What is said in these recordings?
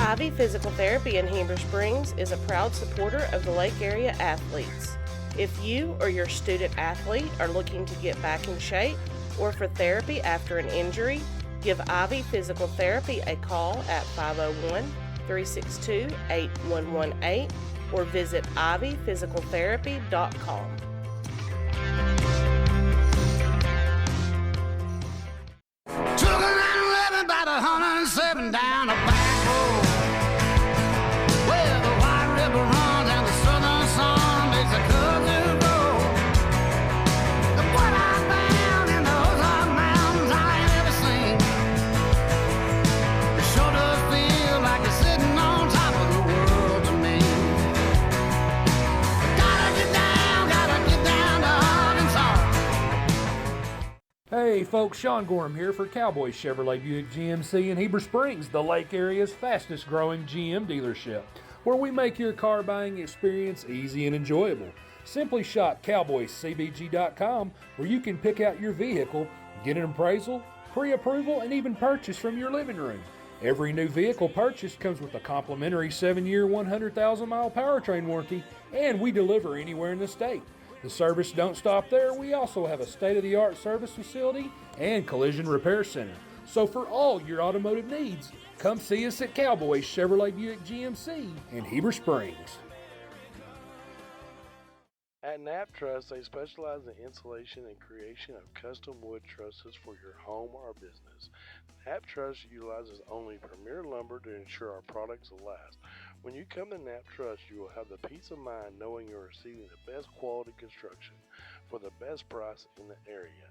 Ivy Physical Therapy in Heber Springs is a proud supporter of the Lake Area athletes. If you or your student athlete are looking to get back in shape or for therapy after an injury, give Ivy Physical Therapy a call at 501-362-8118 or visit ivyphysicaltherapy.com. Took a 911 about 107 down a back road where the White River runs and the southern sun makes a cousin grow. Look what I found in those hot mountains I ain't ever seen. It sure does feel like it's sitting on top of the world to me. Gotta get down to Arkansas. Hey folks, Sean Gorham here for Cowboys Chevrolet Buick GMC in Heber Springs, the Lake Area's fastest growing GM dealership, where we make your car buying experience easy and enjoyable. Simply shop cowboyscbg.com where you can pick out your vehicle, get an appraisal, pre-approval, and even purchase from your living room. Every new vehicle purchased comes with a complimentary 7-year, 100,000-mile powertrain warranty, and we deliver anywhere in the state. The service don't stop there. We also have a state-of-the-art service facility and collision repair center. So for all your automotive needs, come see us at Cowboys Chevrolet Buick GMC in Heber Springs. At Knapp Truss, they specialize in installation and creation of custom wood trusses for your home or business. Knapp Truss utilizes only premier lumber to ensure our products will last. When you come to Knapp Truss, you will have the peace of mind knowing you're receiving the best quality construction for the best price in the area.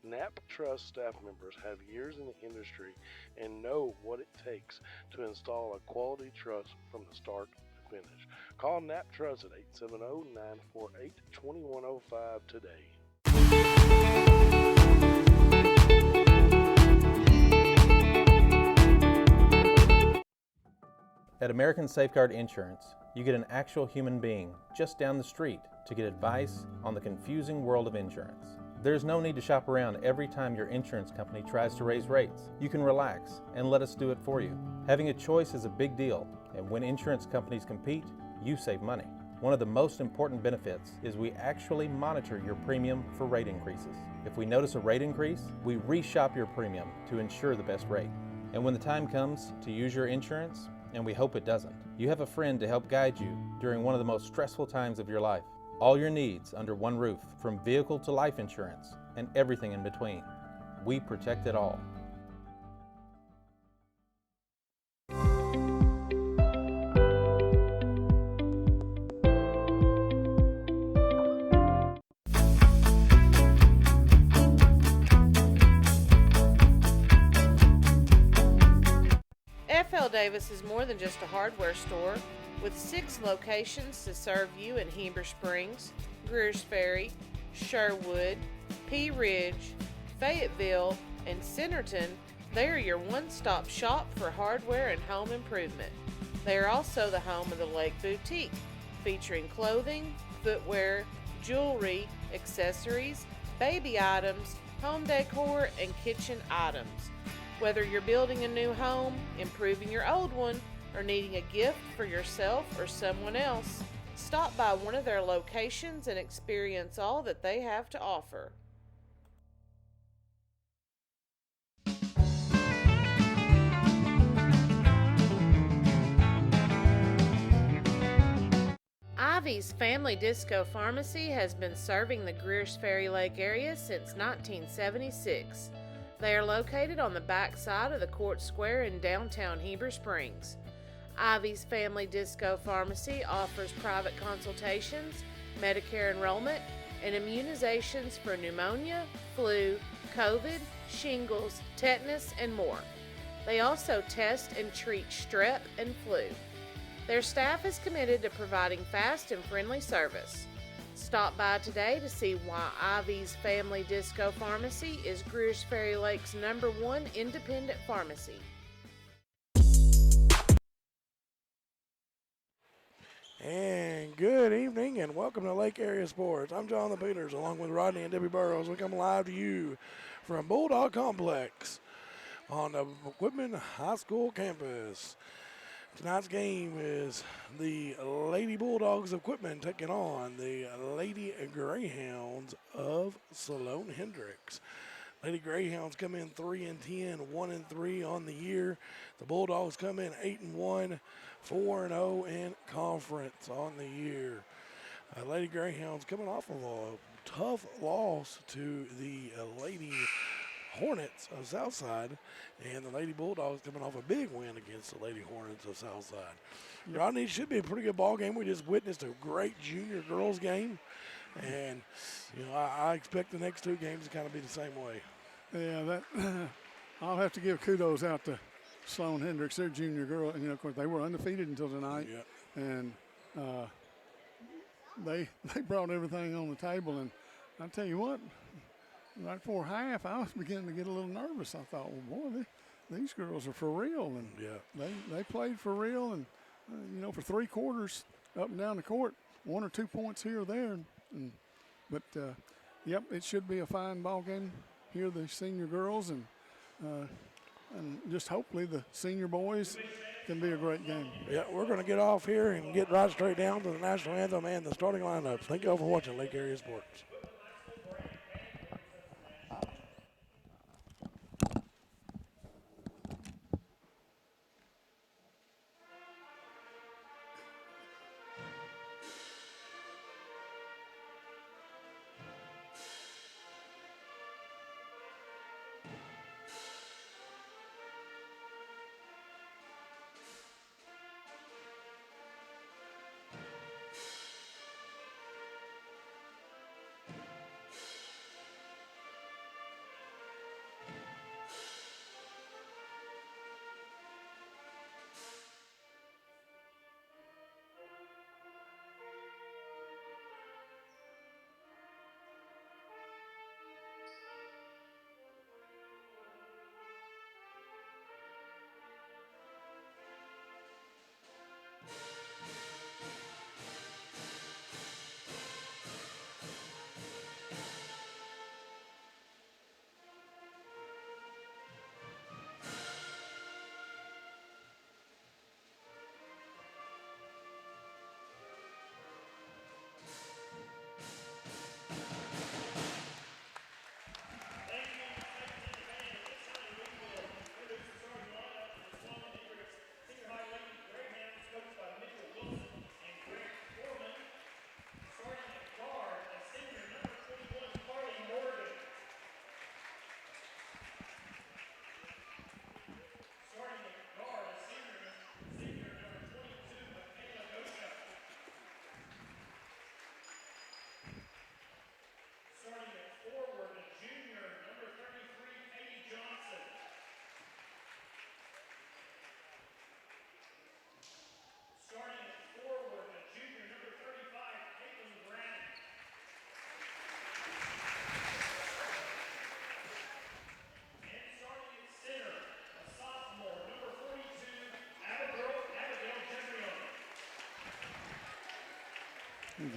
Knapp Truss staff members have years in the industry and know what it takes to install a quality truss from the start to finish. Call Knapp Truss at 870-948-2105 today. At American Safeguard Insurance, you get an actual human being just down the street to get advice on the confusing world of insurance. There's no need to shop around every time your insurance company tries to raise rates. You can relax and let us do it for you. Having a choice is a big deal, and when insurance companies compete, you save money. One of the most important benefits is we actually monitor your premium for rate increases. If we notice a rate increase, we reshop your premium to ensure the best rate. And when the time comes to use your insurance, and we hope it doesn't, you have a friend to help guide you during one of the most stressful times of your life. All your needs under one roof, from vehicle to life insurance, and everything in between. We protect it all. FL Davis is more than just a hardware store, with 6 locations to serve you in Heber Springs, Greers Ferry, Sherwood, Pea Ridge, Fayetteville, and Centerton. They are your one-stop shop for hardware and home improvement. They are also the home of the Lake Boutique, featuring clothing, footwear, jewelry, accessories, baby items, home decor, and kitchen items. Whether you're building a new home, improving your old one, or needing a gift for yourself or someone else, stop by one of their locations and experience all that they have to offer. Ivy's Family Disco Pharmacy has been serving the Greers Ferry Lake area since 1976. They are located on the back side of the Court Square in downtown Heber Springs. Ivy's Family Disco Pharmacy offers private consultations, Medicare enrollment, and immunizations for pneumonia, flu, COVID, shingles, tetanus, and more. They also test and treat strep and flu. Their staff is committed to providing fast and friendly service. Stop by today to see why Ivy's Family Disco Pharmacy is Greers Ferry Lake's #1 independent pharmacy. And good evening and welcome to Lake Area Sports. I'm Jonathan Peters along with Rodney and Debbie Burrows. We come live to you from Bulldog Complex on the Quitman High School campus. Tonight's game is the Lady Bulldogs of Quitman taking on the Lady Greyhounds of Sloan Hendrix. Lady Greyhounds come in 3-10, 1-3 on the year. The Bulldogs come in 8-1, 4-0 in conference on the year. Lady Greyhounds coming off of a tough loss to the Lady Hornets of Southside, and the Lady Bulldogs coming off a big win against the Lady Hornets of Southside. Rodney, it should be a pretty good ball game. We just witnessed a great junior girls game, and I expect the next two games to kind of be the same way. Yeah, that I'll have to give kudos out to Sloan Hendrix, their junior girl. And of course, they were undefeated until tonight, and they brought everything on the table. And I tell you what, right before half, I was beginning to get a little nervous. I thought, well, boy, these girls are for real, and they played for real. And for 3 quarters, up and down the court, 1 or 2 points here or there. But it should be a fine ball game here, the senior girls, and just hopefully the senior boys can be a great game. Yeah, we're going to get off here and get right straight down to the national anthem and the starting lineups. Thank you all for watching Lake Area Sports.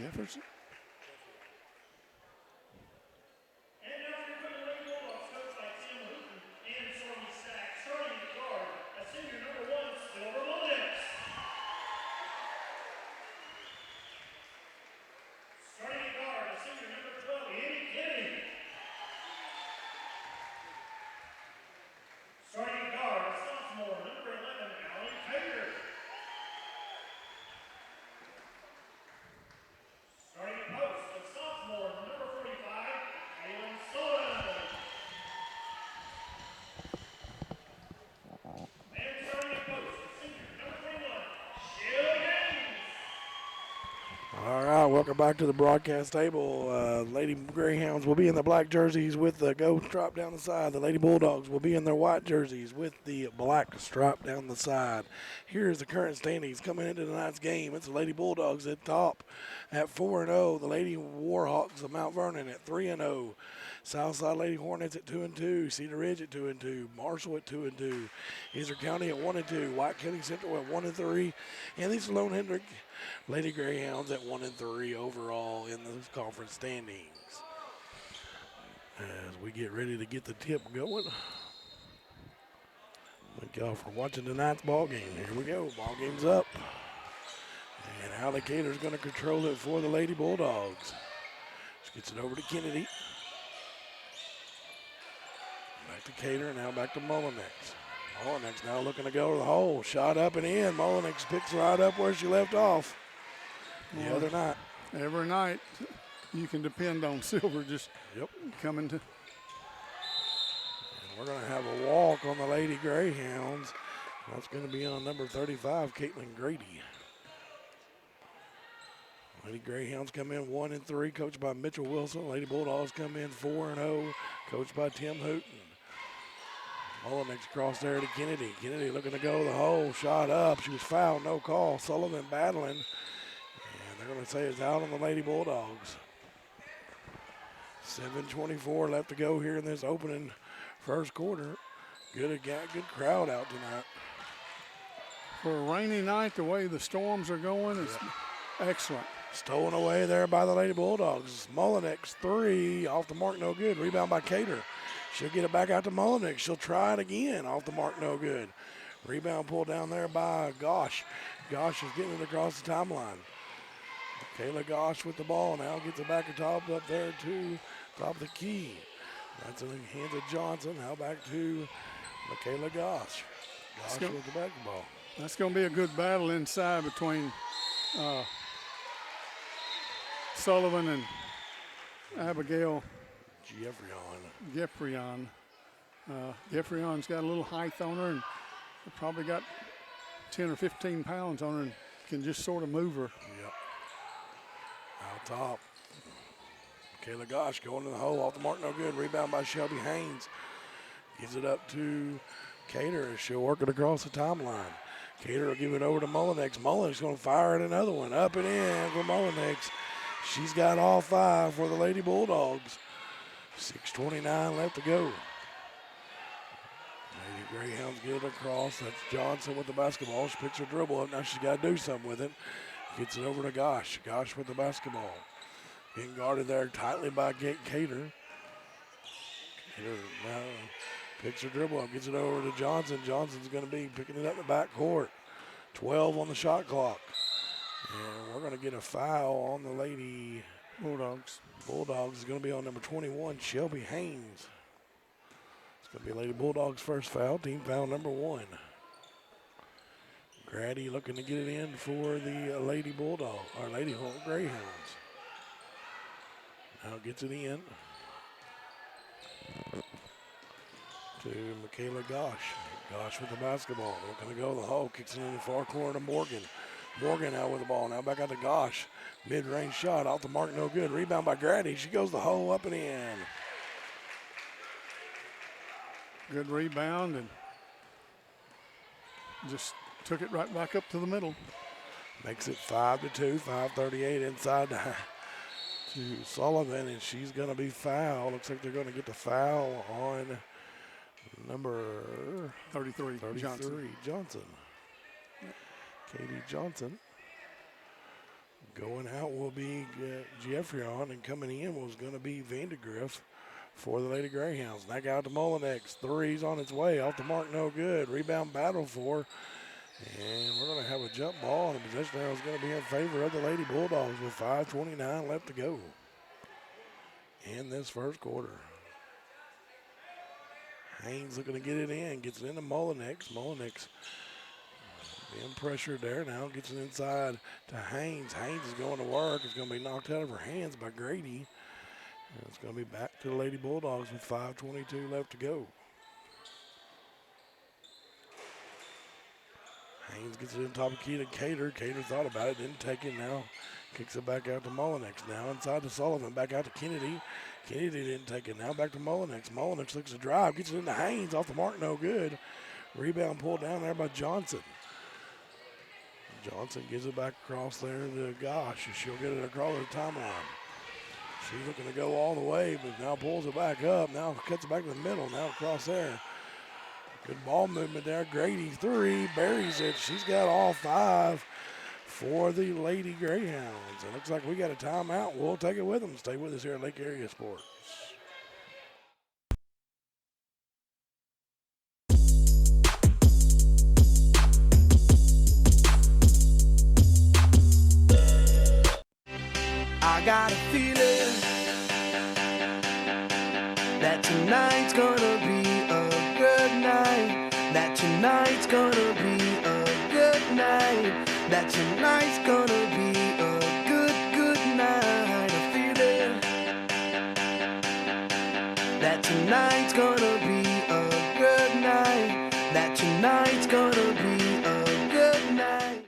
Jefferson. Welcome back to the broadcast table. Lady Greyhounds will be in the black jerseys with the gold stripe down the side. The Lady Bulldogs will be in their white jerseys with the black stripe down the side. Here's the current standings coming into tonight's game. It's the Lady Bulldogs at top at 4-0. The Lady Warhawks of Mount Vernon at 3-0. Southside Lady Hornets at 2-2. Cedar Ridge at 2-2. Marshall at 2-2. Iser County at 1-2. White County Central at 1-3. And the Sloan Hendrix Lady Greyhounds at 1-3 overall in the conference standings. As we get ready to get the tip going, Thank y'all for watching tonight's ball game. Here we go. Ball game's up. And Alligator's going to control it for the Lady Bulldogs. Just gets it over to Kennedy. Back to Cater, now back to Mullinex. Mullinex now looking to go to the hole. Shot up and in. Mullinex picks right up where she left off the other night. Every night you can depend on Silver just coming to. And we're going to have a walk on the Lady Greyhounds. That's going to be on number 35, Caitlin Grady. Lady Greyhounds come in 1-3, coached by Mitchell Wilson. Lady Bulldogs come in 4-0, coached by Tim Hooten. Mullinex across there to Kennedy. Kennedy looking to go to the hole. Shot up. She was fouled. No call. Sullivan battling. And they're going to say it's out on the Lady Bulldogs. 7:24 left to go here in this opening first quarter. Good crowd out tonight. For a rainy night, the way the storms are going, it's excellent. Stolen away there by the Lady Bulldogs. Mullinex 3 off the mark, no good. Rebound by Cater. She'll get it back out to Mullinex. She'll try it again. Off the mark, no good. Rebound pulled down there by Gosh. Gosh is getting it across the timeline. Kayla Gosh with the ball now. Gets it back up there to top of the key. That's in the hands of Johnson. Now back to Michaela Gosh. Gosh with the basketball. That's going to be a good battle inside between Sullivan and Abigail Geoffrion. Geoffrion's got a little height on her and probably got 10 or 15 pounds on her and can just sort of move her. Yep. Out top. Kayla Gosh going to the hole, off the mark, no good. Rebound by Shelby Haynes. Gives it up to Cater as she'll work it across the timeline. Cater will give it over to Mullinex. Mullinex going to fire at another one. Up and in for Mullinex. She's got all 5 for the Lady Bulldogs. 6:29 left to go. Lady Greyhounds get it across. That's Johnson with the basketball. She picks her dribble up. Now she's got to do something with it. Gets it over to Gosh. Gosh with the basketball. Being guarded there tightly by Cater. Cater now picks her dribble up. Gets it over to Johnson. Johnson's going to be picking it up in the back court. 12 on the shot clock. And we're going to get a foul on the Lady Bulldogs. Bulldogs is going to be on number 21, Shelby Haynes. It's going to be Lady Bulldogs' first foul, team foul number 1. Grady looking to get it in for the Lady Bulldog, or Lady Greyhounds. Now gets it in to Michaela Gosh. Gosh with the basketball. Looking to go to the hole, kicks it in the far corner to Morgan. Morgan out with the ball. Now back out to Gosh. Mid-range shot off the mark, no good. Rebound by Grady. She goes the hole up and in. Good rebound and just took it right back up to the middle. Makes it 5-2, 5:38 inside to Sullivan, and she's going to be fouled. Looks like they're going to get the foul on number 33 Johnson. Katie Johnson. Going out will be Geoffrion, and coming in was going to be Vandergriff for the Lady Greyhounds. Back out to Mullinex. 3's on its way. Off the mark, no good. Rebound battle for. And we're going to have a jump ball, and the possession arrow is going to be in favor of the Lady Bulldogs with 5:29 left to go in this first quarter. Haynes looking to get it in. Gets it into Mullinex. Mullinex being pressured there now, gets it inside to Haynes. Haynes is going to work. It's going to be knocked out of her hands by Grady. And it's going to be back to the Lady Bulldogs with 5:22 left to go. Haynes gets it in top of key to Cater. Cater thought about it, didn't take it now. Kicks it back out to Mullinex. Now inside to Sullivan, back out to Kennedy. Kennedy didn't take it. Now back to Mullinex. Mullinex looks to drive, gets it into Haynes, off the mark, no good. Rebound pulled down there by Johnson. Johnson gives it back across there to Gosh. She'll get it across the timeline. She's looking to go all the way, but now pulls it back up. Now cuts it back to the middle. Now across there. Good ball movement there. Grady 3, buries it. She's got all 5 for the Lady Greyhounds. It looks like we got a timeout. We'll take it with them. Stay with us here at Lake Area Sports. got a feeling that tonight's gonna be a good night. That tonight's gonna be a good night. That tonight's gonna be a good night. A feeling that tonight's gonna be a good night. That tonight's gonna be a good night.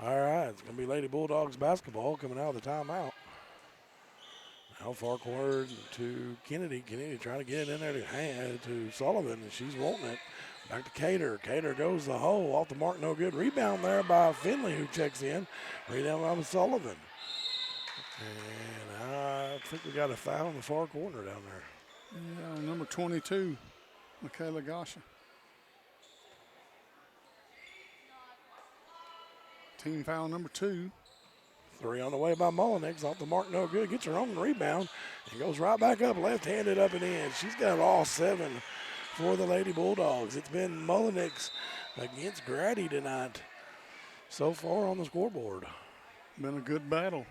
All right, it's going to be Lady Bulldogs basketball coming out of the timeout. Now far corner to Kennedy. Kennedy trying to get it in there to Sullivan, and she's wanting it. Back to Cater. Cater goes the hole. Off the mark, no good. Rebound there by Finley, who checks in. Rebound by Sullivan. And I think we got a foul in the far corner down there. Yeah, number 22, Michaela Gasha. Team foul number 2. 3 on the way by Mullenix. Off the mark, no good. Gets her own rebound and goes right back up, left-handed up and in. She's got all 7 for the Lady Bulldogs. It's been Mullenix against Grady tonight so far on the scoreboard. Been a good battle.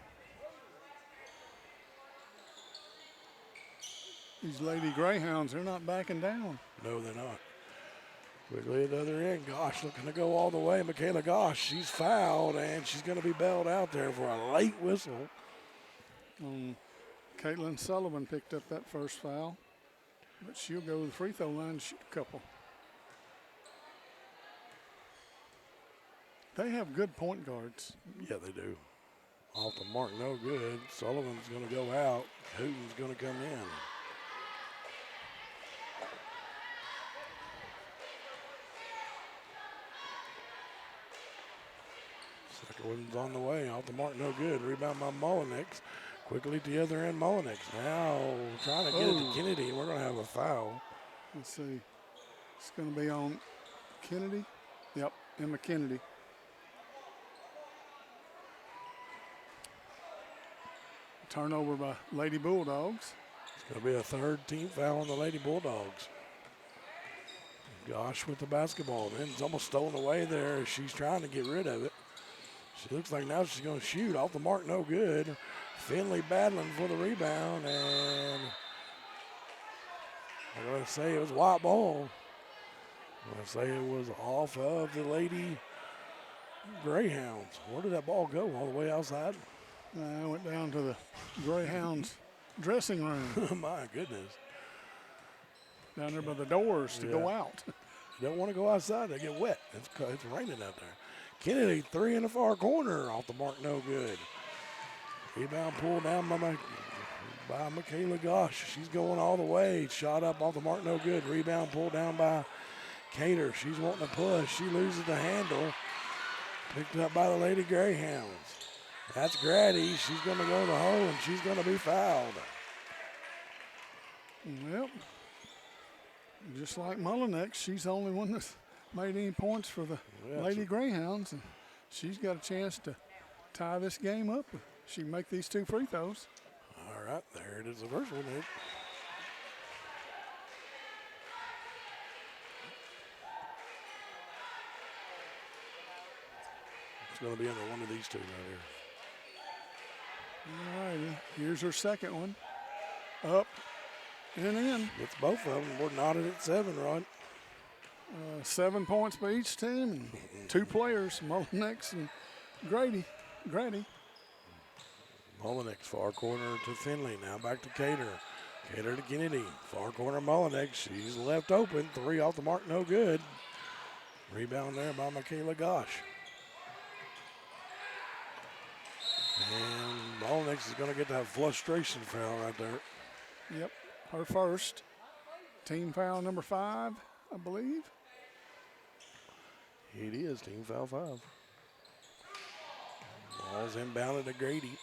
These Lady Greyhounds, they're not backing down. No, they're not. Quickly at the other end, Gosh looking to go all the way. Michaela Gosh, she's fouled, and she's going to be bailed out there for a late whistle. Caitlin Sullivan picked up that first foul, but she'll go to the free throw line and shoot a couple. They have good point guards. Yeah, they do. Off the mark, no good. Sullivan's going to go out. Hooten's going to come in. Second one's on the way. Off the mark, no good. Rebound by Mullenix. Quickly to the other end, Mullenix. Now trying to get it to Kennedy. We're going to have a foul. Let's see. It's going to be on Kennedy. Yep, Emma Kennedy. Turnover by Lady Bulldogs. It's going to be a third team foul on the Lady Bulldogs. Gosh with the basketball. Then it's almost stolen away there. She's trying to get rid of it. She looks like now she's going to shoot. Off the mark, no good. Finley battling for the rebound, and I'm going to say it was white ball. I'm going to say it was off of the Lady Greyhounds. Where did that ball go? All the way outside? I went down to the Greyhounds dressing room. My goodness. Down there by the doors to go out. You don't want to go outside. They get wet. It's raining out there. Kennedy, 3 in the far corner. Off the mark, no good. Rebound pulled down by Michaela Gosh. She's going all the way. Shot up off the mark, no good. Rebound pulled down by Cater. She's wanting to push. She loses the handle. Picked up by the Lady Greyhounds. That's Grady. She's going to go to the hole, and she's going to be fouled. Well, just like Mullenix, she's the only one that's made any points for the Lady Greyhounds, and she's got a chance to tie this game up. She can make these 2 free throws. All right, there it is, the first one. It's going to be under one of these 2 right here. All righty, here's her second one. Up and in. It's both of them. We're knotted at 7, Rod. 7 points by each team, and 2 players, Mullenix and Grady. Mullenix, far corner to Finley. Now back to Cater. Cater to Kennedy. Far corner Mullenix. She's left open. 3 off the mark, no good. Rebound there by Michaela Gosh. And Mullenix is going to get that frustration foul right there. Yep, her first. Team foul number 5, I believe. It is team foul 5. Ball's inbounded to Grady.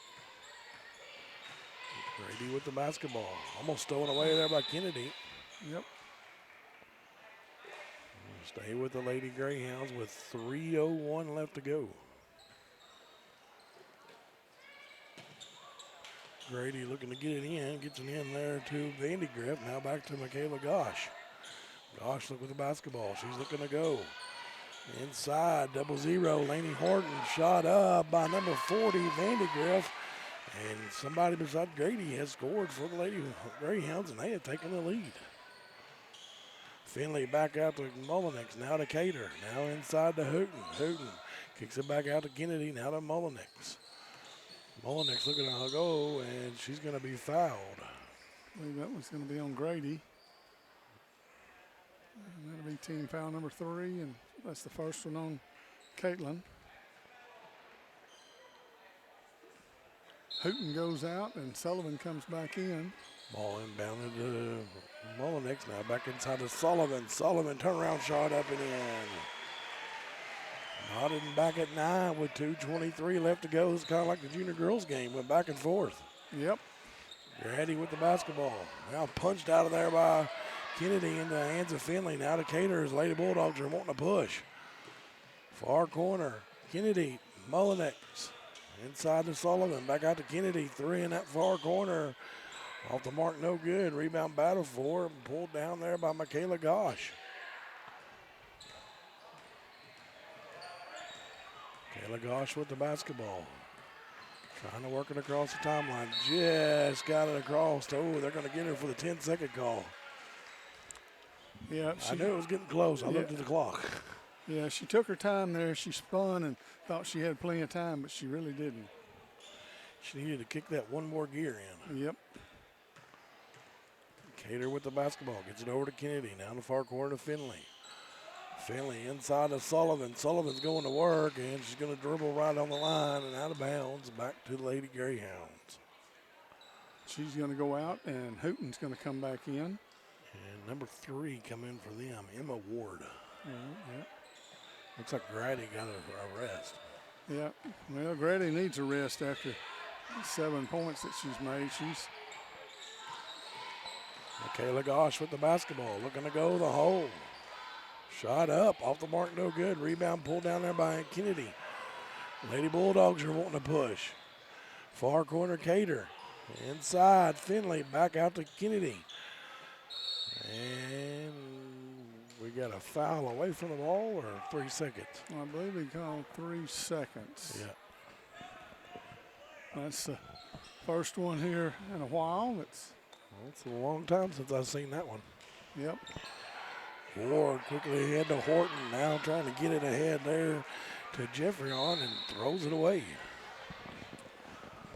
Grady with the basketball. Almost stolen away there by Kennedy. Yep. Stay with the Lady Greyhounds with 3:01 left to go. Grady looking to get it in. Gets it in there to Vandy Grip. Now back to Michaela Gosh. Gosh look with the basketball. She's looking to go. Inside, 0-0, Laney Horton shot up by number 40, Vandegrift. And somebody beside Grady has scored for the Lady Greyhounds, and they have taken the lead. Finley back out to Mullenix, now to Cater, now inside to Hooten. Hooten kicks it back out to Kennedy, now to Mullenix. Mullenix looking to go, and she's going to be fouled. I believe that one's going to be on Grady. And that'll be team foul number 3, and that's the first one on Caitlin. Hooten goes out, and Sullivan comes back in. Ball inbounded to Mullenix, now back inside to Sullivan. Sullivan turnaround shot up and in. Knotted back at 9 with 2:23 left to go. It's kind of like the junior girls game, went back and forth. Yep. Grady with the basketball. Now punched out of there by Kennedy into the hands of Finley. Now to Cater as Lady Bulldogs are wanting to push. Far corner, Kennedy, Mullenix. Inside to Sullivan, back out to Kennedy. 3 in that far corner. Off the mark, no good. Rebound battle for him. Pulled down there by Michaela Gosh. Michaela Gosh with the basketball. Trying to work it across the timeline. Just got it across. Oh, they're going to get her for the 10-second call. Yeah, I knew it was getting close. I looked at the clock. Yeah, she took her time there. She spun and thought she had plenty of time, but she really didn't. She needed to kick that one more gear in. Yep. Cater with the basketball. Gets it over to Kennedy. Now in the far corner to Finley. Finley inside of Sullivan. Sullivan's going to work, and she's going to dribble right on the line and out of bounds back to the Lady Greyhounds. She's going to go out, and Hooten's going to come back in. And number 3 come in for them, Emma Ward. Yeah. Looks like Grady got a rest. Yeah, well, Grady needs a rest after 7 points that she's made. She's Michaela Gosh with the basketball, looking to go the hole. Shot up, off the mark, no good. Rebound pulled down there by Kennedy. Lady Bulldogs are wanting to push. Far corner, Cater. Inside, Finley, back out to Kennedy. And we got a foul away from the ball, or 3 seconds? I believe he called 3 seconds. Yeah. That's the first one here in a while. It's a long time since I've seen that one. Yep. Ward quickly ahead to Horton, now trying to get it ahead there to Jeffrey on and throws it away.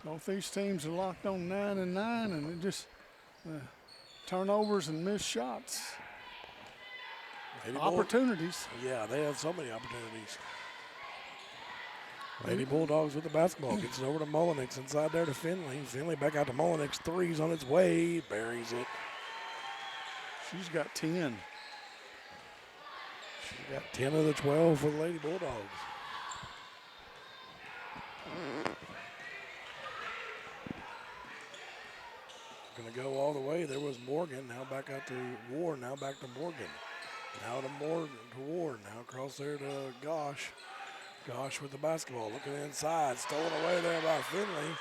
Both these teams are locked on 9 and 9, and it just turnovers and missed shots. Opportunities. Yeah, they have so many opportunities. Lady Bulldogs with the basketball. Gets it over to Mullenix. Inside there to Finley. Finley back out to Mullenix. 3's on its way. Buries it. She's got 10. She got 10 of the 12 for the Lady Bulldogs. Going to go all the way. There was Morgan. Now back out to Ward. Now back to Morgan. Now to Ward. Now across there to Gosh. Gosh with the basketball. Looking inside. Stolen away there by Finley.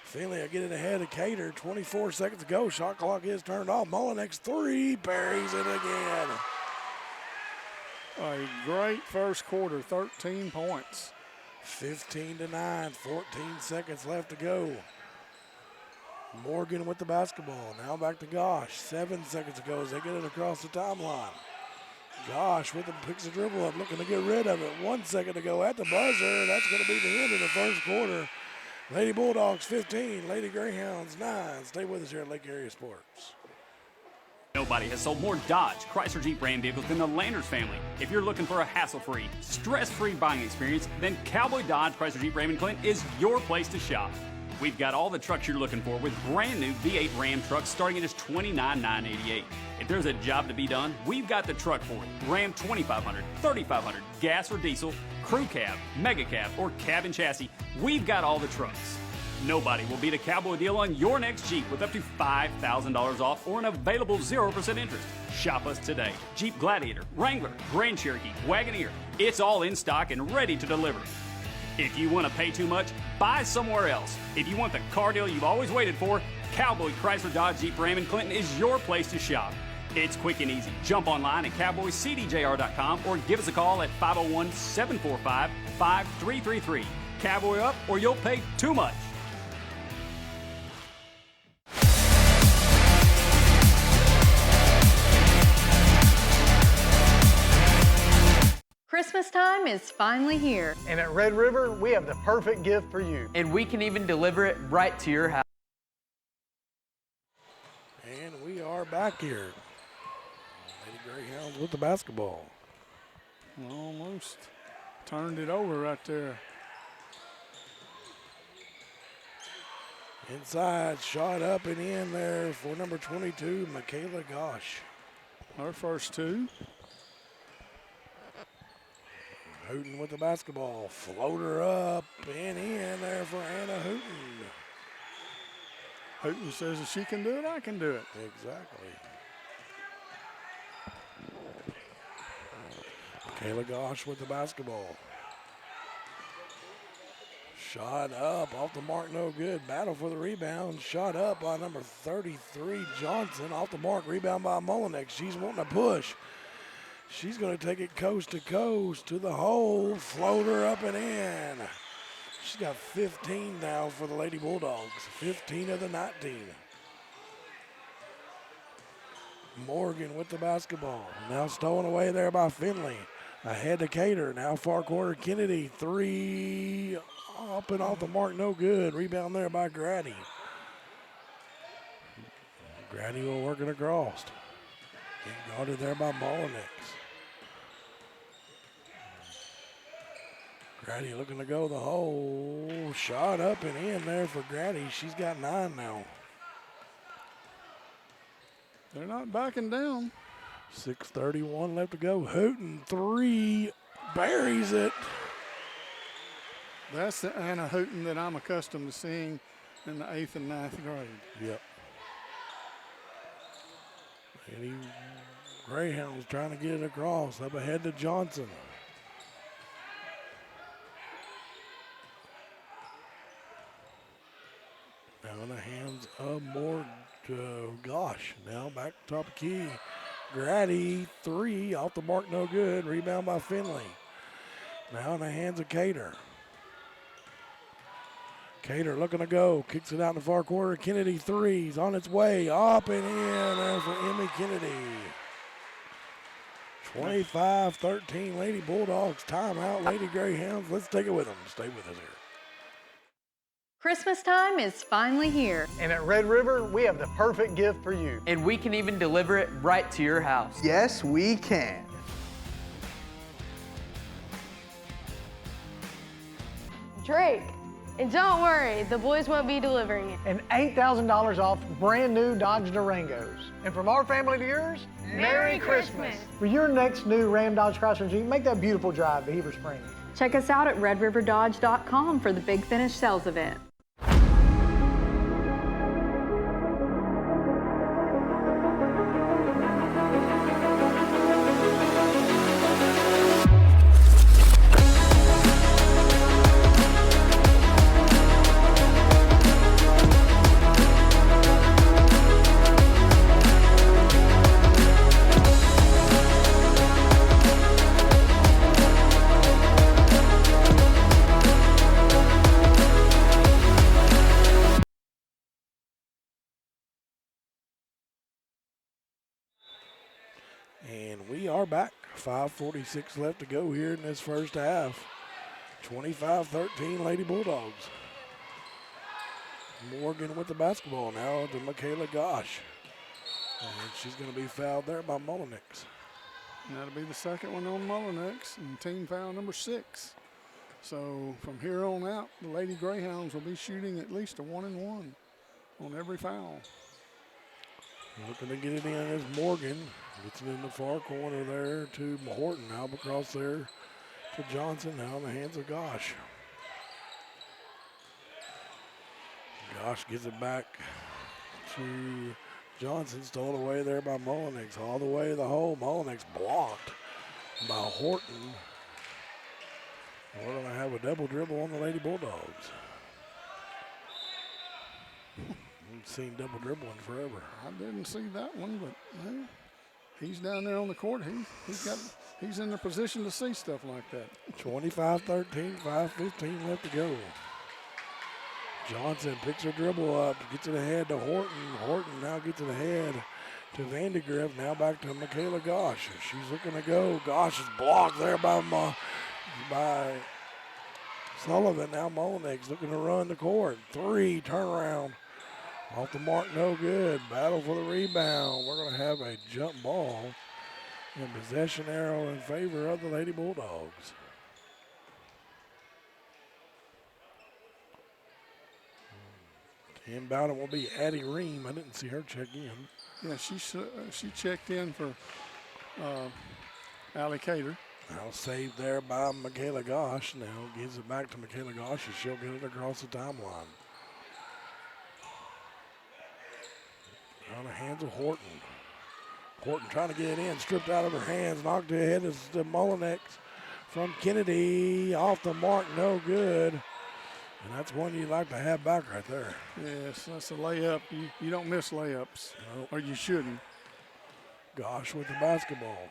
Finley will get it ahead of Cater. 24 seconds to go. Shot clock is turned off. Mullenix 3. Buries it again. A great first quarter. 13 points. 15-9. 14 seconds left to go. Morgan with the basketball. Now back to Gosh. 7 seconds to go as they get it across the timeline. Gosh with him, picks the dribble up, looking to get rid of it. 1 second to go at the buzzer. That's going to be the end of the first quarter. Lady Bulldogs 15, Lady Greyhounds 9. Stay with us here at Lake Area Sports. Nobody has sold more Dodge, Chrysler, Jeep, Ram vehicles than the Landers family. If you're looking for a hassle-free, stress-free buying experience, then Cowboy Dodge, Chrysler, Jeep, Ram, and Clinton is your place to shop. We've got all the trucks you're looking for with brand new V8 Ram trucks starting at just $29,988. If there's a job to be done, we've got the truck for it. Ram 2500, 3500, gas or diesel, crew cab, mega cab, or cab and chassis, we've got all the trucks. Nobody will beat a Cowboy deal on your next Jeep with up to $5,000 off or an available 0% interest. Shop us today. Jeep Gladiator, Wrangler, Grand Cherokee, Wagoneer, it's all in stock and ready to deliver. If you want to pay too much, buy somewhere else. If you want the car deal you've always waited for, Cowboy Chrysler Dodge Jeep Ram in Clinton is your place to shop. It's quick and easy. Jump online at cowboycdjr.com or give us a call at 501-745-5333. Cowboy up or you'll pay too much. Christmas time is finally here. And at Red River, we have the perfect gift for you. And we can even deliver it right to your house. And we are back here. Lady Greyhounds with the basketball. Almost turned it over right there. Inside, shot up and in there for number 22, Michaela Gosh. Our first two. Hooten with the basketball. Floater up and in there for Anna Hooten. Hooten says if she can do it, I can do it. Exactly. Michaela Gosh with the basketball. Shot up, off the mark, no good. Battle for the rebound. Shot up by number 33, Johnson. Off the mark, rebound by Mullinex. She's wanting to push. She's going to take it coast to coast to the hole. Floater up and in. She's got 15 now for the Lady Bulldogs. 15 of the 19. Morgan with the basketball. Now stolen away there by Finley. Ahead to Cater. Now far corner Kennedy. Three up and off the mark. No good. Rebound there by Grady. Grady will work it across. Getting guarded there by Mullinex. Grady looking to go the hole. Shot up and in there for Grady. She's got 9 now. They're not backing down. 6:31 left to go. Hooten, 3, buries it. That's the Anna Hooten that I'm accustomed to seeing in the 8th and 9th grade. Yep. Lady Greyhounds trying to get it across. Up ahead to Johnson. Now in the hands of Gosh. Now back to top of key. Grady, 3, off the mark, no good. Rebound by Finley. Now in the hands of Cater. Cater looking to go. Kicks it out in the far corner. Kennedy, 3's on its way. Up and in there for Emmy Kennedy. 25-13 Lady Bulldogs. Timeout, Lady Greyhounds. Let's take it with them. Stay with us here. Christmas time is finally here. And at Red River, we have the perfect gift for you. And we can even deliver it right to your house. Yes, we can. Drake. And don't worry, the boys won't be delivering it. And $8,000 off brand new Dodge Durangos. And from our family to yours, Merry Christmas. For your next new Ram Dodge Chrysler Jeep, make that beautiful drive to Heber Springs. Check us out at redriverdodge.com for the Big Finish sales event. And we are back. 5:46 left to go here in this first half. 25-13 Lady Bulldogs. Morgan with the basketball now to Michaela Gosh. And she's going to be fouled there by Mullinex. And that'll be the second one on Mullinex and team foul number 6. So from here on out, the Lady Greyhounds will be shooting at least a 1-and-1 on every foul. Looking to get it in is Morgan. Gets it in the far corner there to Horton. Now across there to Johnson. Now in the hands of Gosh. Gosh gets it back to Johnson. Stolen away there by Mullinex. All the way to the hole. Mullinex blocked by Horton. We're going to have a double dribble on the Lady Bulldogs. We've seen double dribbling forever. I didn't see that one, but he's down there on the court. He's in the position to see stuff like that. 25-13, 5:15 left to go. Johnson picks her dribble up, gets it ahead to Horton. Horton now gets it ahead to Vandegrift. Now back to Michaela Gosh. She's looking to go. Gosh is blocked there by Sullivan. Now Molnix looking to run the court. 3, turnaround. Off the mark, no good. Battle for the rebound. We're going to have a jump ball and possession arrow in favor of the Lady Bulldogs. Inbound will be Addie Ream. I didn't see her check in. Yeah, she checked in for Allie Cater. Now saved there by Michaela Gosh. Now gives it back to Michaela Gosh, and she'll get it across the timeline. On the hands of Horton. Horton trying to get it in, stripped out of her hands, knocked ahead is the Mullinex from Kennedy. Off the mark, no good. And that's one you like to have back right there. Yes, that's a layup. You don't miss layups, or you shouldn't. Gosh with the basketball.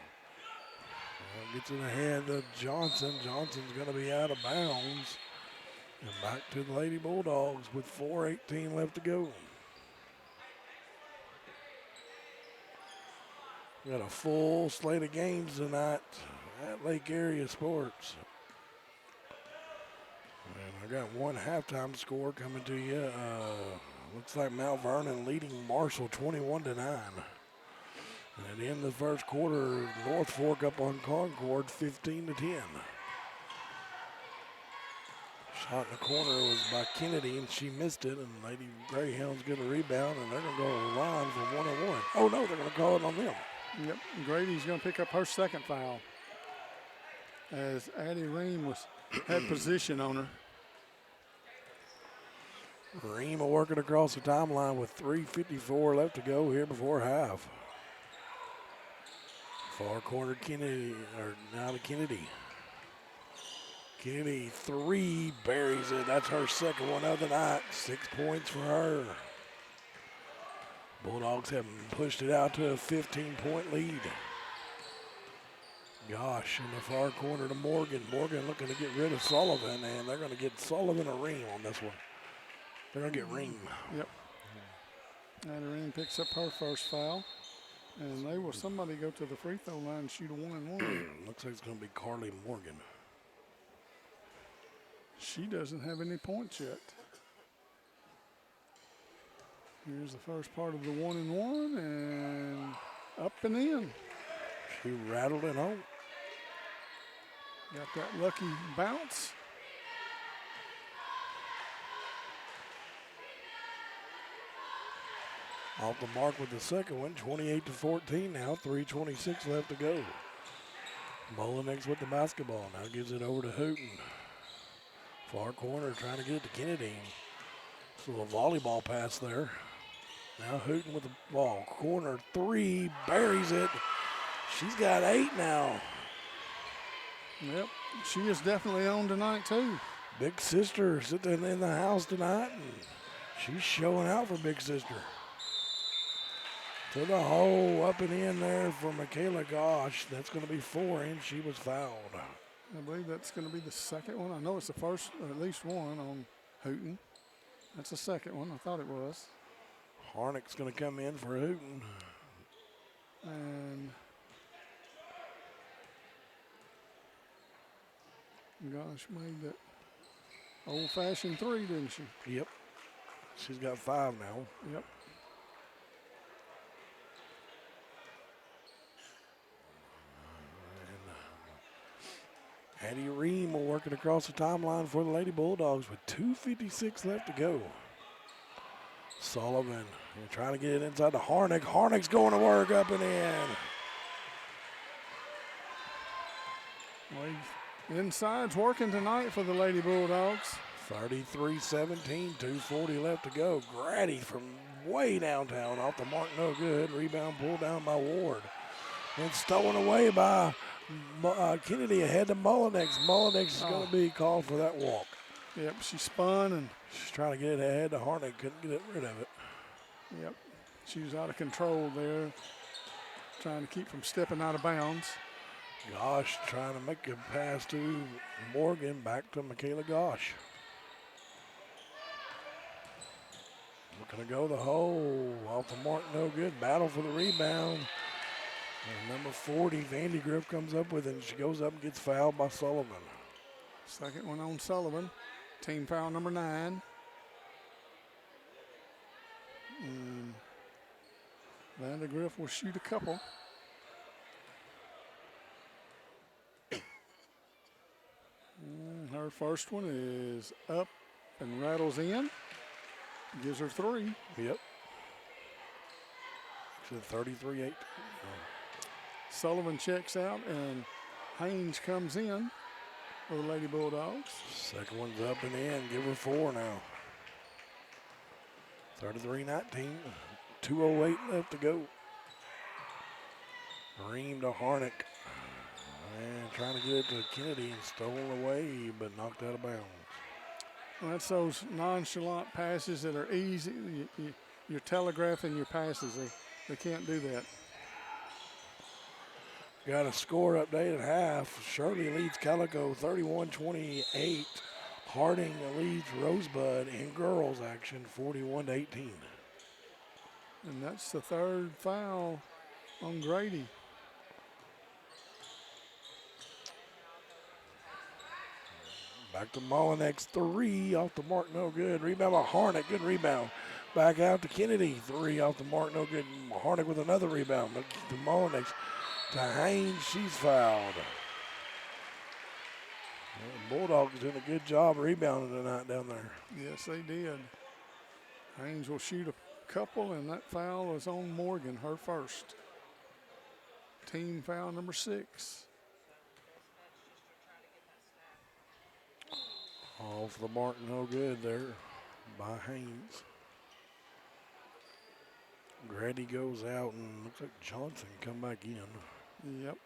Gets in the hand of Johnson. Johnson's going to be out of bounds. And back to the Lady Bulldogs with 4:18 left to go. We got a full slate of games tonight at Lake Area Sports. And I got one halftime score coming to you. Looks like Mount Vernon leading Marshall 21-9. And at the end of the first quarter, North Fork up on Concord 15-10. Shot in the corner was by Kennedy, and she missed it. And Lady Greyhounds get a rebound, and they're going to go to the line for 1-on-1. Oh, no, they're going to call it on them. Yep, Grady's going to pick up her second foul. As Addie Ream had position on her. Ream working across the timeline with 3:54 left to go here before half. Far corner Kennedy, or now to Kennedy. Kennedy 3 buries it. That's her second one of the night. 6 points for her. Bulldogs have pushed it out to a 15-point lead. Gosh, in the far corner to Morgan. Morgan looking to get rid of Sullivan, and they're going to get Sullivan a Ream on this one. They're going to get Ream. Yep. And Ream picks up her first foul. And somebody go to the free throw line and shoot a 1-and-1. Looks like it's going to be Carly Morgan. She doesn't have any points yet. Here's the first part of the 1-and-1, and up and in. She rattled it home. Got that lucky bounce. Off the mark with the second one, 28-14 now, 3:26 left to go. Mullinex with the basketball, now gives it over to Hooten. Far corner trying to get it to Kennedy. So a volleyball pass there. Now Hooten with the ball. Corner 3, buries it. She's got 8 now. Yep, she is definitely on tonight too. Big sister sitting in the house tonight, and she's showing out for Big sister. To the hole, up and in there for Michaela Gosh. That's going to be 4, and she was fouled. I believe that's going to be the second one. I know it's the first, or at least one on Hooten. That's the second one. I thought it was. Harnick's going to come in for Hooten. And Gosh made that old-fashioned 3, didn't she? Yep. She's got 5 now. Yep. Addie Ream working across the timeline for the Lady Bulldogs with 2:56 left to go. Sullivan trying to get it inside to Harnick. Harnick's going to work up and in. Well, inside's working tonight for the Lady Bulldogs. 33-17, 2:40 left to go. Grady from way downtown off the mark, no good. Rebound pulled down by Ward. And stolen away by Kennedy ahead to Mullinex. Mullinex is going to be called for that walk. Yep, she spun and she's trying to get it ahead to Harnick. Couldn't get rid of it. Yep, she was out of control there. trying to keep from stepping out of bounds. Gosh trying to make a pass to Morgan, back to Michaela Gosh. Looking to go the hole, off the mark, no good. Battle for the rebound. And number 40, Vandy Griff comes up with it, and she goes up and gets fouled by Sullivan. Second one on Sullivan. Team foul number 9. Vandergriff will shoot a couple. Her first one is up and rattles in. Gives her 3. Yep. She's 33-8. Sullivan checks out and Haynes comes in for the Lady Bulldogs. Second one's up and in. Give her 4 now. 33-19. 2:08 left to go. Ream to Harnick. And trying to get it to Kennedy and stolen away, but knocked out of bounds. Well, that's those nonchalant passes that are easy. You're telegraphing your passes. They can't do that. Got a score update at half. Shirley leads Calico 31-28. Harding leads Rosebud in girls action 41-18. And that's the 3rd foul on Grady. Back to Molinex, 3 off the mark, no good. Rebound by Harnick, good rebound. Back out to Kennedy, 3 off the mark, no good. Harnick with another rebound. To Molinex, to Haynes, she's fouled. The Bulldogs doing a good job rebounding tonight down there. Yes, they did. Haynes will shoot a couple, and that foul is on Morgan, her first. Team foul number 6. Off the mark, no good there by Haynes. Grady goes out and looks like Johnson come back in. Yep.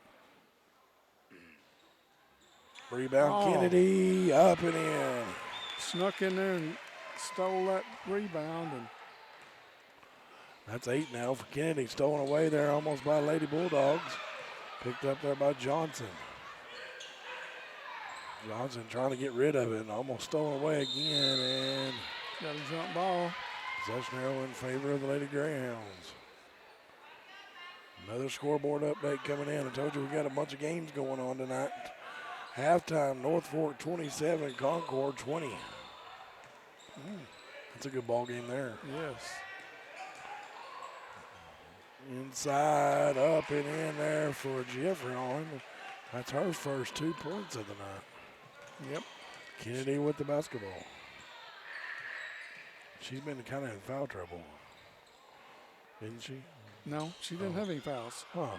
Rebound Kennedy, up and in. Snuck in there and stole that rebound. And that's 8 now for Kennedy. Stolen away there almost by Lady Bulldogs. Picked up there by Johnson. Johnson trying to get rid of it and almost stolen away again, and got a jump ball. Possession arrow in favor of the Lady Greyhounds. Another scoreboard update coming in. I told you we got a bunch of games going on tonight. Halftime, North Fork 27, Concord 20. That's a good ball game there. Yes. Inside, up and in there for Jeffrey on. That's her first 2 points of the night. Yep. Kennedy with the basketball. She's been kind of in foul trouble, isn't she? No, she didn't have any fouls. Huh.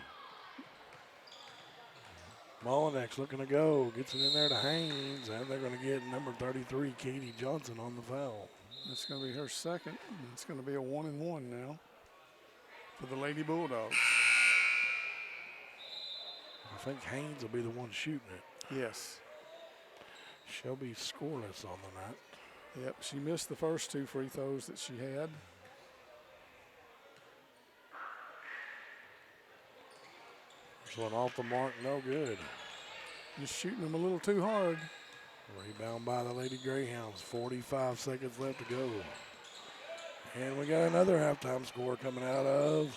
Molinex looking to go. Gets it in there to Haynes, and they're going to get number 33, Katie Johnson, on the foul. That's going to be her second. It's going to be a 1-and-1 now for the Lady Bulldogs. I think Haynes will be the one shooting it. Yes. She'll be scoreless on the night. Yep, she missed the first 2 free throws that she had. First one off the mark, no good. Just shooting them a little too hard. Rebound by the Lady Greyhounds. 45 seconds left to go. And we got another halftime score coming out of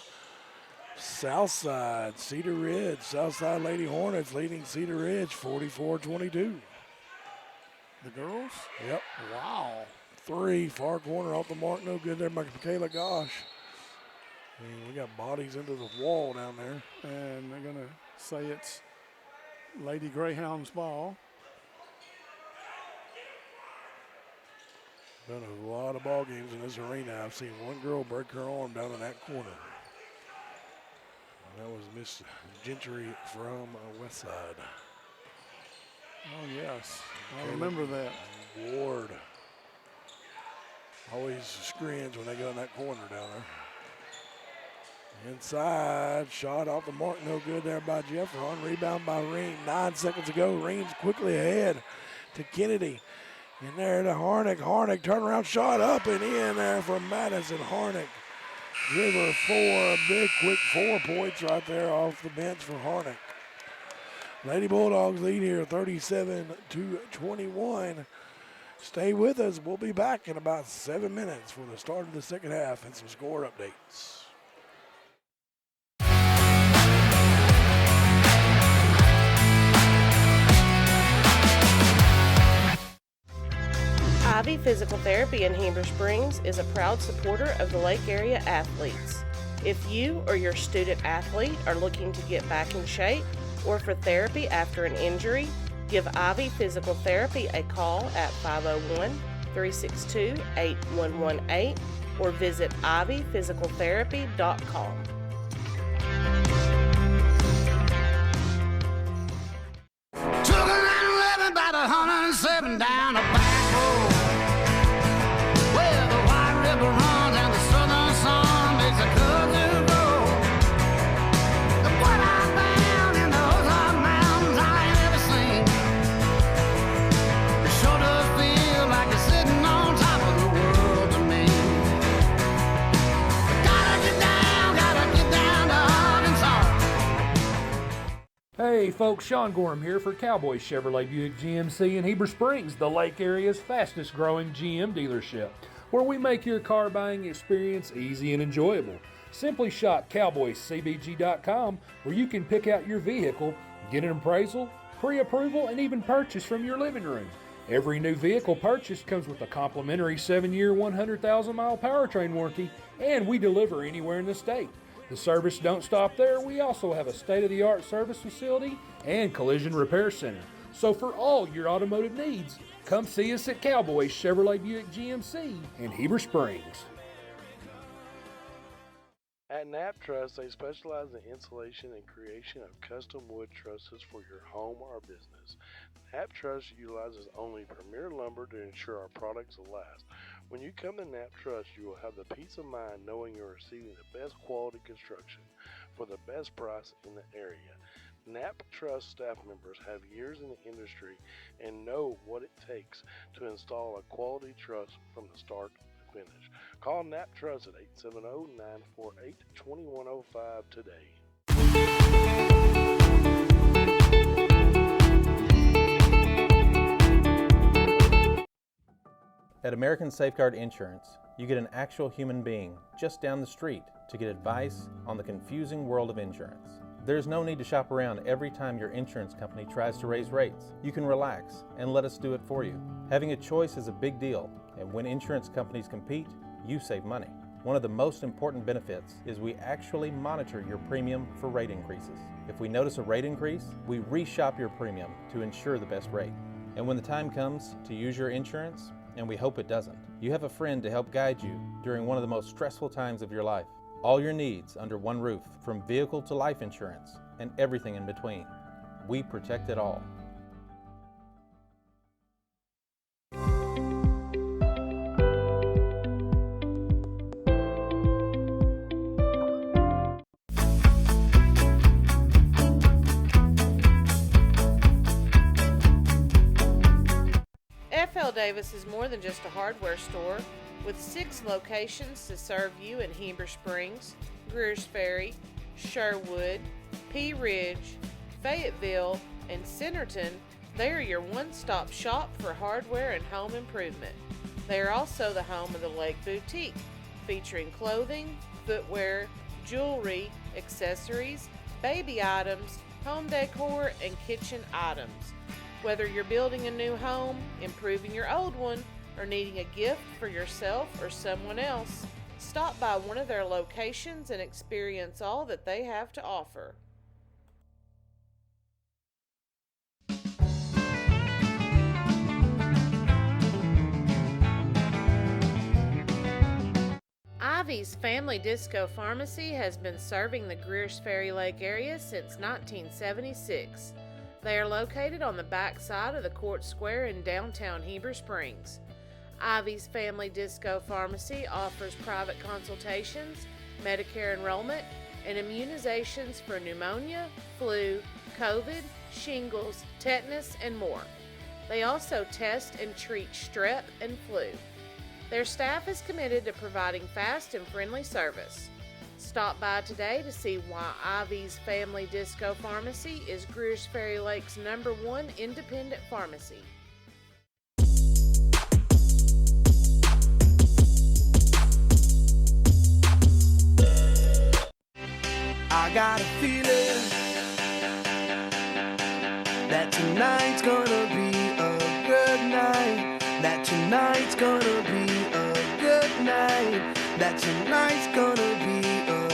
Southside, Cedar Ridge. Southside Lady Hornets leading Cedar Ridge 44-22. The girls? Yep. Wow. 3, far corner off the mark, no good there by Michaela Gosh. And we got bodies into the wall down there. And they're going to say it's Lady Greyhounds ball. Been a lot of ball games in this arena. I've seen one girl break her arm down in that corner. And that was Miss Gentry from West Side. Oh, yes. I remember that. Ward always screams when they go in that corner down there. Inside, shot off the mark, no good there by Jeffron. Rebound by Ream. 9 seconds to go. Ream's quickly ahead to Kennedy. In there to Harnick. Harnick, turnaround shot up and in there from Madison. Harnick Give her four, a big quick 4 points right there off the bench for Harnick. Lady Bulldogs lead here 37-21. Stay with us. We'll be back in about 7 minutes for the start of the second half and some score updates. Ivy Physical Therapy in Heber Springs is a proud supporter of the Lake Area athletes. If you or your student athlete are looking to get back in shape or for therapy after an injury, give Ivy Physical Therapy a call at 501-362-8118 or visit ivyphysicaltherapy.com. Took a 911 about 107 down a back road where the White River runs and the southern sun makes a cousin grow. And what I found in those hot mountains I ain't ever seen. It sure does feel like it's sitting on top of the world to me. Gotta get down to Arkansas. Hey folks, Sean Gorham here for Cowboy Chevrolet Buick GMC in Heber Springs, the Lake Area's fastest growing GM dealership, where we make your car buying experience easy and enjoyable. Simply shop cowboycbg.com where you can pick out your vehicle, get an appraisal, pre-approval, and even purchase from your living room. Every new vehicle purchased comes with a complimentary 7-year, 100,000-mile powertrain warranty, and we deliver anywhere in the state. The service don't stop there. We also have a state-of-the-art service facility and collision repair center. So for all your automotive needs, come see us at Cowboy Chevrolet Buick GMC in Heber Springs. At Knapp Truss, they specialize in installation and creation of custom wood trusses for your home or business. Knapp Truss utilizes only premier lumber to ensure our products will last. When you come to Knapp Truss, you will have the peace of mind knowing you're receiving the best quality construction for the best price in the area. Knapp Truss staff members have years in the industry and know what it takes to install a quality truss from the start to finish. Call Knapp Truss at 870-948-2105 today. At American Safeguard Insurance, you get an actual human being just down the street to get advice on the confusing world of insurance. There's no need to shop around every time your insurance company tries to raise rates. You can relax and let us do it for you. Having a choice is a big deal, and when insurance companies compete, you save money. One of the most important benefits is we actually monitor your premium for rate increases. If we notice a rate increase, we reshop your premium to ensure the best rate. And when the time comes to use your insurance, and we hope it doesn't, you have a friend to help guide you during one of the most stressful times of your life. All your needs under one roof, from vehicle to life insurance, and everything in between. We protect it all. FL Davis is more than just a hardware store, with 6 locations to serve you in Heber Springs, Greers Ferry, Sherwood, Pea Ridge, Fayetteville, and Centerton. They are your one-stop shop for hardware and home improvement. They are also the home of the Lake Boutique, featuring clothing, footwear, jewelry, accessories, baby items, home decor, and kitchen items. Whether you're building a new home, improving your old one, or needing a gift for yourself or someone else, stop by one of their locations and experience all that they have to offer. Ivy's Family Disco Pharmacy has been serving the Greers Ferry Lake area since 1976. They are located on the back side of the Court Square in downtown Heber Springs. Ivy's Family Disco Pharmacy offers private consultations, Medicare enrollment, and immunizations for pneumonia, flu, COVID, shingles, tetanus, and more. They also test and treat strep and flu. Their staff is committed to providing fast and friendly service. Stop by today to see why Ivy's Family Disco Pharmacy is Greer's Ferry Lake's #1 independent pharmacy. I got a feeling that tonight's gonna be a good night. That tonight's gonna be a good night. That tonight's gonna be a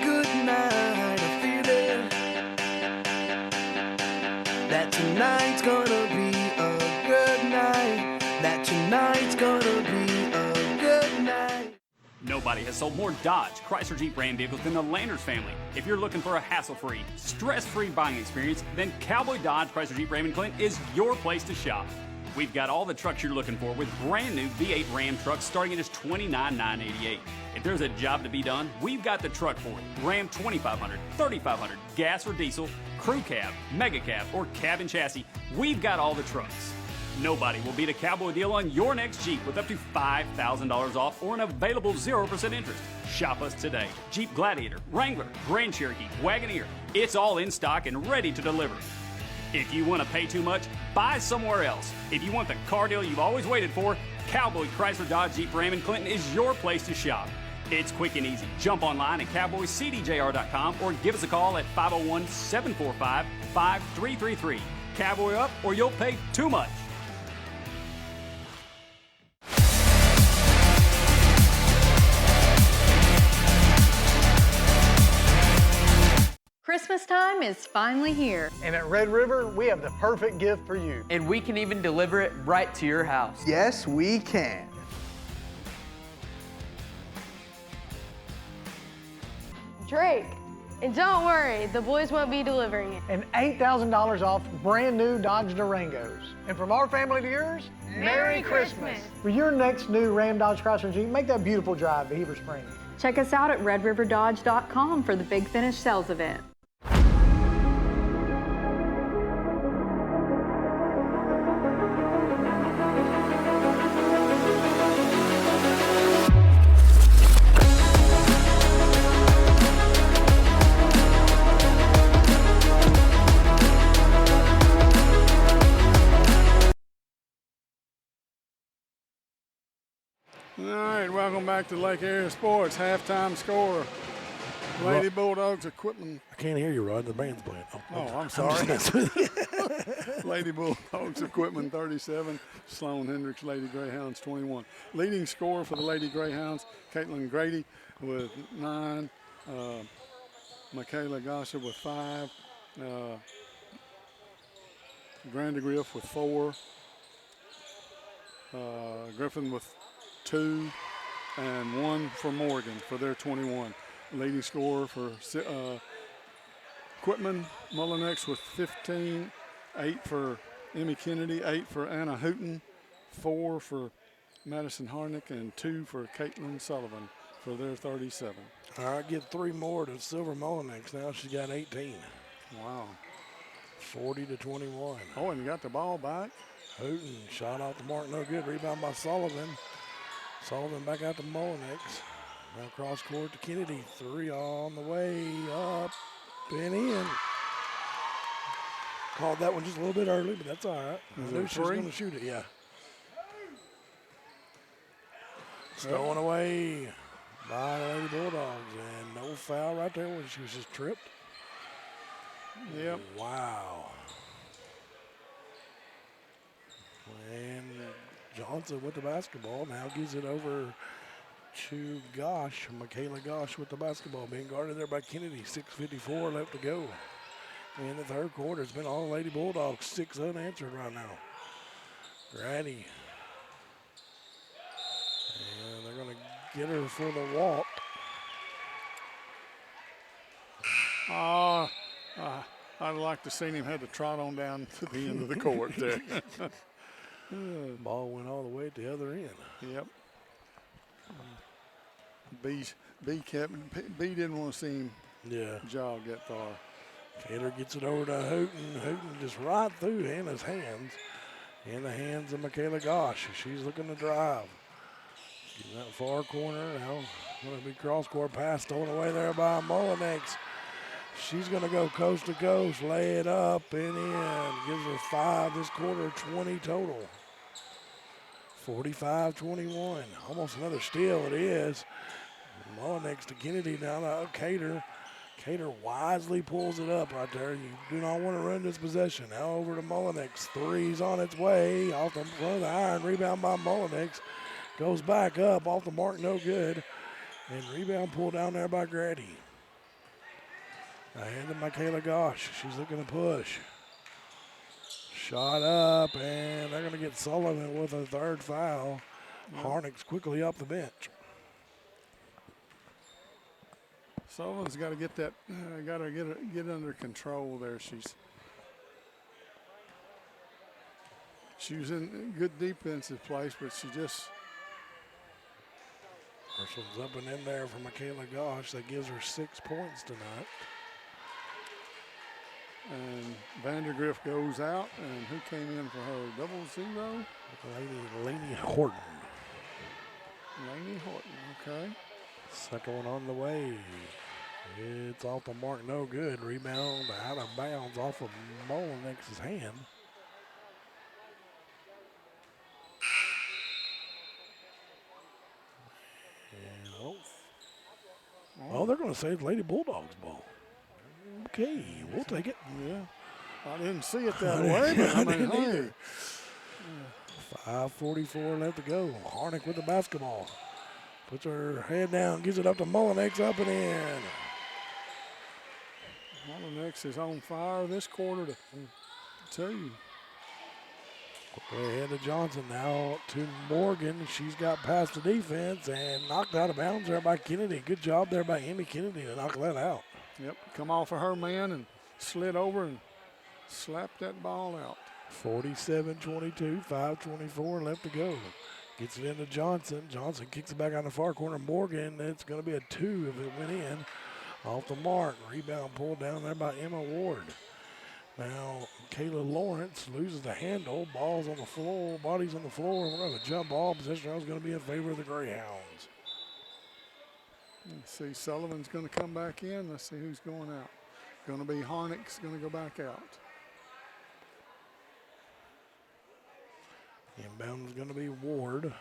good night. A feeling that tonight's gonna be a good night. That tonight's gonna be a good night. Nobody has sold more Dodge, Chrysler Jeep Ram vehicles than the Landers family. If you're looking for a hassle-free, stress-free buying experience, then Cowboy Dodge, Chrysler Jeep Ram in Clinton is your place to shop. We've got all the trucks you're looking for with brand new V8 Ram trucks starting at just $29,988. If there's a job to be done, we've got the truck for it. Ram 2500, 3500, gas or diesel, crew cab, mega cab, or cab and chassis, we've got all the trucks. Nobody will beat a Cowboy deal on your next Jeep with up to $5,000 off or an available 0% interest. Shop us today. Jeep Gladiator, Wrangler, Grand Cherokee, Wagoneer. It's all in stock and ready to deliver. If you want to pay too much, buy somewhere else. If you want the car deal you've always waited for, Cowboy Chrysler Dodge Jeep Ram in Clinton is your place to shop. It's quick and easy. Jump online at cowboycdjr.com or give us a call at 501-745-5333. Cowboy up or you'll pay too much. Christmas time is finally here. And at Red River, we have the perfect gift for you. And we can even deliver it right to your house. Yes, we can. Drake. And don't worry, the boys won't be delivering it. And $8,000 off brand new Dodge Durangos. And from our family to yours, Merry Christmas. For your next new Ram Dodge Chrysler Jeep, make that beautiful drive to Heber Springs. Check us out at redriverdodge.com for the Big Finish sales event. All right, welcome back to Lake Area Sports. Halftime score. Lady Bulldogs of Quitman. I can't hear you, Rod. The band's playing. Oh, I'm sorry. Lady Bulldogs of Quitman 37, Sloan Hendrix Lady Greyhounds 21. Leading scorer for the Lady Greyhounds, Caitlin Grady with 9, Michaela Gasha with 5, Grandegriff with 4, Griffin with 2, and 1 for Morgan for their 21. Leading scorer for Quitman, Mullinex with 15, 8 for Emmy Kennedy, 8 for Anna Hooten, 4 for Madison Harnick, and 2 for Caitlin Sullivan for their 37. All right, get 3 more to Silver Mullinex. Now she's got 18. Wow. 40-21. Oh, and you got the ball back. Hooten shot off the mark, no good. Rebound by Sullivan. Sullivan back out to Mullinex. Now cross court to Kennedy. 3 on the way up and in. Called that one just a little bit early, but that's all right. I knew she was going to shoot it, yeah. Stolen away by the Lady Bulldogs, and no foul right there when she was just tripped. Yep. Wow. And Johnson with the basketball now gives it over to Gosh. Michaela Gosh with the basketball being guarded there by Kennedy. 6:54 left to go. In the third quarter, it's been all Lady Bulldogs, 6 unanswered right now. Grady. And they're going to get her for the walk. I'd like to see him had to trot on down to the end of the court there. Ball went all the way at the other end. Yep. B didn't want to see him jog that far. Taylor gets it over to Hooten. Hooten just right through Hannah's hands. In the hands of Michaela Gosh. She's looking to drive. In that far corner now, going to be cross-court pass stolen away there by Mullinex. She's going to go coast to coast, lay it up and in. Gives her 5 this quarter, 20 total. 45-21. Almost another steal it is. Mullinex to Kennedy now to Cater. Cater wisely pulls it up right there. You do not want to run this possession. Now over to Mullinex. Three's on its way. Off the front of the iron. Rebound by Mullinex. Goes back up. Off the mark. No good. And rebound pulled down there by Grady. Ahead to Michaela Gosh. She's looking to push. Shot up. And they're going to get Sullivan with a third foul. Harnick's quickly up the bench. Sullivan's got to get that, get under control there. She was in good defensive place, but she just. Herschel's up and in there for Michaela Gosh. That gives her 6 points tonight. And Vandergrift goes out, and who came in for her? 0-0? Laney Horton. Laney Horton, okay. Second one on the way. It's off the mark, no good. Rebound out of bounds off of Mullinex's hand. And oh, they're going to say it's Lady Bulldogs ball. Okay, we'll take it. Yeah, I didn't see it that way, but I mean, hey. 5:44 left to go. Harnick with the basketball. Puts her head down, gives it up to Mullinex, up and in. Mullinex is on fire this quarter to 2. Way ahead to Johnson now to Morgan. She's got past the defense and knocked out of bounds there by Kennedy. Good job there by Amy Kennedy to knock that out. Yep, come off of her man and slid over and slapped that ball out. 47-22, 5:24 left to go. Gets it into Johnson. Johnson kicks it back on the far corner. Morgan, it's going to be a 2 if it went in. Off the mark. Rebound pulled down there by Emma Ward. Now, Kayla Lawrence loses the handle. Ball's on the floor. Body's on the floor. We're going to have a jump ball. Possession is going to be in favor of the Greyhounds. Let's see, Sullivan's going to come back in. Let's see who's going out. Going to be Harnick's going to go back out. Inbound is going to be Ward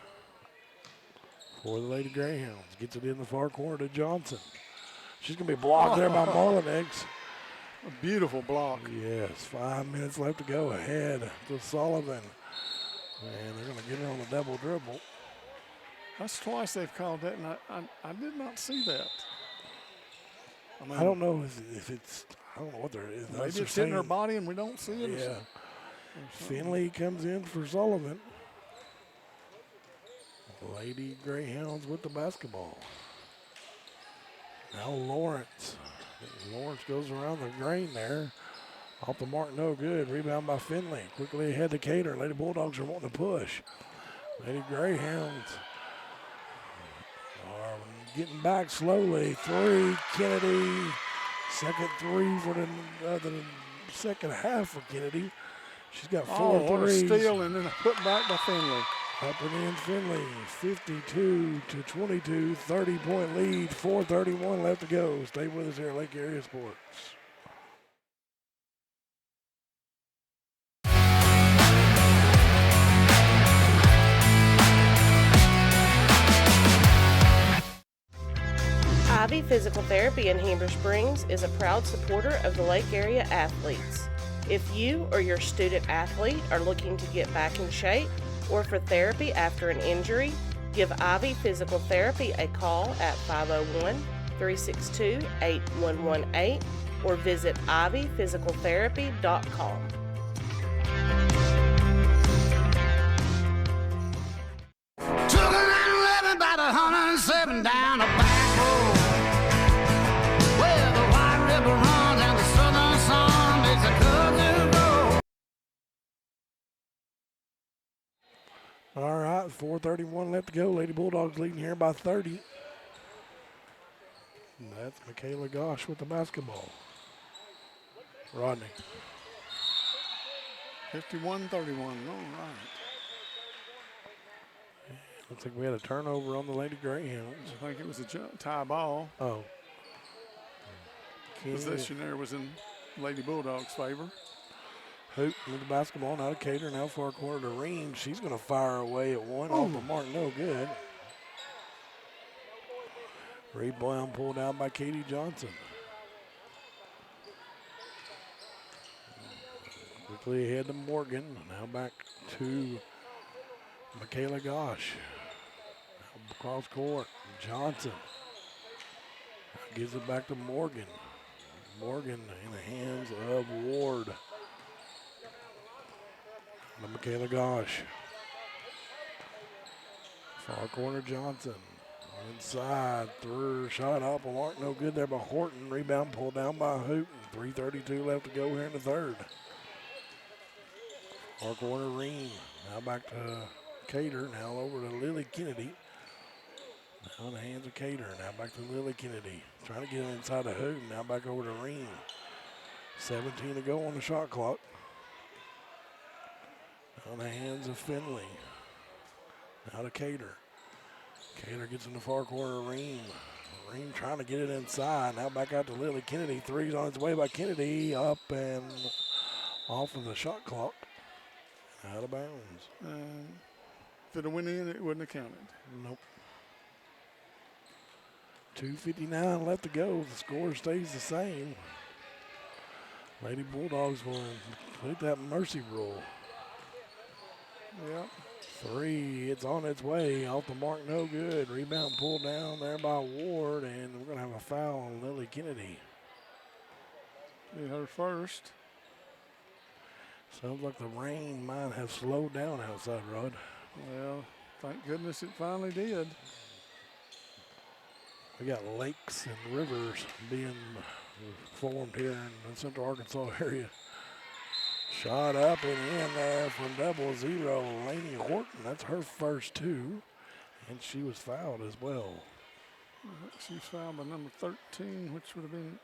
for the Lady Greyhounds. Gets it in the far corner to Johnson. She's going to be blocked there by Mullinex. A beautiful block. Yes, 5 minutes left to go. Ahead to Sullivan. And they're going to get it on the double dribble. That's twice they've called that, and I did not see that. I mean, I don't know if it's, I don't know what there is. Maybe it's hitting her body and we don't see it. Yeah. Finley comes in for Sullivan. Lady Greyhounds with the basketball. Now Lawrence. Lawrence goes around the grain there. Off the mark, no good. Rebound by Finley. Quickly ahead to Cater. Lady Bulldogs are wanting to push. Lady Greyhounds are getting back slowly. 3, Kennedy. Second 3 for the second half for Kennedy. She's got 4 threes. Steal and then a put back by Finley. Up and in Finley, 52-22, 30-point lead, 4:31 left to go. Stay with us here at Lake Area Sports. Ivy Physical Therapy in Heber Springs is a proud supporter of the Lake Area athletes. If you or your student athlete are looking to get back in shape or for therapy after an injury, give Ivy Physical Therapy a call at 501-362-8118 or visit ivyphysicaltherapy.com. Took a 911 about 107 down a back road where the White River runs and the southern sun makes a cousin grow. All right, 4:31 left to go. Lady Bulldogs leading here by 30. And that's Michaela Gosh with the basketball. Rodney. 51-31, all right. Looks like we had a turnover on the Lady Greyhounds. I think it was a tie ball. Oh. Possession there was in Lady Bulldogs' favor. Hoot with the basketball, now to Cater, now far corner to Ream. She's going to fire away at one off the mark, no good. Rebound pulled out by Katie Johnson. Quickly ahead to Morgan, now back to Michaela Gosh. Cross court, Johnson. Gives it back to Morgan. Morgan in the hands of Ward. To Michaela Gosh. Far corner Johnson. Inside, through shot off the mark, no good there by Horton. Rebound pulled down by Hooten. 3:32 left to go here in the third. Far corner Ream. Now back to Cater. Now over to Lily Kennedy. Now in the hands of Cater. Now back to Lily Kennedy. Trying to get inside of Hooten. Now back over to Ream. 17 to go on the shot clock. Now in the hands of Finley. Now to Cater. Cater gets in the far corner of Ream. Ream trying to get it inside. Now back out to Lily Kennedy. Three's on its way by Kennedy. Up and off of the shot clock. Out of bounds. If it had went in, it wouldn't have counted. Nope. 2:59 left to go. The score stays the same. Lady Bulldogs will complete that mercy rule. Yep. Three, it's on its way. Off the mark, no good. Rebound pulled down there by Ward, and we're going to have a foul on Lily Kennedy. Be her first. Sounds like the rain might have slowed down outside, Rod. Well, thank goodness it finally did. We got lakes and rivers being formed here in the Central Arkansas area. Shot up and in there from 0-0. Lainey Horton, that's her first two. And she was fouled as well. She's fouled by number 13, which would have been,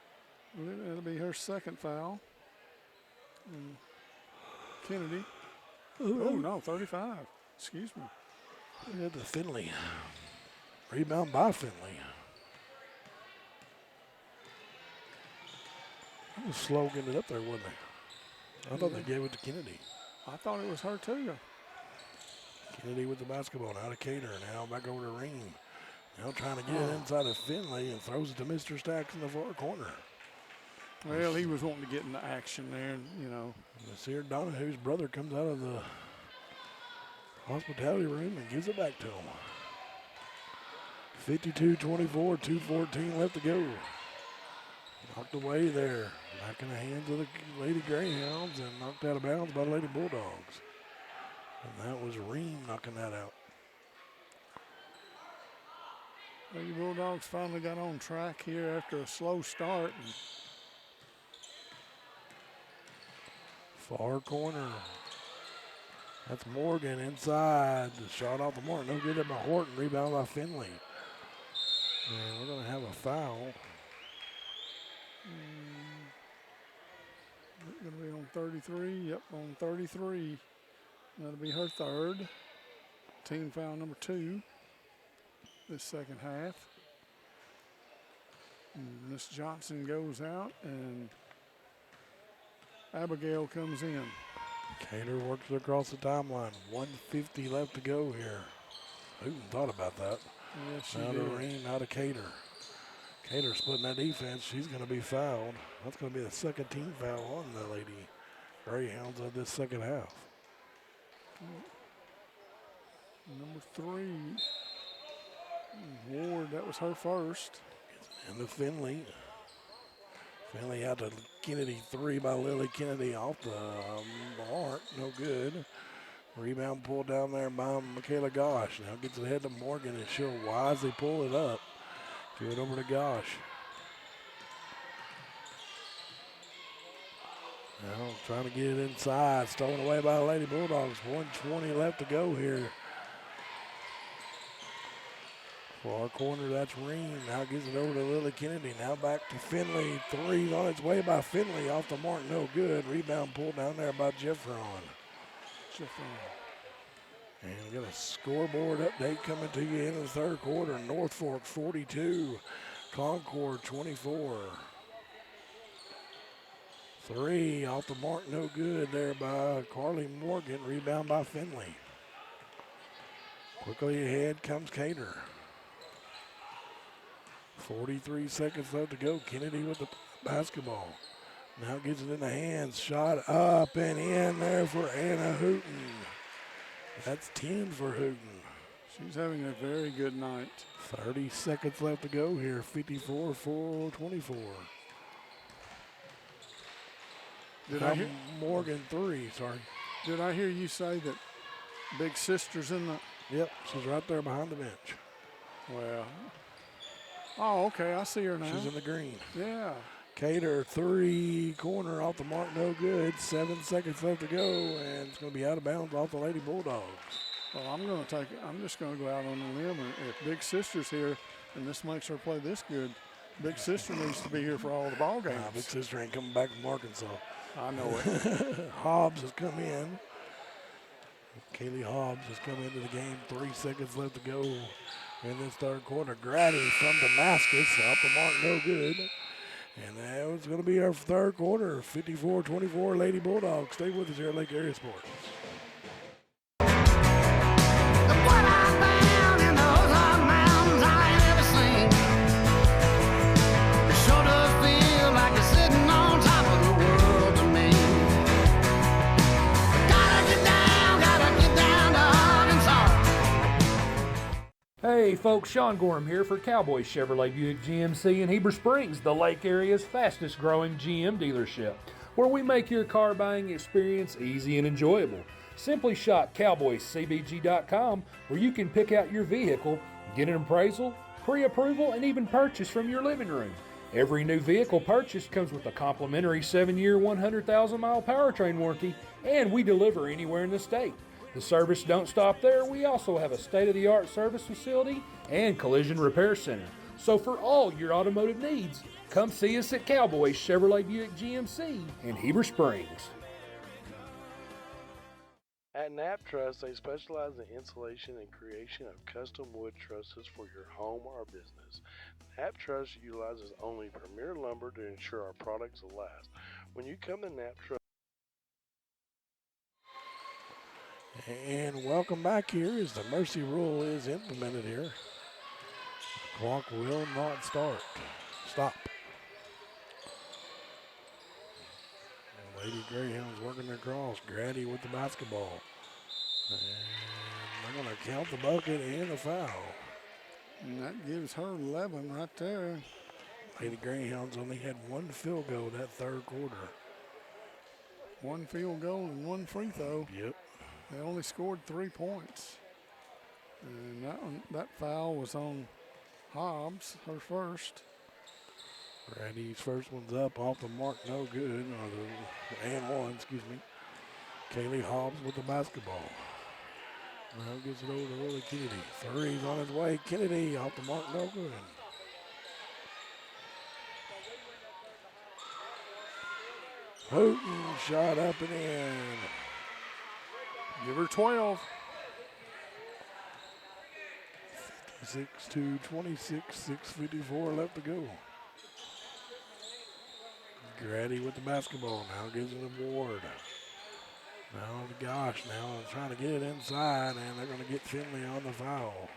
it'll be her second foul. And Kennedy. Oh, no, 35. Excuse me. We had the Finley. Rebound by Finley. That was slow getting it up there, wasn't they? I thought they gave it to Kennedy. I thought it was her too. Kennedy with the basketball. Now to Cater. Now back over to Ream. Now trying to get it inside of Finley and throws it to Mr. Stacks in the far corner. Well, he was wanting to get into action there, and, you know. Sear Donahue's brother comes out of the hospitality room and gives it back to him. 52-24, 2:14 left to go. Knocked away there. Back in the hands of the Lady Greyhounds and knocked out of bounds by the Lady Bulldogs. And that was Ream knocking that out. Lady Bulldogs finally got on track here after a slow start. Far corner. That's Morgan inside. The shot off the mark. No good by Horton. Rebound by Finley. And we're going to have a foul. Going to be on 33. Yep, on 33. That'll be her third. Team foul number 2 this second half. And Miss Johnson goes out and Abigail comes in. Cater works across the timeline. 1:50 left to go here. Who thought about that? Yes, she now did. to Ream, now to Cater. Cater splitting that defense. She's going to be fouled. That's going to be the second team foul on the Lady Greyhounds of this second half. Number 3, Ward, that was her first. And the Finley. Finley out to Kennedy, 3 by Lily Kennedy off the mark, no good. Rebound pulled down there by Michaela Gosh. Now gets it ahead to Morgan and she'll wisely pull it up. Give it over to Gosh. Now trying to get it inside, stolen away by the Lady Bulldogs. 1:20 left to go here. Far corner, that's Ream. Now gives it over to Lily Kennedy. Now back to Finley. 3 on its way by Finley. Off the mark, no good. Rebound pulled down there by Jeffron. And we got a scoreboard update coming to you in the third quarter. North Fork 42, Concord 24. 3 off the mark, no good there by Carly Morgan. Rebound by Finley. Quickly ahead comes Cater. 43 seconds left to go. Kennedy with the basketball. Now gets it in the hands. Shot up and in there for Anna Hooten. That's 10 for Hooten. She's having a very good night. 30 seconds left to go here. 54-24. Morgan 3, sorry. Did I hear you say that Big Sister's in the... Yep, she's right there behind the bench. Well, oh, okay, I see her now. She's in the green. Yeah. Cater 3, corner off the mark, no good. 7 seconds left to go, and it's going to be out of bounds off the Lady Bulldogs. Well, I'm just going to go out on a limb. If Big Sister's here and this makes her play this good, Big Sister needs to be here for all the ball games. Big Sister ain't coming back from Arkansas. I know it. Hobbs has come in. Kaylee Hobbs has come into the game. 3 seconds left to go in this third quarter. Grady from Damascus, off the mark, no good. And that was going to be our third quarter. 54-24, Lady Bulldogs. Stay with us here at Lake Area Sports. Hey folks, Sean Gorham here for Cowboy Chevrolet Buick GMC in Heber Springs, the Lake Area's fastest growing GM dealership, where we make your car buying experience easy and enjoyable. Simply shop cowboycbg.com, where you can pick out your vehicle, get an appraisal, pre-approval, and even purchase from your living room. Every new vehicle purchased comes with a complimentary 7-year, 100,000-mile powertrain warranty, and we deliver anywhere in the state. The service don't stop there. We also have a state-of-the-art service facility and collision repair center. So for all your automotive needs, come see us at Cowboy Chevrolet Buick GMC in Heber Springs. At Knapp Truss, they specialize in installation and creation of custom wood trusses for your home or business. Knapp Truss utilizes only premier lumber to ensure our products will last. When you come to Knapp Truss, and welcome back here as the mercy rule is implemented here. The clock will not stop. And Lady Greyhounds working across. Grady with the basketball. And they're going to count the bucket and the foul. And that gives her 11 right there. Lady Greyhounds only had one field goal that third quarter. One field goal and one free throw. Yep. They only scored 3 points. And that foul was on Hobbs, her first. Grady's first one's up off the mark, no good. And one, excuse me. Kaylee Hobbs with the basketball. Now gets it over to Lily Kennedy. Three's on his way. Kennedy off the mark, no good. Houghton shot up and in. Give her 12. 56-26, 6:54 left to go. Grady with the basketball now gives it to Ward. Now to Gosh now trying to get it inside, and they're going to get Finley on the foul.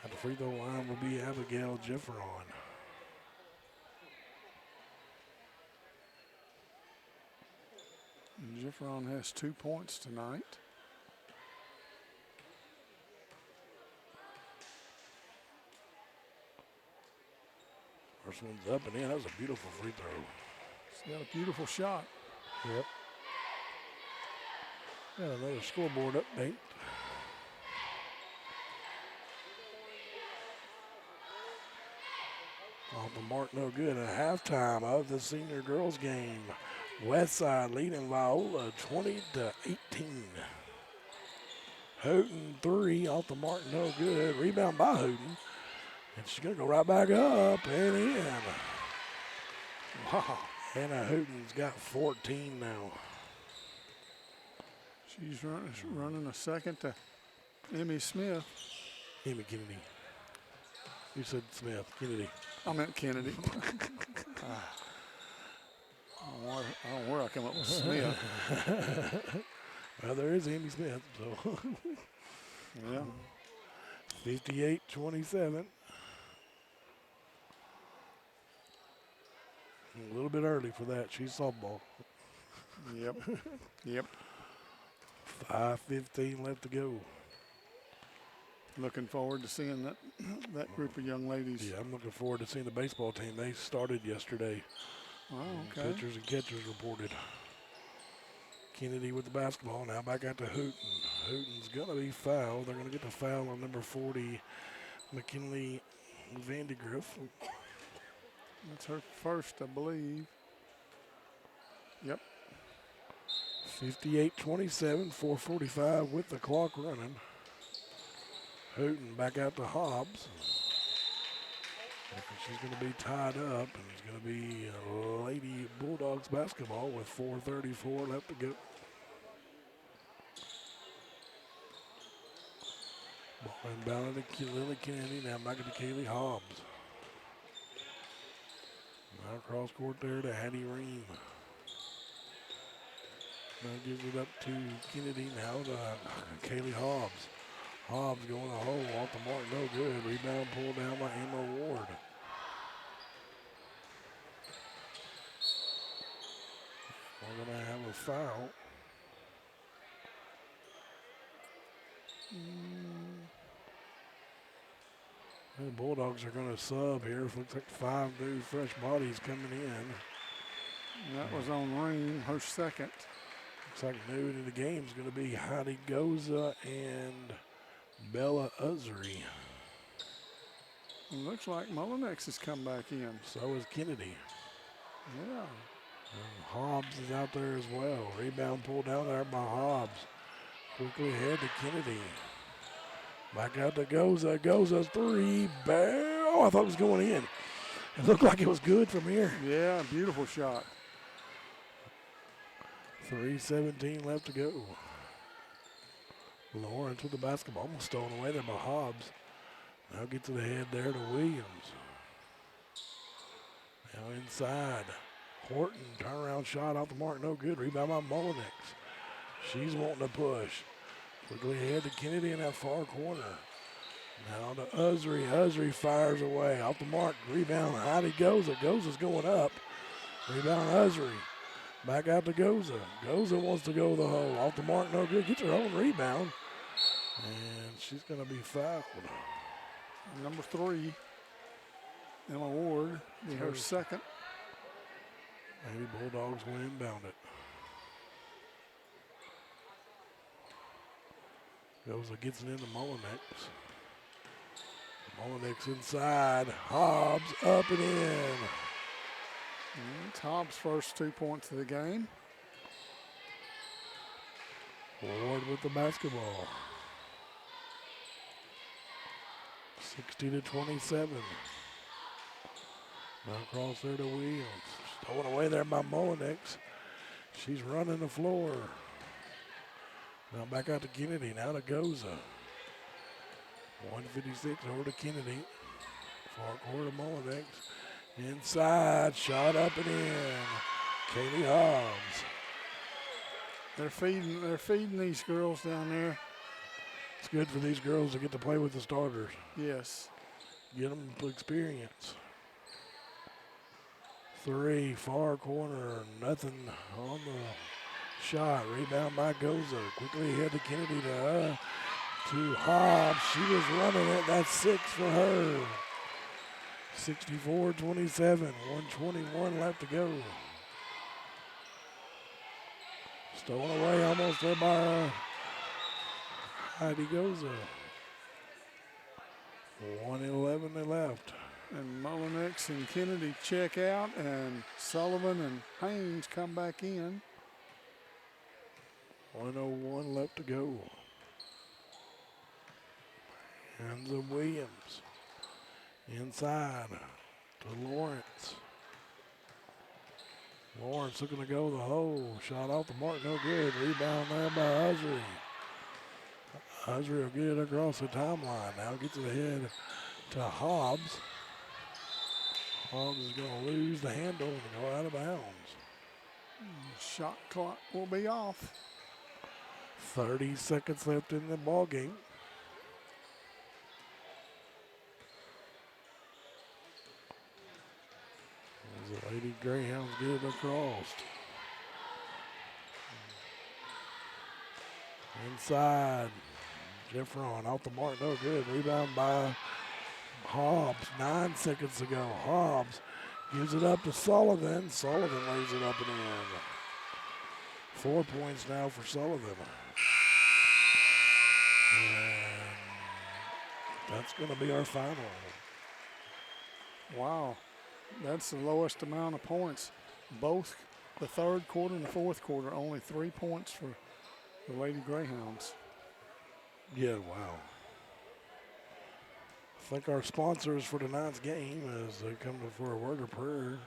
At the free throw line will be Abigail Jefferon. Jefferon has 2 points tonight. First one's up and in. That was a beautiful free throw. She's got a beautiful shot. Yep. Got another scoreboard update. Off the mark, no good. At halftime of the senior girls game, Westside leading Viola 20-18. Houghton 3 off the mark, no good. Rebound by Houghton. And she's going to go right back up and in. Wow. Hannah Houghton's got 14 now. She's running a second to Emmy Smith. Emmy Kennedy. You said Smith. Kennedy. I meant Kennedy. I don't know where I come up with Smith. Well, there is Emmy Smith, so. Yeah. 58-27. A little bit early for that. She's softball. Yep. Yep. 5:15 left to go. Looking forward to seeing that group of young ladies. Yeah, I'm looking forward to seeing the baseball team. They started yesterday. Oh, okay. Pitchers and catchers reported. Kennedy with the basketball. Now back out to Hooten. Hooten's going to be fouled. They're going to get the foul on number 40, McKinley Vandergriff. That's her first, I believe. Yep. 58-27, 4:45 with the clock running. Hooten back out to Hobbs. She's going to be tied up, and it's going to be Lady Bulldogs basketball with 4:34 left to go. Ball inbounded to Lily Kennedy, now back to Kaylee Hobbs. Now cross court there to Hattie Ream. Now gives it up to Kennedy, now to Kaylee Hobbs. Hobbs going to hole, off the mark, no good. Rebound pulled down by Emma Ward. We're going to have a foul. The Bulldogs are going to sub here. Looks like 5 new fresh bodies coming in. That was on Ream, her second. Looks like new to the game is going to be Heidi Goza and Bella Usry. It looks like Mullinex has come back in. So is Kennedy. Yeah. And Hobbs is out there as well. Rebound pulled down there by Hobbs. Quickly ahead to Kennedy. Back out to Goza. Goza's three. Oh, I thought it was going in. It looked like it was good from here. Yeah, beautiful shot. 3:17 left to go. Lawrence with the basketball. Almost stolen away there by Hobbs. Now get to the head there to Williams. Now inside. Horton, turnaround shot off the mark, no good. Rebound by Mullinex. She's wanting to push. Quickly ahead to Kennedy in that far corner. Now to Usry. Usry fires away. Off the mark. Rebound. Heidi Goza. Goza's going up. Rebound Usry. Back out to Goza. Goza wants to go the hole. Off the mark. No good. Gets her own rebound. And she's going to be fouled. Number 3. Emma Ward. Be her second. Maybe Bulldogs will inbound it. Goza gets it into Mullinex. Mullinex inside. Hobbs up and in. It's Hobbs' first 2 points of the game. Ward with the basketball. 60-27. Now across there to Williams. Stolen away there by Mullinex. She's running the floor. Now back out to Kennedy. Now to Goza. 156 over to Kennedy. Far corner to Mullinex. Inside. Shot up and in. Kaylee Hobbs. They're feeding these girls down there. It's good for these girls to get to play with the starters. Yes. Get them experience. 3, far corner, nothing on the shot. Rebound by Goza. Quickly ahead to Kennedy to Hobbs. She was running it. That's 6 for her. 64-27. 1:21 left to go. Stolen away almost there by Heidi Goza. 1:11 they left. And Mullinex and Kennedy check out, and Sullivan and Haynes come back in. 1:01 left to go. Hands of Williams. Inside to Lawrence. Lawrence looking to go the hole. Shot off the mark, no good. Rebound there by Usry. Usry will get it across the timeline. Now gets it ahead to Hobbs. Hobbs is going to lose the handle and go out of bounds. Shot clock will be off. 30 seconds left in the ball game. As the Lady Greyhounds get it across. Inside. Jeffron off the mark, no good. Rebound by Hobbs. 9 seconds to go. Hobbs gives it up to Sullivan. Sullivan lays it up and in. 4 points now for Sullivan. And that's going to be our final. Wow, that's the lowest amount of points. Both the third quarter and the fourth quarter, only 3 points for the Lady Greyhounds. Yeah, wow. Thank our sponsors for tonight's game as they come for a word of prayer.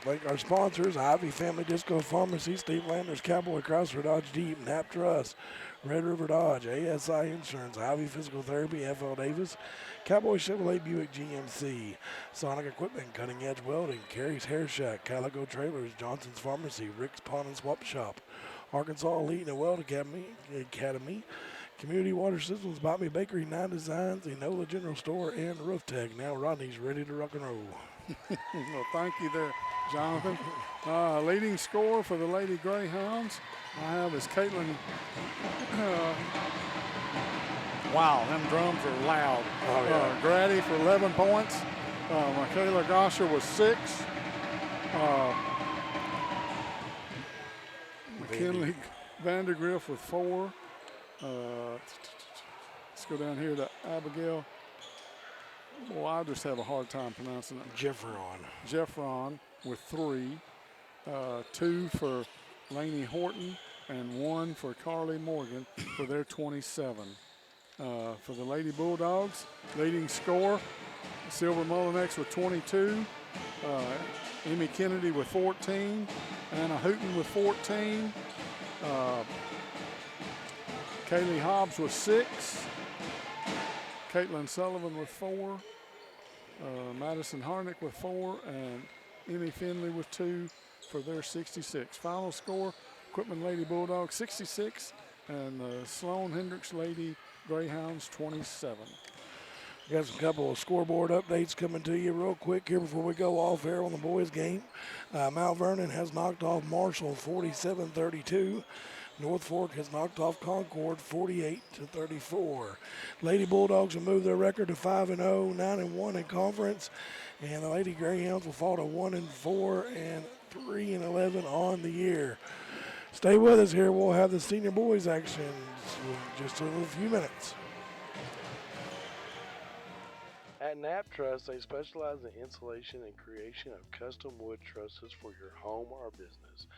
Thank our sponsors, Ivy Family Disco Pharmacy, Steve Landers, Cowboy Chrysler Dodge Jeep, Nap Trust, Red River Dodge, ASI Insurance, Ivy Physical Therapy, FL Davis, Cowboy Chevrolet Buick GMC, Sonic Equipment, Cutting Edge Welding, Carrie's Hair Shack, Calico Trailers, Johnson's Pharmacy, Rick's Pawn and Swap Shop, Arkansas Elite and Weld Academy, Community Water Systems, Bobby Bakery, 9 Designs, Enola General Store, and Roof Tech. Now Rodney's ready to rock and roll. Well, thank you there, Jonathan. Leading scorer for the Lady Greyhounds, I have is Caitlin. Wow, them drums are loud. Oh, yeah. Grady for 11 points. Michaela Gosher was 6. McKinley Vandergriff with 4. Let's go down here to Abigail. Well, I just have a hard time pronouncing it. Jeffron with 3. 2 for Lainey Horton and 1 for Carly Morgan for their 27. For the Lady Bulldogs, leading scorer, Silver Mullinex with 22. Amy Kennedy with 14. Anna Hooten with 14. Kaylee Hobbs with 6. Caitlin Sullivan with 4. Madison Harnick with 4. And Emmy Finley with 2 for their 66. Final score, Quitman Lady Bulldogs 66 and the Sloan Hendrix Lady Greyhounds 27. We got a couple of scoreboard updates coming to you real quick here before we go off air on the boys' game. Mount Vernon has knocked off Marshall 47-32. North Fork has knocked off Concord 48-34. Lady Bulldogs will move their record to 5-0, 9-1 in conference, and the Lady Greyhounds will fall to 1-4 and 3-11 on the year. Stay with us here. We'll have the senior boys action in just a few minutes. At Nap Trust, they specialize in installation and creation of custom wood trusses for your home or business.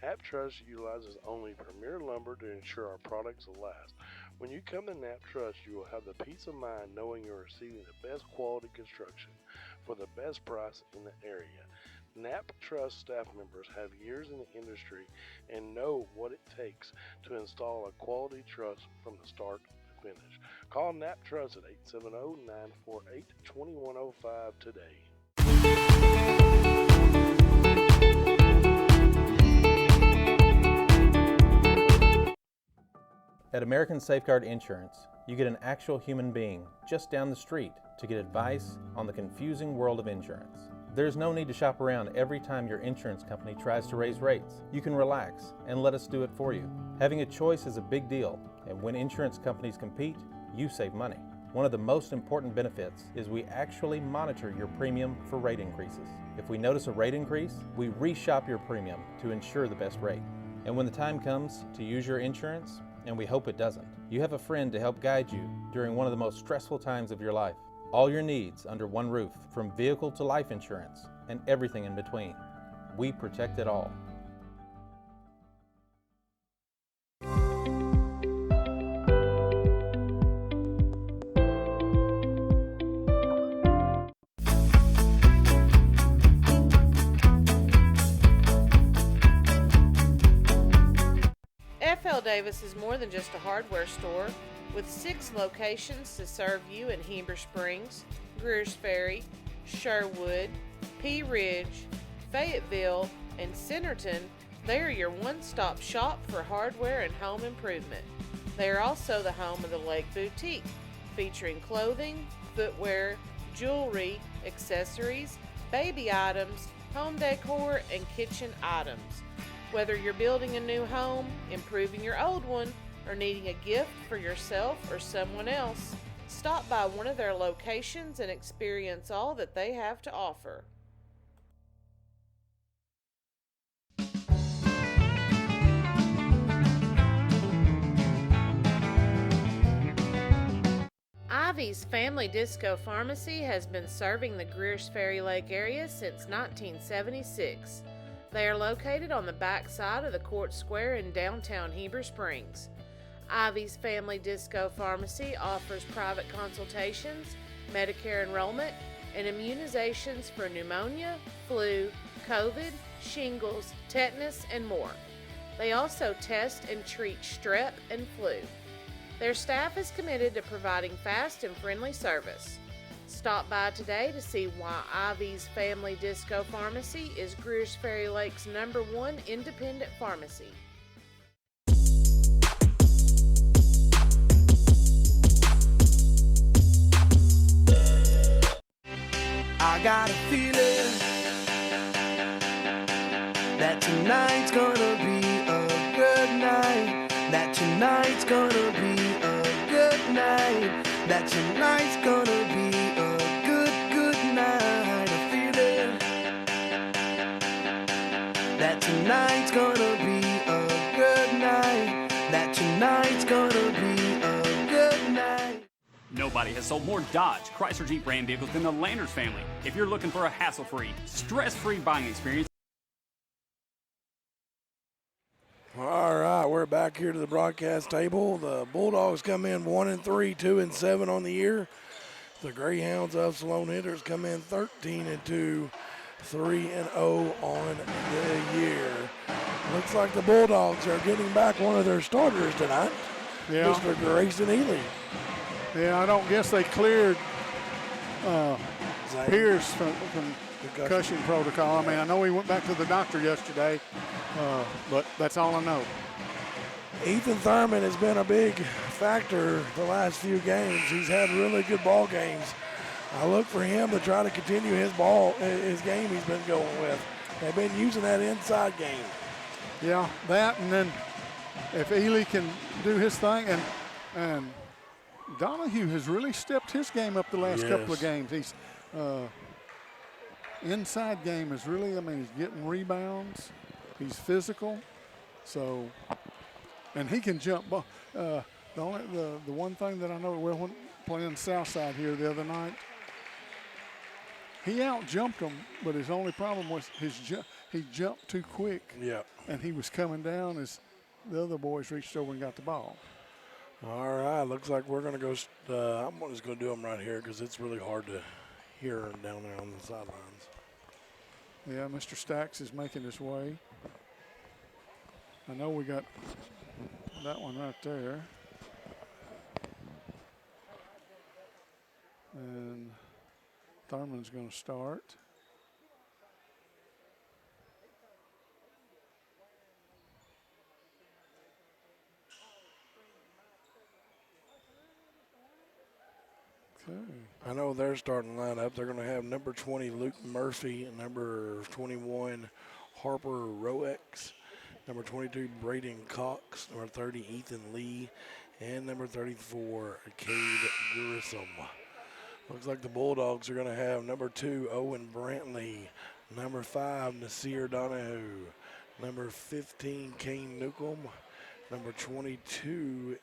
Nap Trust utilizes only premier lumber to ensure our products will last. When you come to Nap Trust, you will have the peace of mind knowing you're receiving the best quality construction for the best price in the area. Nap Trust staff members have years in the industry and know what it takes to install a quality truss from the start to finish. Call Nap Trust at 870-948-2105 today. At American Safeguard Insurance, you get an actual human being just down the street to get advice on the confusing world of insurance. There's no need to shop around every time your insurance company tries to raise rates. You can relax and let us do it for you. Having a choice is a big deal, and when insurance companies compete, you save money. One of the most important benefits is we actually monitor your premium for rate increases. If we notice a rate increase, we reshop your premium to ensure the best rate. And when the time comes to use your insurance, and we hope it doesn't, you have a friend to help guide you during one of the most stressful times of your life. All your needs under one roof, from vehicle to life insurance, and everything in between. We protect it all. F.L. Davis is more than just a hardware store, with 6 locations to serve you in Heber Springs, Greers Ferry, Sherwood, Pea Ridge, Fayetteville, and Centerton. They are your one-stop shop for hardware and home improvement. They are also the home of the Lake Boutique, featuring clothing, footwear, jewelry, accessories, baby items, home decor, and kitchen items. Whether you're building a new home, improving your old one, or needing a gift for yourself or someone else, stop by one of their locations and experience all that they have to offer. Ivy's Family Disco Pharmacy has been serving the Greers Ferry Lake area since 1976. They are located on the back side of the Court Square in downtown Heber Springs. Ivy's Family Disco Pharmacy offers private consultations, Medicare enrollment, and immunizations for pneumonia, flu, COVID, shingles, tetanus, and more. They also test and treat strep and flu. Their staff is committed to providing fast and friendly service. Stop by today to see why Ivy's Family Disco Pharmacy is Greers Ferry Lake's #1 independent pharmacy. I got a feeling that tonight's gonna be a good night. That tonight's gonna be a good night. That tonight's gonna be a good night. A feeling that tonight's gonna be a good night. That tonight's gonna be a good night. Nobody has sold more Dodge, Chrysler Jeep Ram vehicles than the Landers family. If you're looking for a hassle-free, stress-free buying experience. All right, we're back here to the broadcast table. The Bulldogs come in 1-3, 2-7 on the year. The Greyhounds of Sloan Hendrix come in 13-2, 3-0 on the year. Looks like the Bulldogs are getting back one of their starters tonight, Mr. Grayson Ely. Yeah, I don't guess they cleared Pierce from concussion protocol. I mean, I know he went back to the doctor yesterday, but that's all I know. Ethan Thurman has been a big factor the last few games. He's had really good ball games. I look for him to try to continue his game he's been going with. They've been using that inside game. Yeah, that, and then if Ely can do his thing, and Donahue has really stepped his game up the last couple of games. He's inside game is really, I mean, he's getting rebounds. He's physical, so, and he can jump. The one thing that I know, well, when playing Southside here the other night, he out-jumped him, but his only problem was he jumped too quick. Yeah. And he was coming down as the other boys reached over and got the ball. All right, looks like we're going to go. I'm just going to do them right here because it's really hard to hear them down there on the sidelines. Yeah, Mr. Stacks is making his way. I know we got that one right there. And Thurman's going to start. I know their starting lineup. They're going to have number 20, Luke Murphy, and number 21, Harper Roex. Number 22, Braden Cox. Number 30, Ethan Lee. And number 34, Cade Grissom. Looks like the Bulldogs are going to have number 2, Owen Brantley. Number 5, Nasir Donahue. Number 15, Kane Newcomb. Number 22,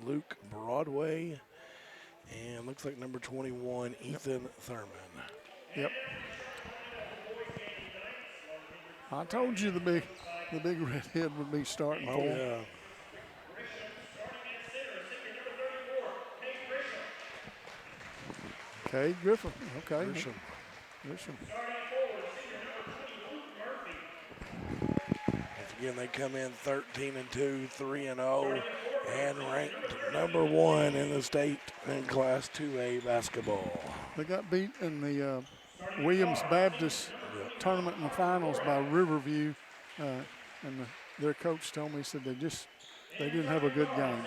Luke Broadway. And looks like number 21, Ethan Thurman. Yep. I told you the big redhead would be starting for him. Yeah. Okay, Griffin. Okay. Grisham. Once again, they come in 13-2, 3-0, and ranked number 1 in the state in Class 2A basketball. They got beat in the Williams Baptist tournament in the finals by Riverview, and their coach told me, he said they didn't have a good game.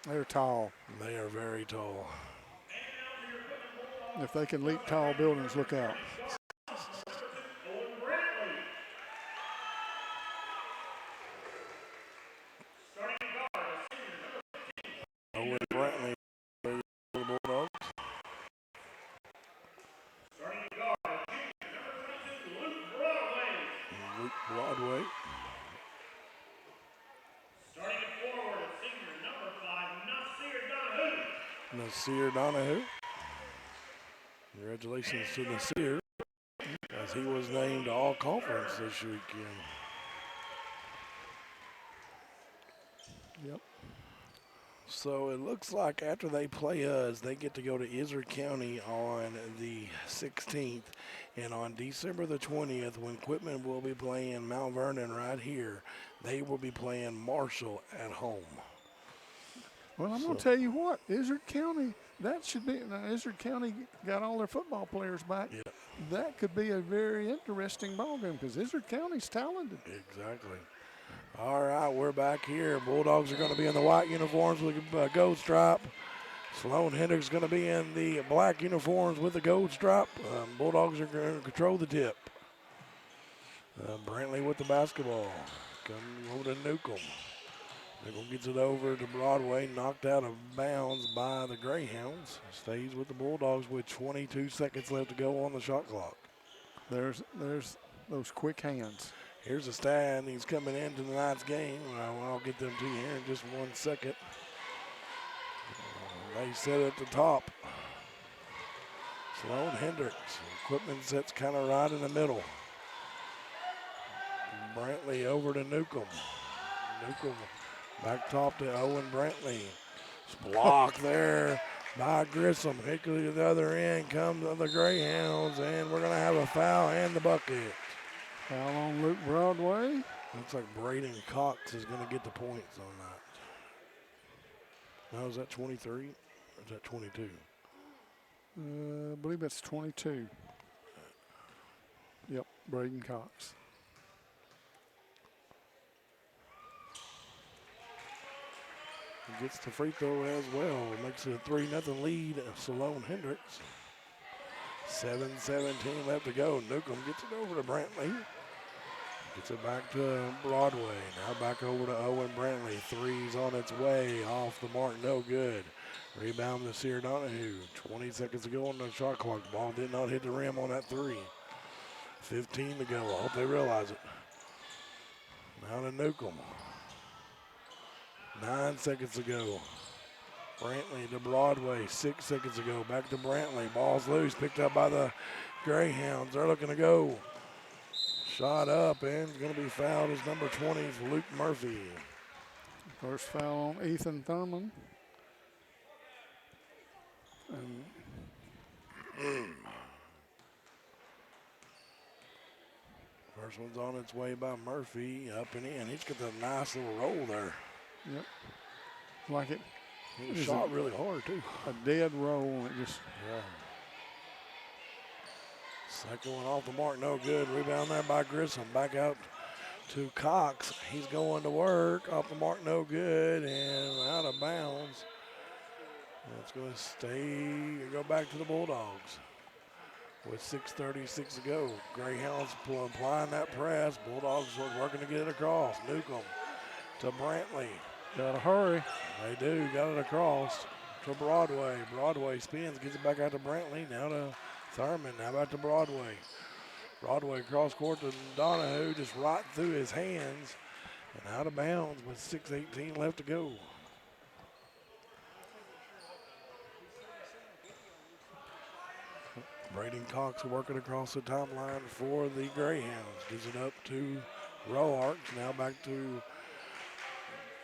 They're tall. They are very tall. If they can leap tall buildings, look out. Owen Brantley for the Bulldogs. Luke Broadway. Nasir Donahue. Congratulations to Nasir, as he was named all conference this weekend. Yep. So it looks like after they play us, they get to go to Izard County on the 16th. And on December the 20th, when Quitman will be playing Mount Vernon right here, they will be playing Marshall at home. Well, I'm going to tell you what, Izard County, that should be, now Izard County got all their football players back. Yeah. That could be a very interesting ball game because Izard County's talented. Exactly. All right, we're back here. Bulldogs are going to be in the white uniforms with a gold stripe. Sloan Hendrix is going to be in the black uniforms with the gold stripe. Bulldogs are going to control the tip. Brantley with the basketball. Coming over to Newcomb. Newcomb gets it over to Broadway, knocked out of bounds by the Greyhounds. Stays with the Bulldogs with 22 seconds left to go on the shot clock. There's those quick hands. Here's the standings coming into tonight's game. I'll get them to you here in just 1 second. They sit at the top. Sloan Hendrix. Quitman sits kind of right in the middle. Brantley over to Newcomb. Newcomb back top to Owen Brantley. Block there by Grissom. Hickley at the other end comes the Greyhounds, and we're going to have a foul and the bucket. Foul on Luke Broadway. Looks like Braden Cox is going to get the points on that. Now, is that 23 or is that 22? I believe that's 22. Yep, Braden Cox. He gets the free throw as well. Makes it a 3-0 lead. Sloan Hendrix. 7:17 left to go. Newcomb gets it over to Brantley. Gets it back to Broadway. Now back over to Owen Brantley. Three's on its way. Off the mark, no good. Rebound to Sear Donahue. 20 seconds to go on the shot clock. Ball did not hit the rim on that three. 15 to go. I hope they realize it. Now to Newcomb. 9 seconds to go. Brantley to Broadway. 6 seconds ago. Back to Brantley. Ball's loose. Picked up by the Greyhounds. They're looking to go. Shot up and going to be fouled as number 20 is Luke Murphy. First foul on Ethan Thurman. First one's on its way by Murphy. Up and in. He's got a nice little roll there. Yep. Like it. He shot really hard, too. A dead roll. It just. Yeah. Second one off the mark, no good. Rebound there by Grissom. Back out to Cox. He's going to work. Off the mark, no good. And out of bounds. It's going to go back to the Bulldogs. with 6:36 to go. Greyhounds applying that press. Bulldogs are working to get it across. Newcomb to Brantley. Gotta hurry. They do, got it across to Broadway. Broadway spins, gets it back out to Brantley. Now to Thurman, now back to Broadway. Broadway cross court to Donahue, just right through his hands and out of bounds with 6:18 left to go. Braden Cox working across the timeline for the Greyhounds. Gives it up to Roarks. Now back to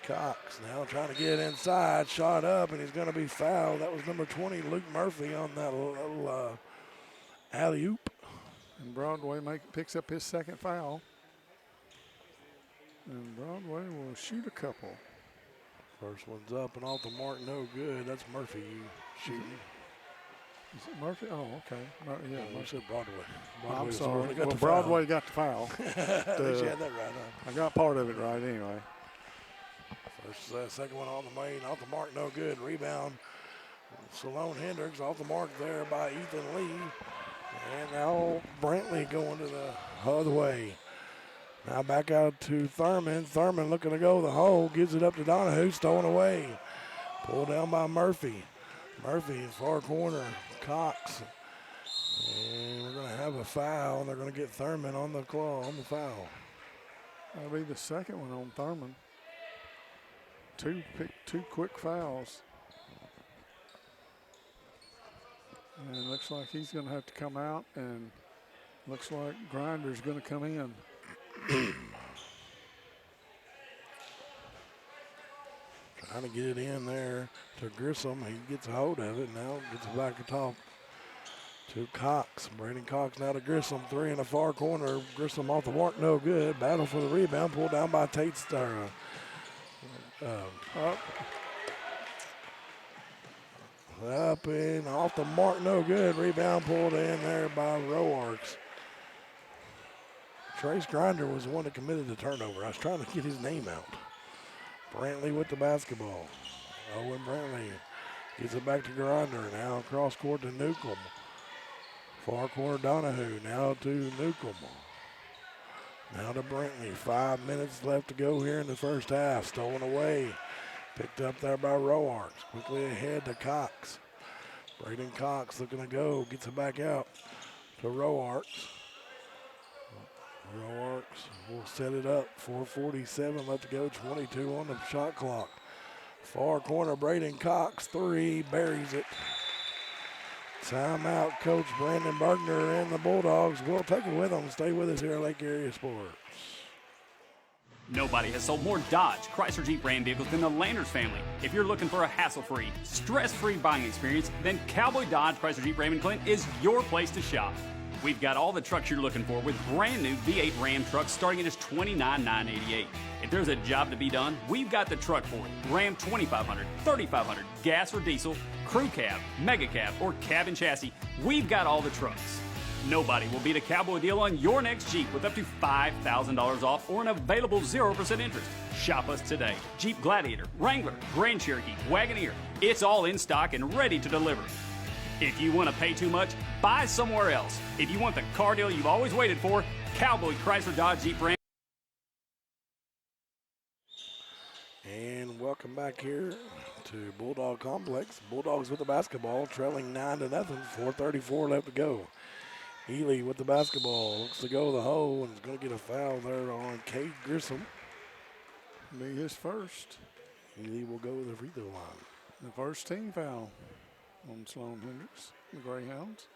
Cox. Now trying to get inside. Shot up, and he's going to be fouled. That was number 20, Luke Murphy, on that little alley-oop. And Broadway picks up his second foul. And Broadway will shoot a couple. First one's up and off the mark, no good. That's Murphy shooting. Is it Murphy? Oh, okay. Yeah, I said Broadway. I'm sorry. Well, Broadway got the foul. At least you had that right, huh? I got part of it right anyway. First, second one on the main, off the mark, no good. Rebound, Sloan Hendrix off the mark there by Ethan Lee. And now Brantley going to the other way. Now back out to Thurman. Thurman looking to go the hole, gives it up to Donahue, stolen away. Pulled down by Murphy. Murphy, far corner, Cox. And we're going to have a foul. They're going to get Thurman on the claw, on the foul. That'll be the second one on Thurman. Two quick fouls. And it looks like he's going to have to come out, and looks like Grinder's going to come in. Trying to get it in there to Grissom. He gets a hold of it. Now gets it back atop to Cox. Brandon Cox now to Grissom. Three in the far corner. Grissom off the mark, no good. Battle for the rebound. Pulled down by Tate Star. Up and off the mark, no good. Rebound pulled in there by Roarks. Trace Grinder was the one that committed the turnover. I was trying to get his name out. Brantley with the basketball. Owen Brantley gets it back to Grinder. Now cross court to Newcomb. Far corner Donahue. Now to Newcomb. Now to Brantley. 5 minutes left to go here in the first half. Stolen away. Picked up there by Roarks. Quickly ahead to Cox. Braden Cox looking to go. Gets it back out to Roarks. Roarks will set it up. 4:47 left to go. 22 on the shot clock. Far corner, Braden Cox. Three. Buries it. Timeout, Coach Brandon Bergner and the Bulldogs will take it with them. Stay with us here at Lake Area Sports. Nobody has sold more Dodge, Chrysler Jeep Ram vehicles than the Landers family. If you're looking for a hassle-free, stress-free buying experience, then Cowboy Dodge, Chrysler Jeep Ram & Clint is your place to shop. We've got all the trucks you're looking for with brand new V8 Ram trucks starting at just $29,988. If there's a job to be done, we've got the truck for it. Ram 2500, 3500, gas or diesel, crew cab, mega cab, or cab and chassis, we've got all the trucks. Nobody will beat a Cowboy deal on your next Jeep with up to $5,000 off or an available 0% interest. Shop us today. Jeep Gladiator, Wrangler, Grand Cherokee, Wagoneer. It's all in stock and ready to deliver. If you want to pay too much, buy somewhere else. If you want the car deal you've always waited for, Cowboy Chrysler Dodge Jeep Ram. And welcome back here to Bulldog Complex. Bulldogs with the basketball, trailing 9-0. 4:34 left to go. Ely with the basketball, looks to go the hole and is going to get a foul there on Cade Grissom. Be his first. Ely will go to the free throw line. The first team foul on Sloan Hendrix, the Greyhounds.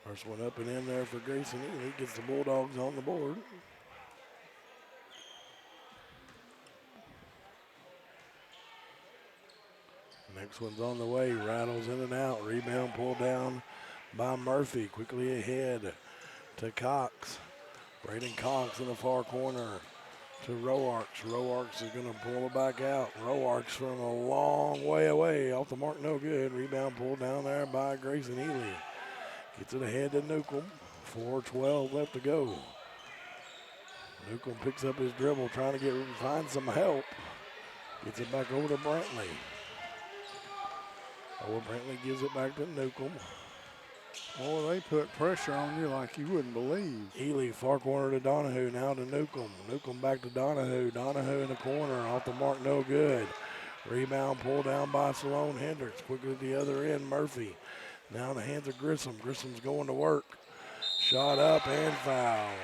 First one up and in there for Grayson Ely. Gets the Bulldogs on the board. Next one's on the way. Rattles in and out. Rebound pulled down by Murphy. Quickly ahead to Cox. Braden Cox in the far corner to Roarks. Roarks is going to pull it back out. Roarks from a long way away. Off the mark, no good. Rebound pulled down there by Grayson Ely. Gets it ahead to Newcomb. 4:12 left to go. Newcomb picks up his dribble, trying to find some help. Gets it back over to Brantley. Owen Brantley gives it back to Newcomb. Boy, they put pressure on you like you wouldn't believe. Ely, far corner to Donahue, now to Newcomb. Newcomb back to Donahue. Donahue in the corner, off the mark, no good. Rebound pulled down by Sloan Hendrix. Quickly to the other end, Murphy. Now in the hands of Grissom. Grissom's going to work. Shot up and fouled.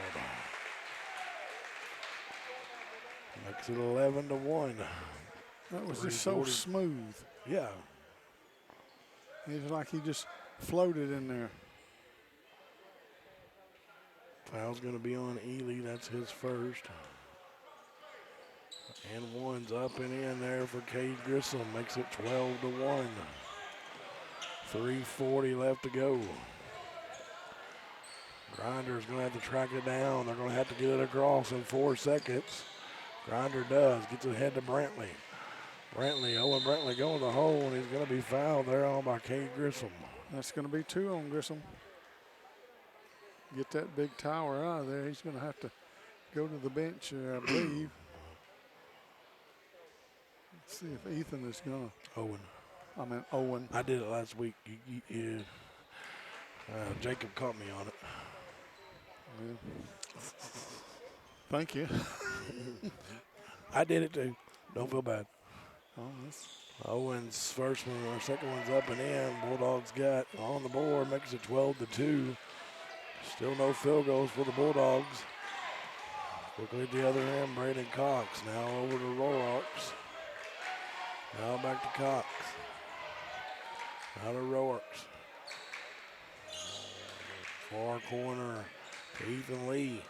Makes it 11-1. That was just so smooth. Yeah. It was like he just floated in there. Foul's going to be on Ely. That's his first. And one's up and in there for Cade Grissom. Makes it 12-1. 3:40 left to go. Grinder's going to have to track it down. They're going to have to get it across in 4 seconds. Grinder does. Gets it ahead to Brantley. Owen Brantley going to the hole, and he's going to be fouled there on by Cade Grissom. That's going to be 2 on Grissom. Get that big tower out of there. He's going to have to go to the bench, I believe. Let's see if Ethan is going to. Owen. I did it last week. Jacob caught me on it. Yeah. Thank you. I did it too. Don't feel bad. Oh, Owen's first one, or second one's up and in. Bulldogs got on the board, makes it 12-2. Still no field goals for the Bulldogs. Quickly at the other end, Braden Cox. Now over to Roarks. Now back to Cox. Now to Roarks. Far corner to Ethan Lee.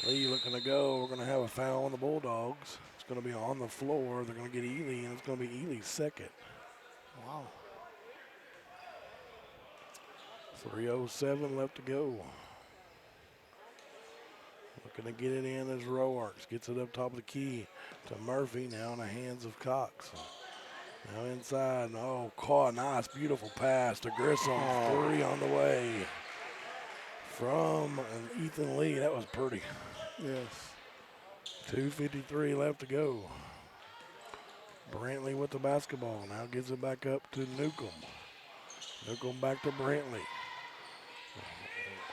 Lee looking to go. We're going to have a foul on the Bulldogs. It's going to be on the floor. They're going to get Ely, and it's going to be Ely's second. Wow. 3:07 left to go. Looking to get it in as Roarks. Gets it up top of the key to Murphy. Now in the hands of Cox. Now inside. Oh, caught. Nice, beautiful pass to Grissom. 3 on the way from Ethan Lee. That was pretty. Yes. 2:53 left to go. Brantley with the basketball. Now gives it back up to Newcomb. Newcomb back to Brantley.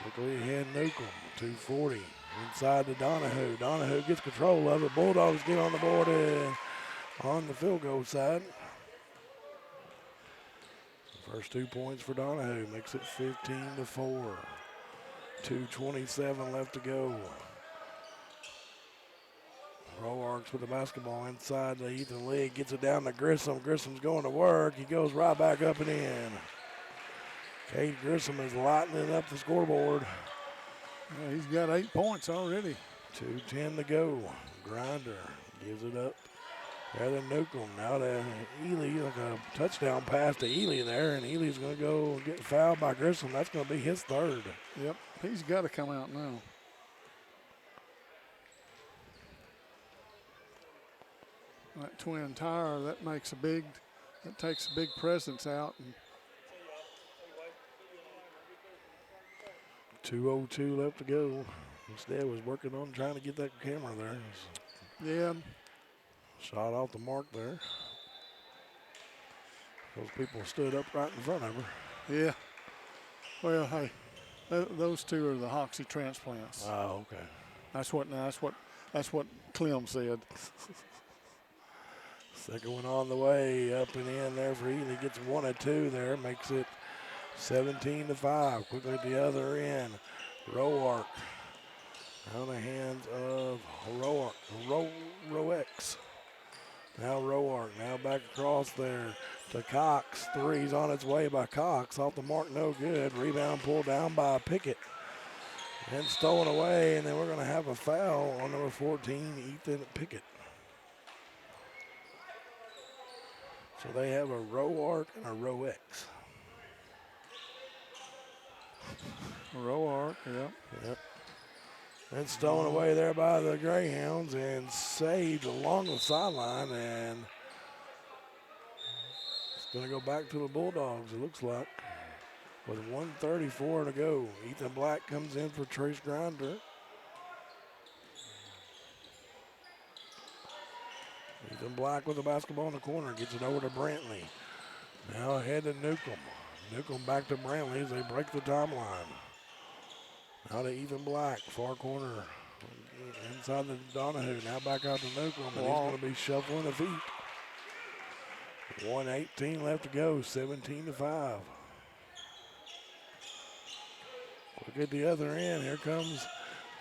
Quickly ahead, Newcomb. 2:40. Inside to Donahue. Donahue gets control of it. Bulldogs get on the board on the field goal side. First 2 points for Donahue. Makes it 15-4. 2:27 left to go. Roarks with the basketball inside to Ethan Lee. Gets it down to Grissom. Grissom's going to work. He goes right back up and in. Cade Grissom is lightening up the scoreboard. Yeah, he's got 8 points already. 2:10 to go. Grinder gives it up. There to Newcomb. Now to Ely. Like a touchdown pass to Ely there. And Ely's going to go get fouled by Grissom. That's going to be his third. Yep. He's got to come out now. That twin tire, that takes a big presence out. And 2:02 left to go. Instead was working on trying to get that camera there. Yeah. Shot off the mark there. Those people stood up right in front of her. Yeah. Well, hey, those two are the Hoxie transplants. Oh, okay. That's what Clem said. Second one on the way, up and in there for Ely. Gets 1 of 2 there, makes it 17-5. Quickly at the other end, Roark. Now in the hands of Roex. Now Roark, now back across there to Cox. 3's on its way by Cox. Off the mark, no good. Rebound pulled down by Pickett. And stolen away, and then we're going to have a foul on number 14, Ethan Pickett. So they have a Roark and a Roex. Roark, yep. Yep. And stolen away there by the Greyhounds and saved along the sideline, and it's going to go back to the Bulldogs, it looks like, with 1:34 to go. Ethan Black comes in for Trace Grinder. Ethan Black with the basketball in the corner, gets it over to Brantley. Now ahead to Newcomb. Newcomb back to Brantley as they break the timeline. Now to Ethan Black, far corner. Inside the Donahue, now back out to Newcomb, and he's going to be shuffling the feet. 1:18 left to go, 17-5. Look at the other end. Here comes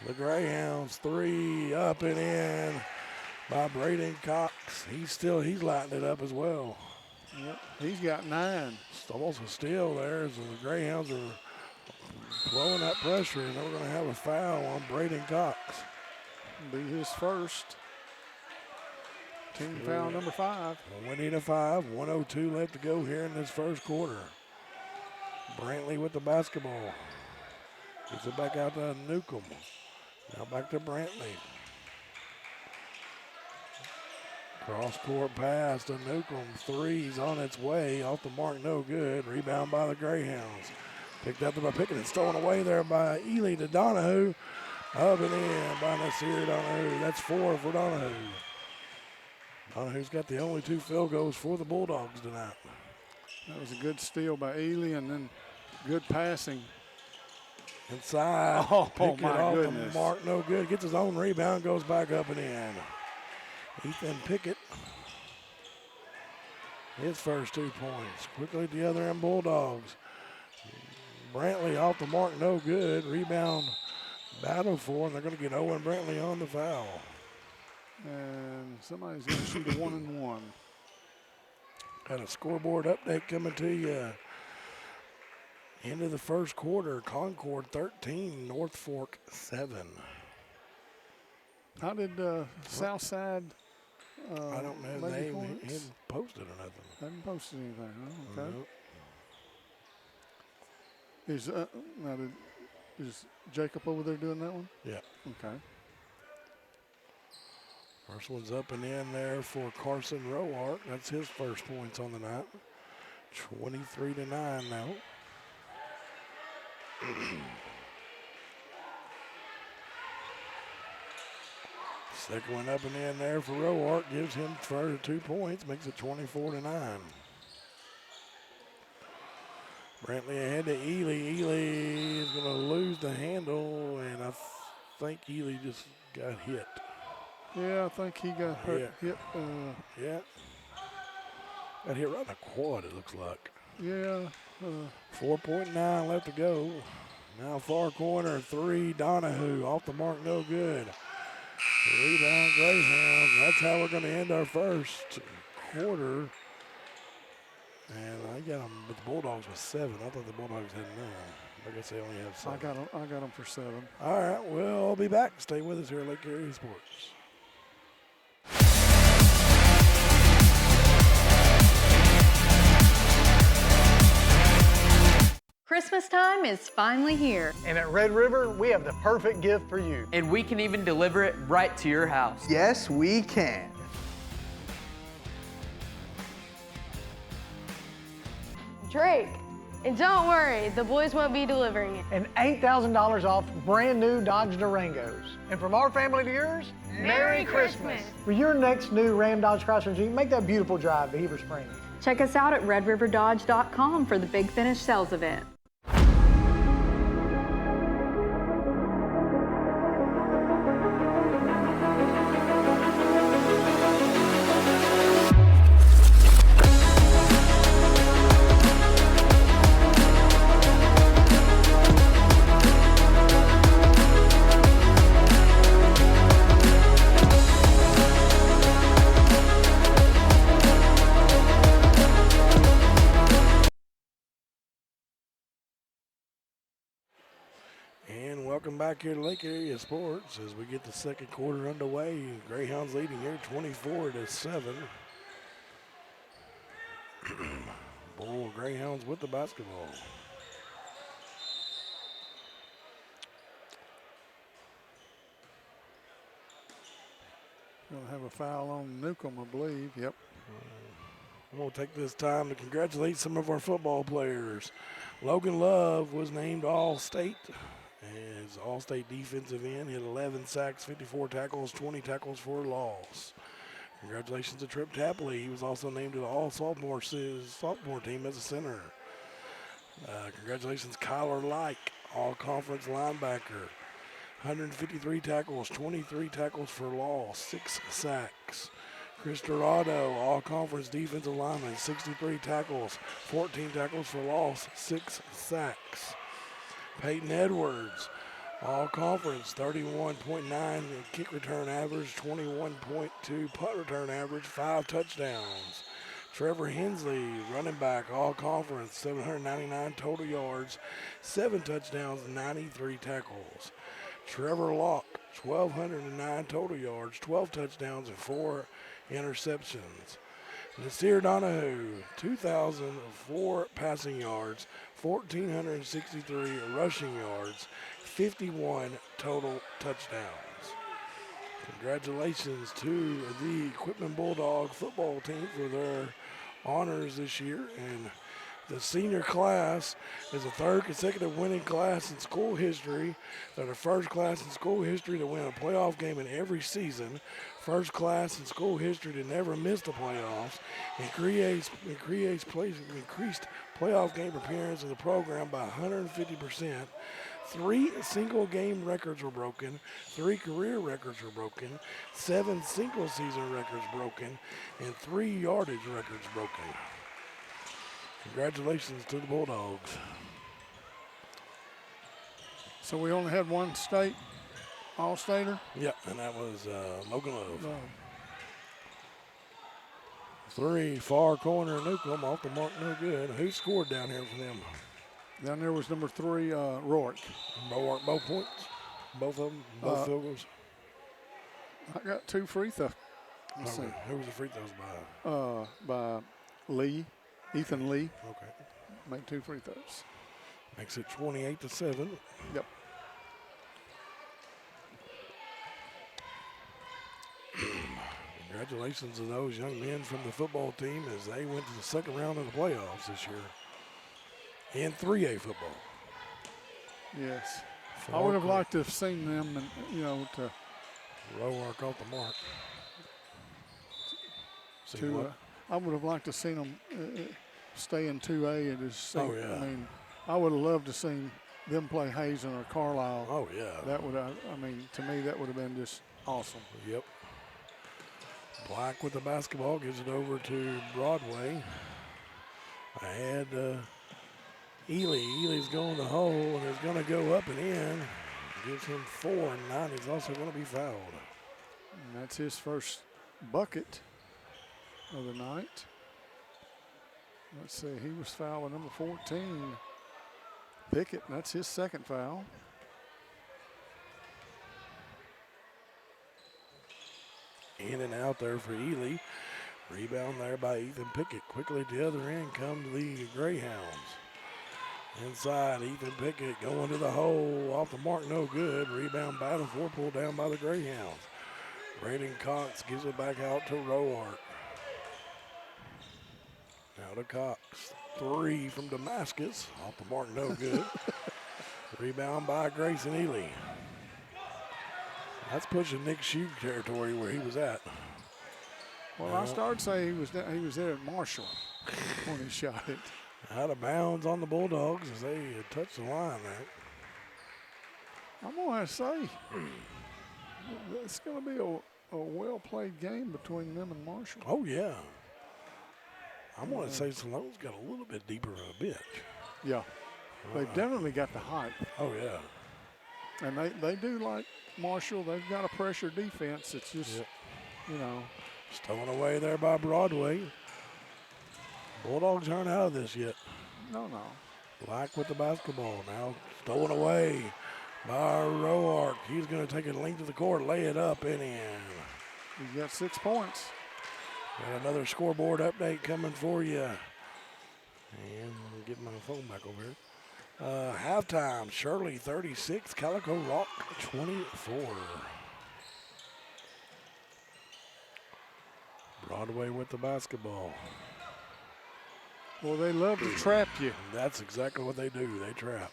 the Greyhounds. 3 up and in by Braden Cox. He's lighting it up as well. Yep, he's got 9. It's almost a steal there as the Greyhounds are blowing that pressure, and they're going to have a foul on Braden Cox. Be his first. Team foul number 5. We need a 5. 1:02 left to go here in this first quarter. Brantley with the basketball. Gets it back out to Newcomb. Now back to Brantley. Cross court pass to Newcomb. 3's on its way. Off the mark, no good. Rebound by the Greyhounds. Picked up by Pickett and stolen away there by Ely to Donahue. Up and in by Nasir Donahue. That's 4 for Donahue. Donahue's got the only 2 field goals for the Bulldogs tonight. That was a good steal by Ely and then good passing. Inside. Oh my off goodness. The mark, no good. Gets his own rebound, goes back up and in. Ethan Pickett. His first 2 points. Quickly at the other end, Bulldogs. Brantley off the mark, no good. Rebound battle for, and they're going to get Owen Brantley on the foul. And somebody's going to shoot a 1-and-1. Got a scoreboard update coming to you. End of the first quarter, Concord 13, North Fork 7. How did Southside? I don't know his name. He hadn't posted or nothing. Haven't posted anything. Huh? Okay. Nope. Is Jacob over there doing that one? Yeah. Okay. First one's up and in there for Carson Roark. That's his first points on the night. 23-9 now. Second one up and in there for Roark. Gives him further 2 points. Makes it 24-9. Brantley ahead to Ely. Ely is going to lose the handle, and I think Ely just got hit. Yeah, I think he got hit. Yeah. Got hit right in the quad, it looks like. Yeah. 4.9 left to go. Now far corner, 3, Donahue. Off the mark, no good. Rebound, Greyhounds. That's how we're going to end our first quarter. And I got them, but the Bulldogs was 7. I thought the Bulldogs had 9. I guess they only have 7. I got them for 7. All right, we'll be back. Stay with us here at Lake Area Sports. Christmas time is finally here. And at Red River, we have the perfect gift for you. And we can even deliver it right to your house. Yes, we can. Drake. And don't worry, the boys won't be delivering it. And $8,000 off brand new Dodge Durangos. And from our family to yours, Merry Christmas. For your next new Ram Dodge Chrysler Jeep, make that beautiful drive to Heber Springs. Check us out at redriverdodge.com for the Big Finish sales event. And welcome back here to Lake Area Sports as we get the second quarter underway. Greyhounds leading here 24-7. Bull Greyhounds with the basketball. Going to have a foul on Newcomb, I believe. Yep. I'm going to take this time to congratulate some of our football players. Logan Love was named All-State as All-State defensive end. Hit 11 sacks, 54 tackles, 20 tackles for a loss. Congratulations to Trip Tapley. He was also named to the All-Sophomore team as a center. Congratulations, Kyler Like, All-Conference linebacker. 153 tackles, 23 tackles for loss, 6 sacks. Chris Dorado, All-Conference defensive lineman, 63 tackles, 14 tackles for loss, 6 sacks. Peyton Edwards, All-Conference, 31.9 kick return average, 21.2 punt return average, 5 touchdowns. Trevor Hensley, running back, All-Conference, 799 total yards, 7 touchdowns, 93 tackles. Trevor Locke, 1,209 total yards, 12 touchdowns, and 4 interceptions. Nasir Donahue, 2,004 passing yards, 1,463 rushing yards, 51 total touchdowns. Congratulations to the Quitman Bulldog football team for their honors this year. And the senior class is the 3rd consecutive winning class in school history. They're the 1st class in school history to win a playoff game in every season. 1st class in school history to never miss the playoffs. And increased playoff game appearance of the program by 150%. 3 single game records were broken, 3 career records were broken, 7 single season records broken, and 3 yardage records broken. Congratulations to the Bulldogs. So we only had one state All-Stater? Yep, and that was Logan Love. 3, far corner, Newcomb, off the mark, no good. Who scored down here for them? Down there was number 3, Rourke. Rourke, both points? Both of them? Both field goals? I got 2 free throws. Okay. Who was the free throws by? By Lee, Ethan Lee. Okay. Made 2 free throws. Makes it 28-7. Yep. Congratulations to those young men from the football team as they went to the 2nd round of the playoffs this year in 3A football. Yes. I would have liked to have seen them, and to Roark off the mark. I would have liked to seen them stay in 2A and just see. Oh, yeah. I mean, I would have loved to seen them play Hazen or Carlisle. Oh, yeah. That would have, to me, that would have been just awesome. Yep. Black with the basketball, gives it over to Broadway. Ahead Ely. Ely's going to the hole and is going to go up and in. Gives him 4 and 9. He's also going to be fouled. And that's his first bucket of the night. Let's see, he was fouled with number 14, Pickett, and that's his 2nd foul. In and out there for Ely. Rebound there by Ethan Pickett. Quickly at the other end come the Greyhounds. Inside, Ethan Pickett going to the hole. Off the mark, no good. Rebound battle for, pulled down by the Greyhounds. Braden Cox gives it back out to Roark. Now to Cox. 3 from Damascus. Off the mark, no good. Rebound by Grayson Ely. That's pushing Nick Shue territory where he was at. Well, I started saying he was there at Marshall when he shot it. Out of bounds on the Bulldogs as they had touched the line there. I'm going to say it's going to be a well-played game between them and Marshall. Oh, yeah. I'm going to say Sloan's got a little bit deeper of a bench. Yeah. They've definitely got the height. Oh, yeah. And they do like Marshall. They've got a pressure defense. It's just, Stolen away there by Broadway. Bulldogs aren't out of this yet. No. Black with the basketball. Now stolen away by Roark. He's going to take it length of the court, lay it up and in. He's got 6 points. Got another scoreboard update coming for you. And get my phone back over here. Halftime, Shirley 36, Calico Rock 24. Broadway with the basketball. Well, they love to trap you. That's exactly what they do. They trap.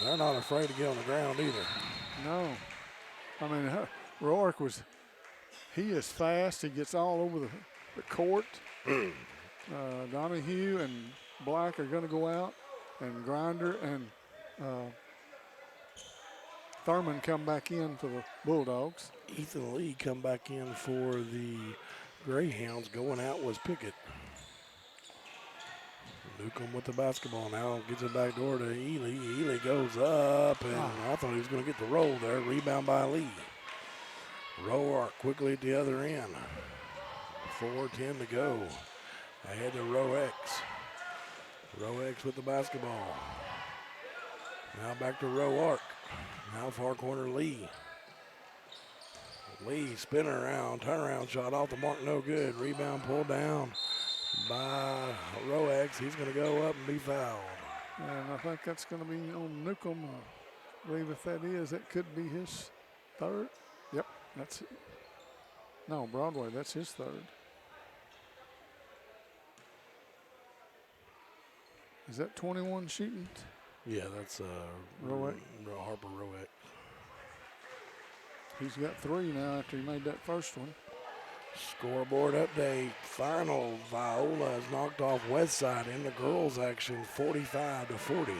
They're not afraid to get on the ground either. No. I mean, Rourke he is fast. He gets all over the court. Donahue and Black are going to go out, and Grinder and Thurman come back in for the Bulldogs. Ethan Lee come back in for the Greyhounds. Going out was Pickett. Newcomb with the basketball now. Gets it back door to Ely. Ely goes up, and I thought he was going to get the roll there. Rebound by Lee. Roark quickly at the other end. 4:10 to go. Ahead to Roex. Roex with the basketball. Now back to Roark. Now far corner Lee. Lee spinning around. Turnaround shot off the mark. No good. Rebound pulled down by Roex. He's going to go up and be fouled. And I think that's going to be on Newcomb. I believe if that is, that could be his third. Yep, that's it. No, Broadway, that's his third. Is that 21 shooting? Yeah, that's Roex. Harper Roex. He's got 3 now after he made that first one. Scoreboard update. Final, Viola has knocked off Westside in the girls' action, 45-40.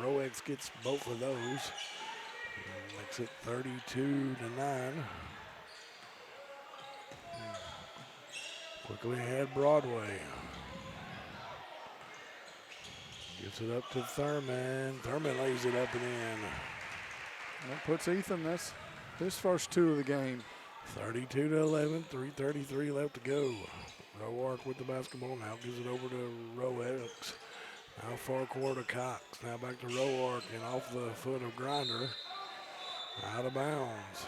Roex gets both of those. Makes it 32-9. Quickly ahead, Broadway. Gives it up to Thurman. Thurman lays it up and in. That puts Ethan, that's his first 2 of the game. 32-11, 3:33 left to go. Roark with the basketball now gives it over to Roex. Now far court to Cox. Now back to Roark and off the foot of Grinder. Out of bounds.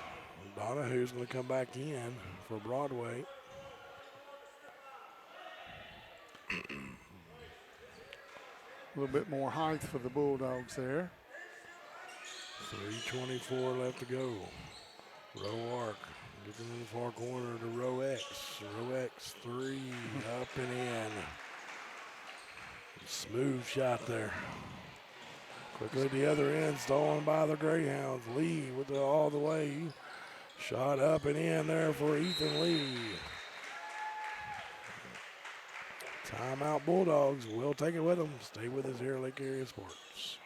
Donahue's going to come back in for Broadway. A little bit more height for the Bulldogs there. 3:24 left to go. Roark gets it in the far corner to Roex. Roex 3 up and in. Smooth shot there. Quickly at the other end, stolen by the Greyhounds. Lee with it all the way. Shot up and in there for Ethan Lee. Timeout Bulldogs. We'll take it with them. Stay with us here at Lake Area Sports.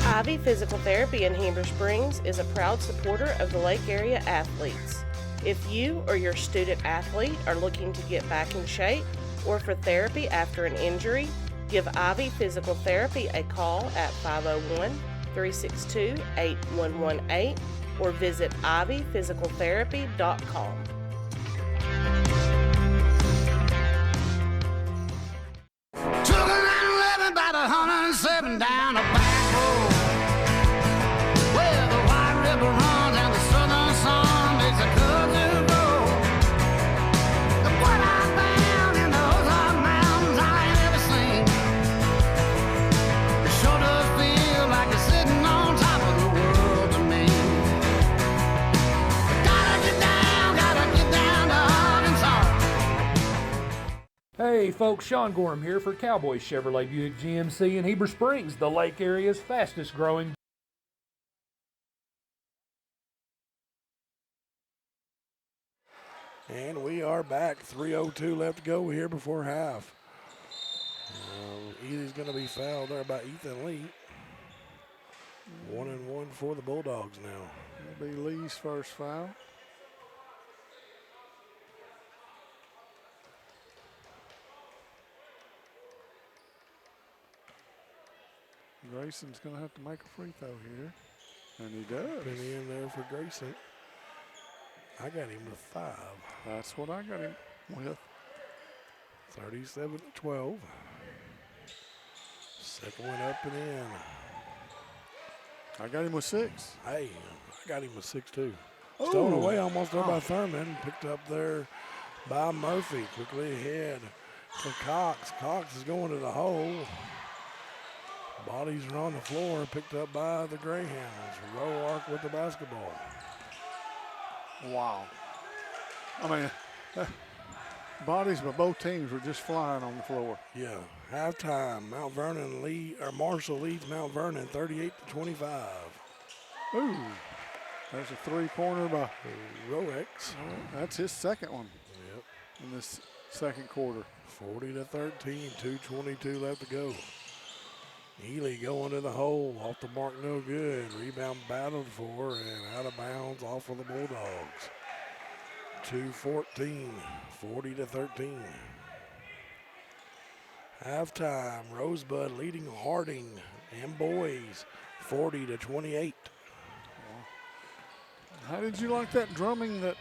Ivy Physical Therapy in Heber Springs is a proud supporter of the Lake Area athletes. If you or your student athlete are looking to get back in shape or for therapy after an injury, give Ivy Physical Therapy a call at 501-362-8118 or visit ivyphysicaltherapy.com. Took a 911 about 107 down a back road where the White River runs and the southern sun makes a cousin grow. The what I found in the Ozark Mountains I ain't ever seen. It sure does feel like you're sitting on top of the world to me. Gotta get down to Arkansas. Hey folks, Sean Gorham here for Cowboy Chevrolet Buick GMC in Heber Springs, the Lake Area's fastest growing. And we are back. 3:02 left to go here before half. Ely's going to be fouled there by Ethan Lee. 1-1 for the Bulldogs now. That'll be Lee's first foul. Grayson's going to have to make a free throw here. And he does. Been in there for Grayson. I got him with 5. That's what I got him with. 37-12. Second one up and in. I got him with 6. Hey, I got him with 6 too. Stolen away almost there by Thurman. Picked up there by Murphy. Quickly ahead to Cox. Cox is going to the hole. Bodies are on the floor. Picked up by the Greyhounds. Roark with the basketball. Wow. I mean, bodies by both teams were just flying on the floor. Yeah. Halftime, Marshall leads Mount Vernon 38-25. Ooh, there's a three-pointer by Roex. That's his second one. Yep. In this second quarter. 40-13, 2:22 left to go. Ely going to the hole, off the mark, no good. Rebound battled for and out of bounds off of the Bulldogs. 2:14, 40-13. Halftime, Rosebud leading Harding and boys 40-28. How did you like that drumming that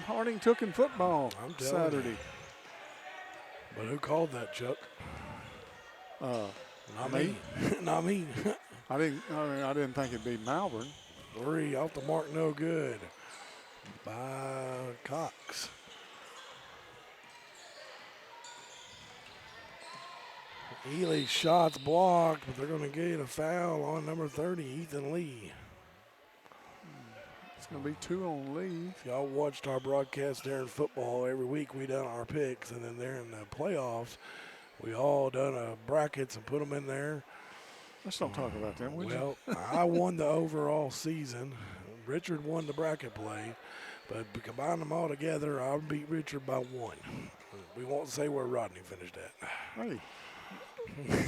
Harding took in football Saturday? But who called that, Chuck? Not me. Not me. I didn't think it'd be Malvern. 3 off the mark, no good by Cox. Ely's shots blocked, but they're going to get a foul on number 30, Ethan Lee. It's going to be 2 on Lee. If y'all watched our broadcast during football, every week we done our picks, and then there in the playoffs, we all done brackets and put them in there. Let's don't talk about that, would you? I won the overall season. Richard won the bracket play, but we combine them all together, I beat Richard by 1. We won't say where Rodney finished at. Hey,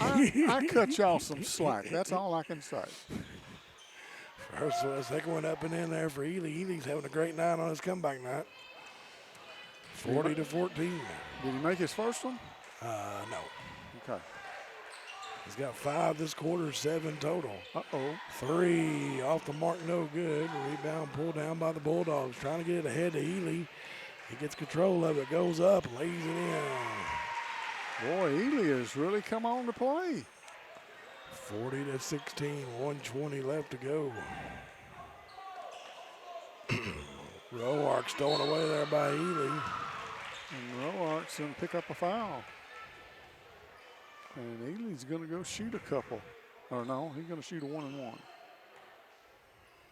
I cut y'all some slack. That's all I can say. Second one up and in there for Ely. Ely's having a great night on his comeback night. 40-14. Did he make his first one? No. Okay. He's got 5 this quarter, 7 total. 3 off the mark, no good. Rebound pulled down by the Bulldogs. Trying to get it ahead to Ely. He gets control of it, goes up, lays it in. Boy, Ely has really come on to play. 40-16, 1:20 left to go. Roark stolen away there by Ely. And Roark's going to pick up a foul. And Ely's going to go shoot a couple. Or no, he's going to shoot a 1-and-1.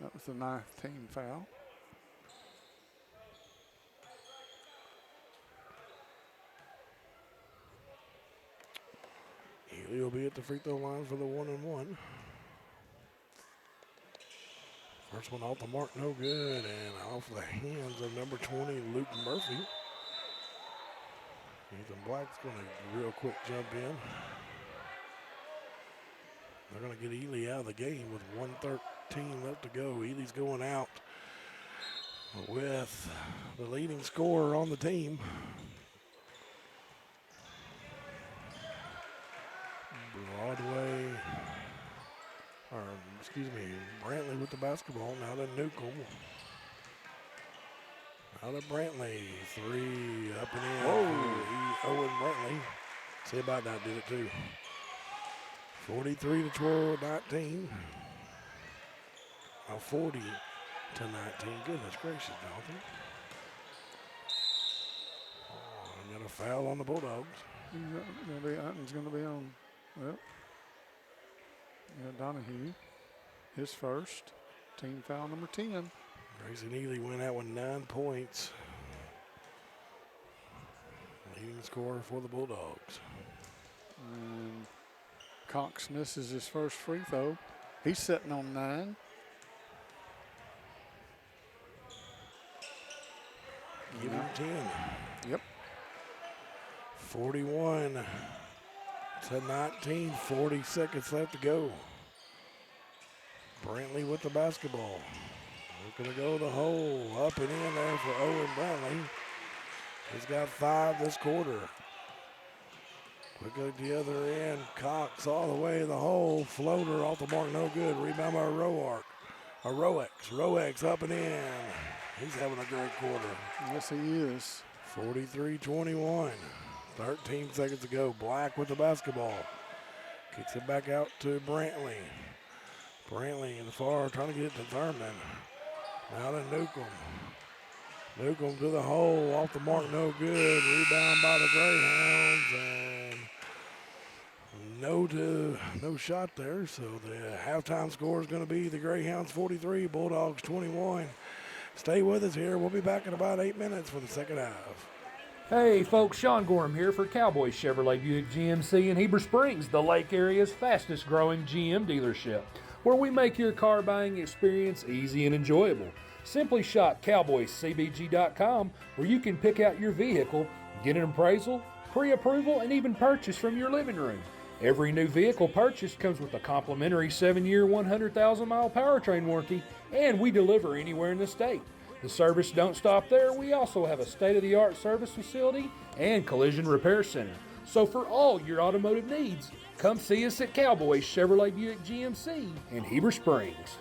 That was the 9th team foul. Ely will be at the free throw line for the 1-and-1. First one off the mark, no good, and off the hands of number 20, Luke Murphy. Ethan Black's going to real quick jump in. They're going to get Ely out of the game with 1:13 left to go. Ely's going out with the leading scorer on the team. Brantley with the basketball. Now to Newcomb. Now to Brantley. 3 up and in. Owen Brantley. See about that, did it too. 43-19. Now 40-19. Goodness gracious, Jonathan. Got a foul on the Bulldogs. He's going to be on. Well, Donahue, his first, team foul number 10. Grayson Ely went out with 9 points. Leading scorer for the Bulldogs. And Cox misses his first free throw. He's sitting on 9. Give him 10. Yep. 41-19, 40 seconds left to go. Brantley with the basketball. Looking to go the hole. Up and in there for Owen Brantley. He's got 5 this quarter. Quick at the other end. Cox all the way to the hole. Floater off the mark, no good. Rebound by Roex up and in. He's having a great quarter. Yes, he is. 43-21. 13 seconds to go. Black with the basketball. Kicks it back out to Brantley. Brantley in the far, trying to get it to Thurman. Now to Newcomb. Newcomb to the hole, off the mark, no good. Rebound by the Greyhounds, and no shot there. So the halftime score is going to be the Greyhounds 43, Bulldogs 21. Stay with us here. We'll be back in about 8 minutes for the second half. Hey folks, Sean Gorham here for Cowboy Chevrolet Buick GMC in Heber Springs, the Lake area's fastest growing GM dealership, where we make your car buying experience easy and enjoyable. Simply shop cowboycbg.com, where you can pick out your vehicle, get an appraisal, pre-approval, and even purchase from your living room. Every new vehicle purchased comes with a complimentary 7-year, 100,000-mile powertrain warranty, and we deliver anywhere in the state. The service don't stop there. We also have a state-of-the-art service facility and collision repair center. So for all your automotive needs, come see us at Cowboy Chevrolet Buick GMC in Heber Springs.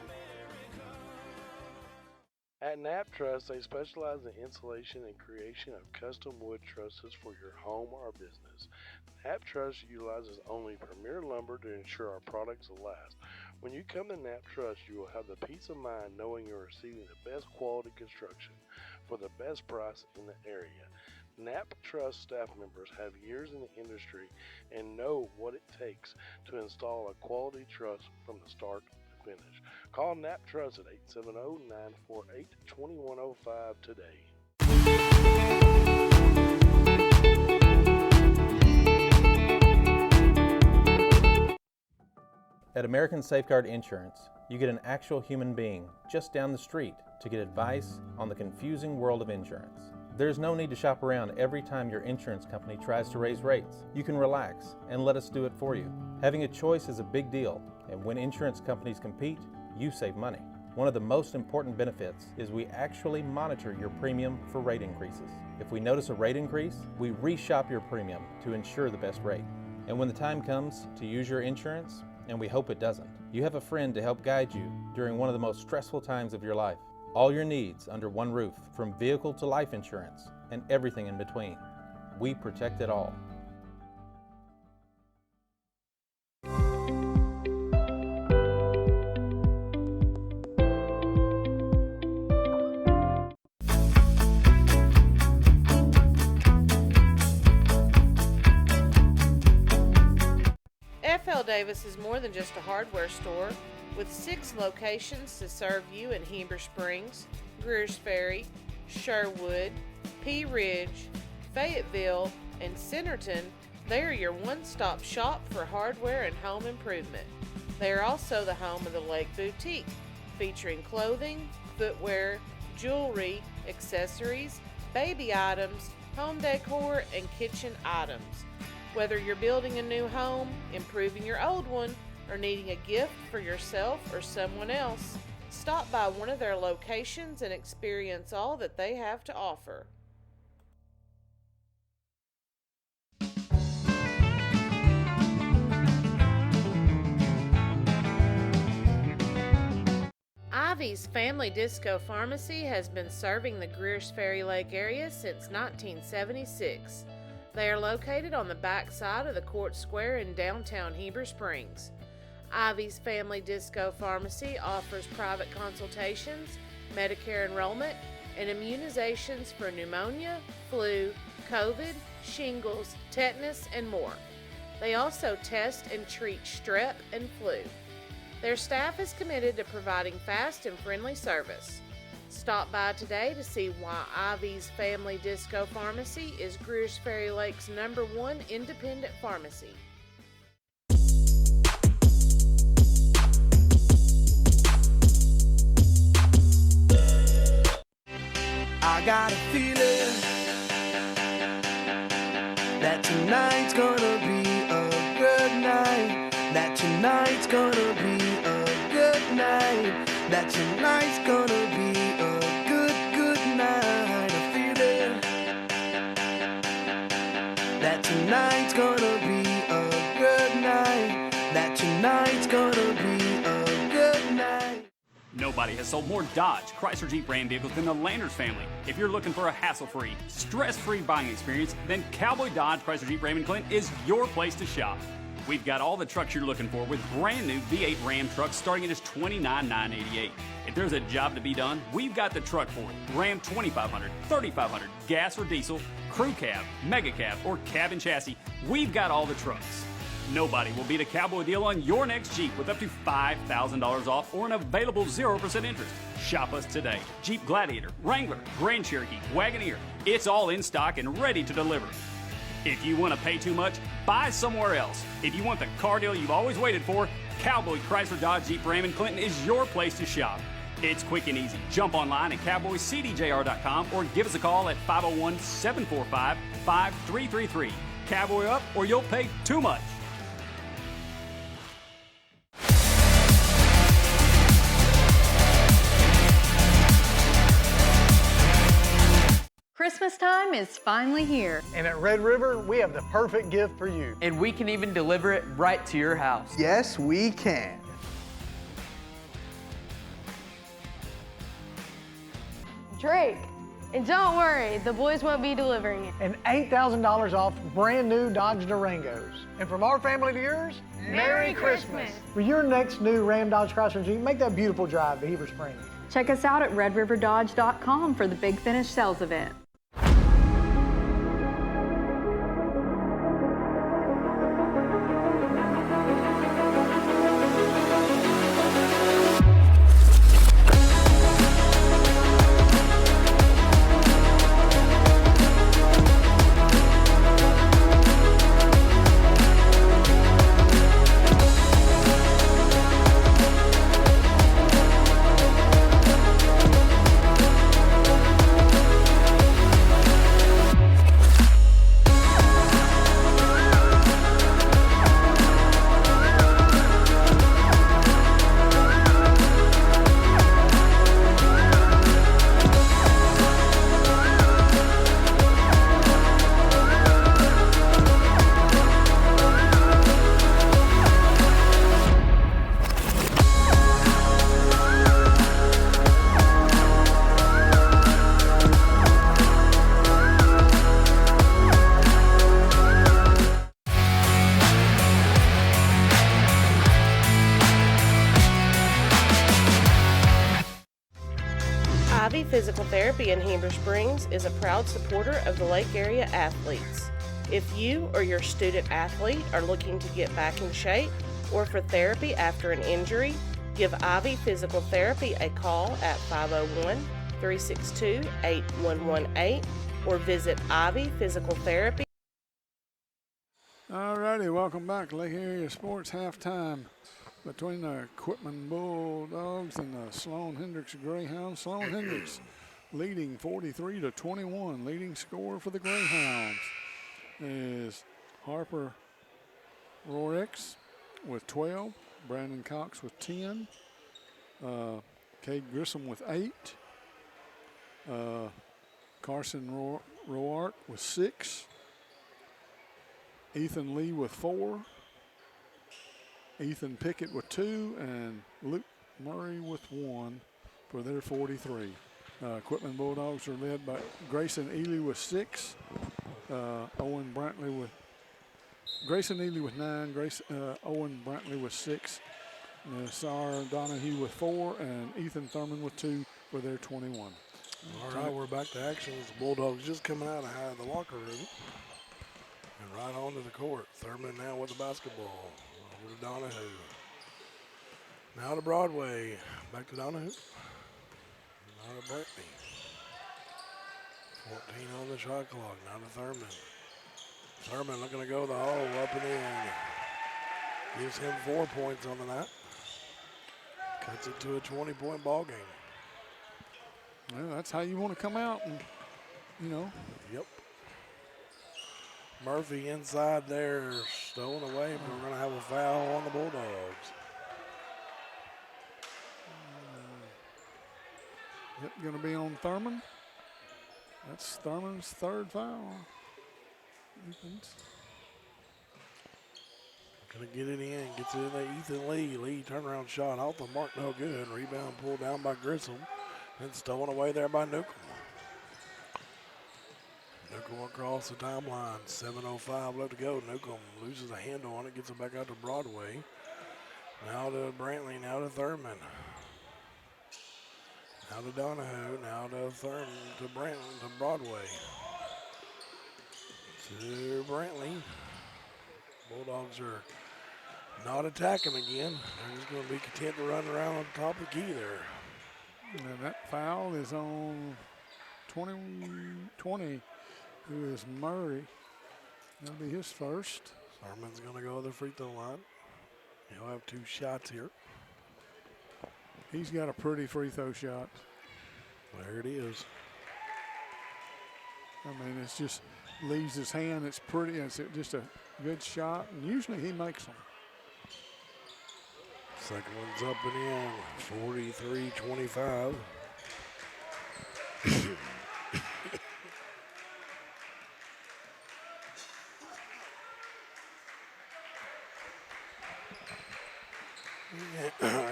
At Knapp Truss, they specialize in installation and creation of custom wood trusses for your home or business. Knapp Truss utilizes only premier lumber to ensure our products will last. When you come to Knapp Truss, you will have the peace of mind knowing you're receiving the best quality construction for the best price in the area. Knapp Truss staff members have years in the industry and know what it takes to install a quality truss from the start to finish. Call Knapp Truss at 870-948-2105 today. At American Safeguard Insurance, you get an actual human being just down the street to get advice on the confusing world of insurance. There's no need to shop around every time your insurance company tries to raise rates. You can relax and let us do it for you. Having a choice is a big deal, and when insurance companies compete, you save money. One of the most important benefits is we actually monitor your premium for rate increases. If we notice a rate increase, we reshop your premium to ensure the best rate. And when the time comes to use your insurance, and we hope it doesn't, you have a friend to help guide you during one of the most stressful times of your life. All your needs under one roof, from vehicle to life insurance, and everything in between. We protect it all. FL Davis is more than just a hardware store, with 6 locations to serve you in Heber Springs, Greers Ferry, Sherwood, Pea Ridge, Fayetteville, and Centerton. They are your one-stop shop for hardware and home improvement. They are also the home of the Lake Boutique, featuring clothing, footwear, jewelry, accessories, baby items, home decor, and kitchen items. Whether you're building a new home, improving your old one, or needing a gift for yourself or someone else, stop by one of their locations and experience all that they have to offer. Ivy's Family Disco Pharmacy has been serving the Greers Ferry Lake area since 1976. They are located on the back side of the Court Square in downtown Heber Springs. Ivy's Family Disco Pharmacy offers private consultations, Medicare enrollment, and immunizations for pneumonia, flu, COVID, shingles, tetanus, and more. They also test and treat strep and flu. Their staff is committed to providing fast and friendly service. Stop by today to see why Ivy's Family Disco Pharmacy is Greers Ferry Lake's #1 independent pharmacy. I got a feeling that tonight's gonna be a good night. That tonight's gonna be a good night. That tonight's gonna be a good night. A feeling that tonight's gonna be a good night. That tonight's gonna be a good night. Nobody has sold more Dodge, Chrysler Jeep Ram vehicles than the Landers family. If you're looking for a hassle-free, stress-free buying experience, then Cowboy Dodge, Chrysler Jeep Ram & Clinton is your place to shop. We've got all the trucks you're looking for with brand new V8 Ram trucks starting at just $29,988. If there's a job to be done, we've got the truck for it. Ram 2500, 3500, gas or diesel, crew cab, mega cab, or cab and chassis, we've got all the trucks. Nobody will beat a cowboy deal on your next Jeep with up to $5,000 off or an available 0% interest. Shop us today. Jeep Gladiator, Wrangler, Grand Cherokee, Wagoneer. It's all in stock and ready to deliver. If you want to pay too much, buy somewhere else. If you want the car deal you've always waited for, Cowboy Chrysler Dodge Jeep Ram in Clinton is your place to shop. It's quick and easy. Jump online at cowboycdjr.com or give us a call at 501-745-5333. Cowboy up or you'll pay too much. Christmas time is finally here. And at Red River, we have the perfect gift for you. And we can even deliver it right to your house. Yes, we can. Drake. And don't worry, the boys won't be delivering it. And $8,000 off brand new Dodge Durangos. And from our family to yours, Merry Christmas. For your next new Ram Dodge Chrysler Jeep, make that beautiful drive to Heber Springs. Check us out at redriverdodge.com for the Big Finish sales event. Ivy Physical Therapy in Heber Springs is a proud supporter of the Lake Area athletes. If you or your student athlete are looking to get back in shape or for therapy after an injury, give Ivy Physical Therapy a call at 501-362-8118 or visit Ivy Physical Therapy. Alrighty, welcome back. Lake Area Sports halftime between the Quitman Bulldogs and the Sloan Hendrix Greyhounds. Sloan Hendrix leading 43-21. Leading scorer for the Greyhounds is Harper Rorix with 12, Brandon Cox with 10, Cade Grissom with 8, Carson Roart with 6, Ethan Lee with 4, Ethan Pickett with 2, and Luke Murray with 1 for their 43. Quitman Bulldogs are led by Grayson Ely with 6, Owen Brantley with Grayson Ely with 9, Owen Brantley with 6, Sarah Donahue with 4, and Ethan Thurman with 2 for their 21. All right, we're back to action as the Bulldogs just coming out of the locker room and right onto the court. Thurman now with the basketball. Over to Donahue. Now to Broadway. Back to Donahue. Now to Brantley. 14 on the shot clock. Now to Thurman. Thurman looking to go the hole up and in. Gives him 4 points on the night. Cuts it to a 20-point ball game. Well, that's how you want to come out, and Yep. Murphy inside there, stolen away, but we're going to have a foul on the Bulldogs. Is it going to be on Thurman? That's Thurman's third foul. Going to get it in, gets it in there. Ethan Lee. Lee turnaround shot off the mark, no good. Rebound pulled down by Grissom and stolen away there by Newcomb. Newcomb across the timeline. 7:05 left to go. Newcomb loses a handle on it, gets it back out to Broadway. Now to Brantley, now to Thurman. Now to Donahue, now to Thurman, to Brantley, to Broadway. To Brantley. Bulldogs are not attacking again. They're just going to be content to run around on top of the key there. And that foul is on 20, who is Murray. That'll be his first. Thurman's going to go to the free throw line. He'll have 2 shots here. He's got a pretty free throw shot. There it is. I mean, it's just leaves his hand. It's pretty. It's just a good shot, and usually he makes them. Second one's up and in. 43-25.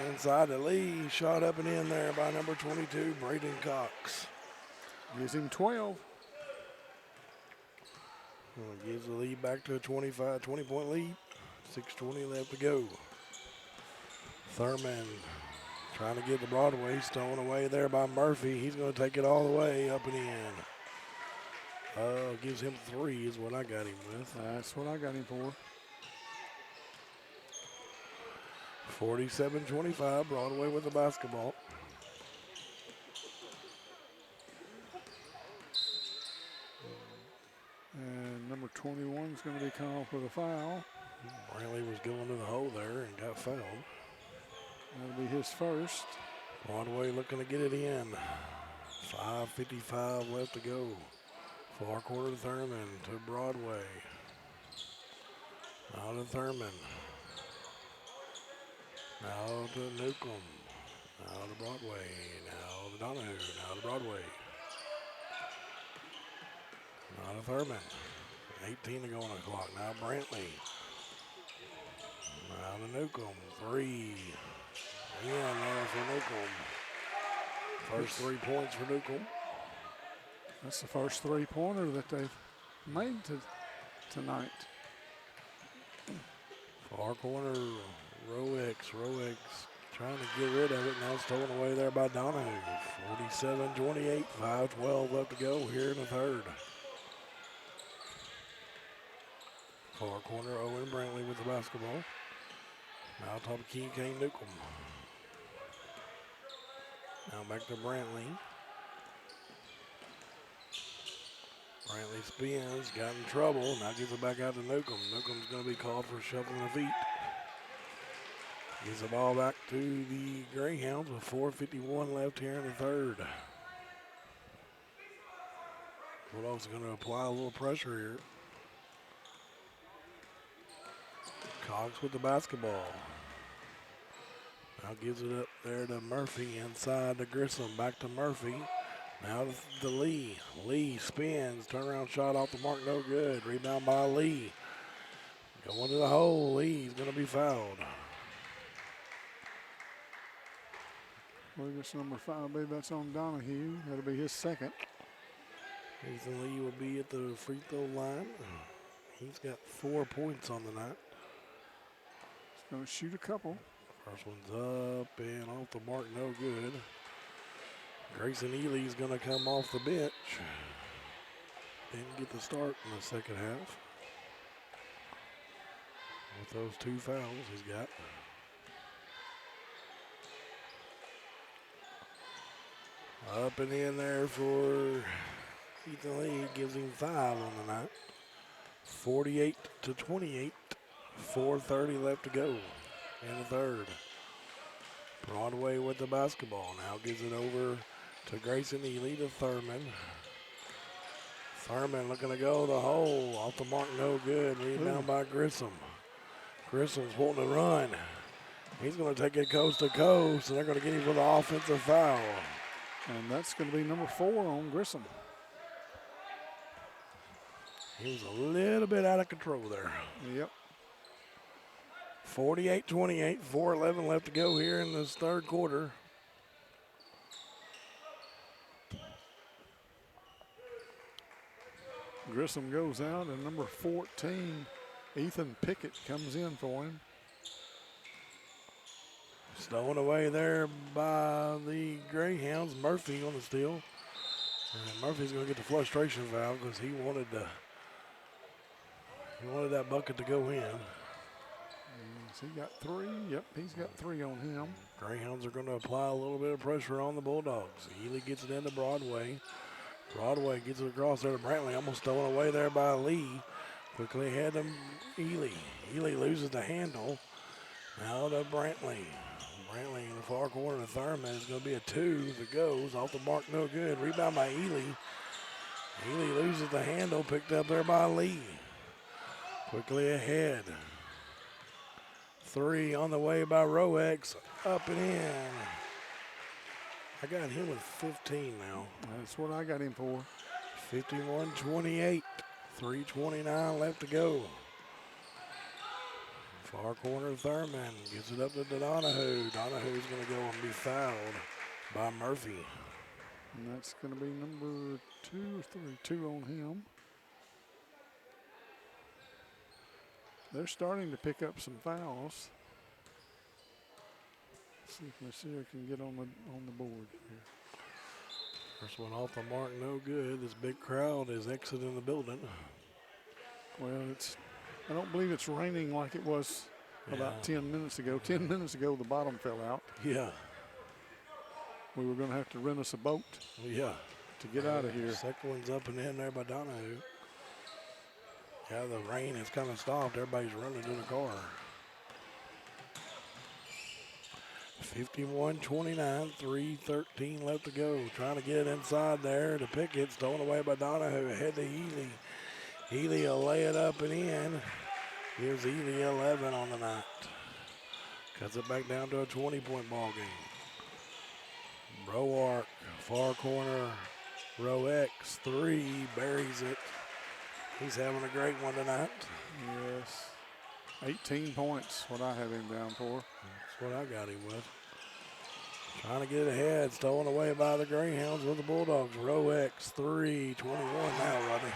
Inside the lead, shot up and in there by number 22, Braden Cox. Gives him 12. Gives the lead back to a 20-point lead. 6:20 left to go. Thurman trying to get the Broadway, stolen away there by Murphy. He's going to take it all the way up and in. Gives him 3 is what I got him with. That's what I got him for. 47-25, Broadway with the basketball. And number 21 is going to be called for the foul. Brantley was going to the hole there and got fouled. That'll be his first. Broadway looking to get it in. 5:55 left to go. Far corner to Thurman to Broadway. Now to Thurman. Now to Newcomb. Now to Broadway. Now to Donahue. Now to Broadway. Now to Thurman. 18 to go on the clock. Now Brantley. Now to Newcomb. 3. Yeah, now for Newcomb. First 3 points for Newcomb. That's the first 3-pointer that they've made tonight. Far corner, Roex trying to get rid of it. Now stolen away there by Donahue. 47-28, 5:12 left to go here in the third. Far corner, Owen Brantley with the basketball. Now top of key, Kane Newcomb. Now back to Brantley. Brantley spins, got in trouble. Now gives it back out to Newcomb. Newcomb's going to be called for shuffling the feet. Gives the ball back to the Greyhounds with 4:51 left here in the third. Bulldogs are going to apply a little pressure here. Cox with the basketball. Now gives it up there to Murphy inside to Grissom. Back to Murphy. Now to Lee. Lee spins. Turnaround shot off the mark. No good. Rebound by Lee. Going to the hole. Lee's going to be fouled. I believe it's number 5. I believe that's on Donahue. That'll be his second. Ethan Lee will be at the free throw line. He's got 4 points on the night. He's going to shoot a couple. First one's up and off the mark, no good. Grayson Ely's going to come off the bench. Didn't get the start in the second half. With those 2 fouls he's got. Up and in there for Ethan Lee, gives him 5 on the night. 48-28, 4:30 left to go in the third. Broadway with the basketball. Now gives it over to Grayson Ely to Thurman. Thurman looking to go the hole. Off the mark, no good. Rebound by Grissom. Grissom's wanting to run. He's going to take it coast to coast, and they're going to get him for the offensive foul. And that's going to be number 4 on Grissom. He was a little bit out of control there. Yep. 48-28, 4:11 left to go here in this third quarter. Grissom goes out, and number 14, Ethan Pickett, comes in for him. Stolen away there by the Greyhounds. Murphy on the steal. And Murphy's going to get the frustration foul because he wanted He wanted that bucket to go in. He got 3. Yep, he's got 3 on him. Greyhounds are going to apply a little bit of pressure on the Bulldogs. Ely gets it into Broadway. Broadway gets it across there to Brantley. Almost stolen away there by Lee. Quickly ahead to Ely. Ely loses the handle. Now to Brantley. Brantley in the far corner to Thurman. It's going to be a 2 if it goes. Off the mark, no good. Rebound by Ely. Ely loses the handle. Picked up there by Lee. Quickly ahead. 3 on the way by Roex. Up and in. I got him with 15 now. That's what I got him for. 51-28. 3:29 left to go. Far corner Thurman gets it up to Donahue. Donahue's going to go and be fouled by Murphy. And that's going to be number 2 or 3. 2 on him. They're starting to pick up some fouls. Let's see if I can get on the board here. First one off the mark, no good. This big crowd is exiting the building. Well, I don't believe it's raining like it was about 10 minutes ago. 10 minutes ago, the bottom fell out. Yeah. We were going to have to rent us a boat. Yeah. To get out of here. Second one's up and in there by Donahue. Yeah, the rain has kind of stopped. Everybody's running to the car. 51-29, 3:13 left to go. Trying to get it inside there to Pickett. Stolen away by Donahue. Ahead to Ely. Ely will lay it up and in. Gives Ely 11 on the night. Cuts it back down to a 20-point ball game. Broark, far corner. Roex, 3, buries it. He's having a great one tonight. Yes. 18 points, what I have him down for. That's what I got him with. Trying to get ahead, stolen away by the Greyhounds with the Bulldogs. Roex, 3, 21 now, Rodney.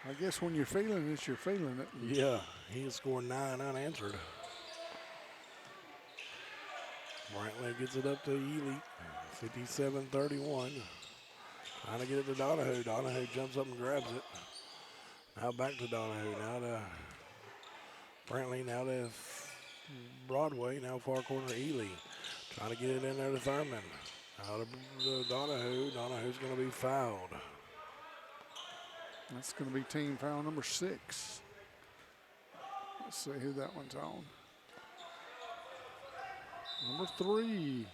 I guess when you're feeling it, you're feeling it. Yeah, he has scored 9 unanswered. Brantley gets it up to Ely, 57-31. Trying to get it to Donahue. Donahue jumps up and grabs it. Now back to Donahue. Now to Brantley. Now to Broadway. Now far corner Ely. Trying to get it in there to Thurman. Now to Donahue. Donahue's going to be fouled. That's going to be team foul number 6. Let's see who that one's on. Number 3.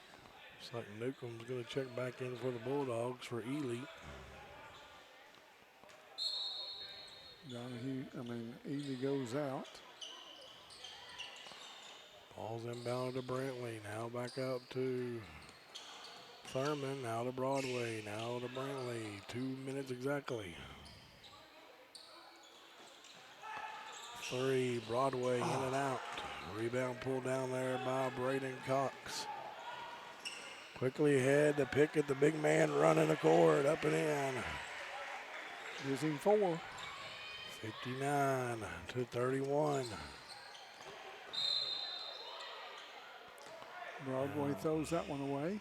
Looks like Newcomb's going to check back in for the Bulldogs for Ely. Ely goes out. Ball's inbounded to Brantley. Now back up to Thurman. Now to Broadway. Now to Brantley. 2 minutes exactly. 3, Broadway in and out. Rebound pulled down there by Braden Cox. Quickly ahead to Pickett, the big man running the court, up and in. Gives him 4. 59-31. Broadway throws that one away.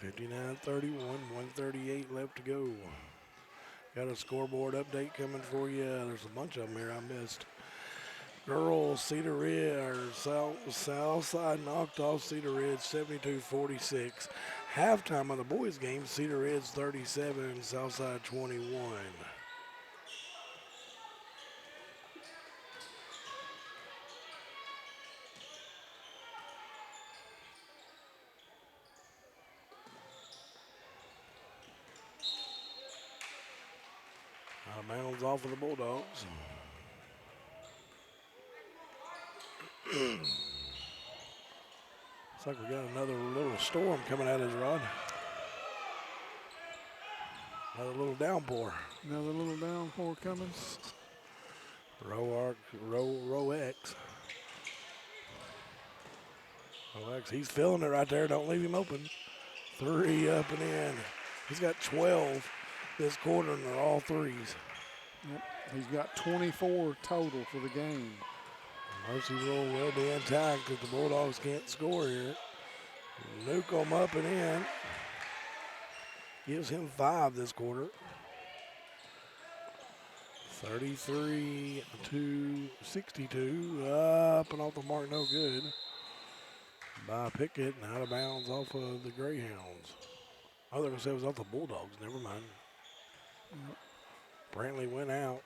59-31, 1:38 left to go. Got a scoreboard update coming for you. There's a bunch of them here I missed. Girls, Cedar Ridge, South Side knocked off Cedar Ridge 72-46. Halftime of the boys game, Cedar Ridge 37, Southside 21. Out of bounds off of the Bulldogs. Looks like we got another little storm coming at us, Rod. Another little downpour. Another little downpour coming. Roex. Roex, he's feeling it right there. Don't leave him open. 3 up and in. He's got 12 this quarter, and they're all threes. Yep. He's got 24 total for the game. Mercy rule will be intact if the Bulldogs can't score here. Newcomb up and in. Gives him 5 this quarter. 33 to 62. Up and off the mark, no good. By Pickett and out of bounds off of the Greyhounds. I was going to say it was off the Bulldogs. Never mind. Brantley went out.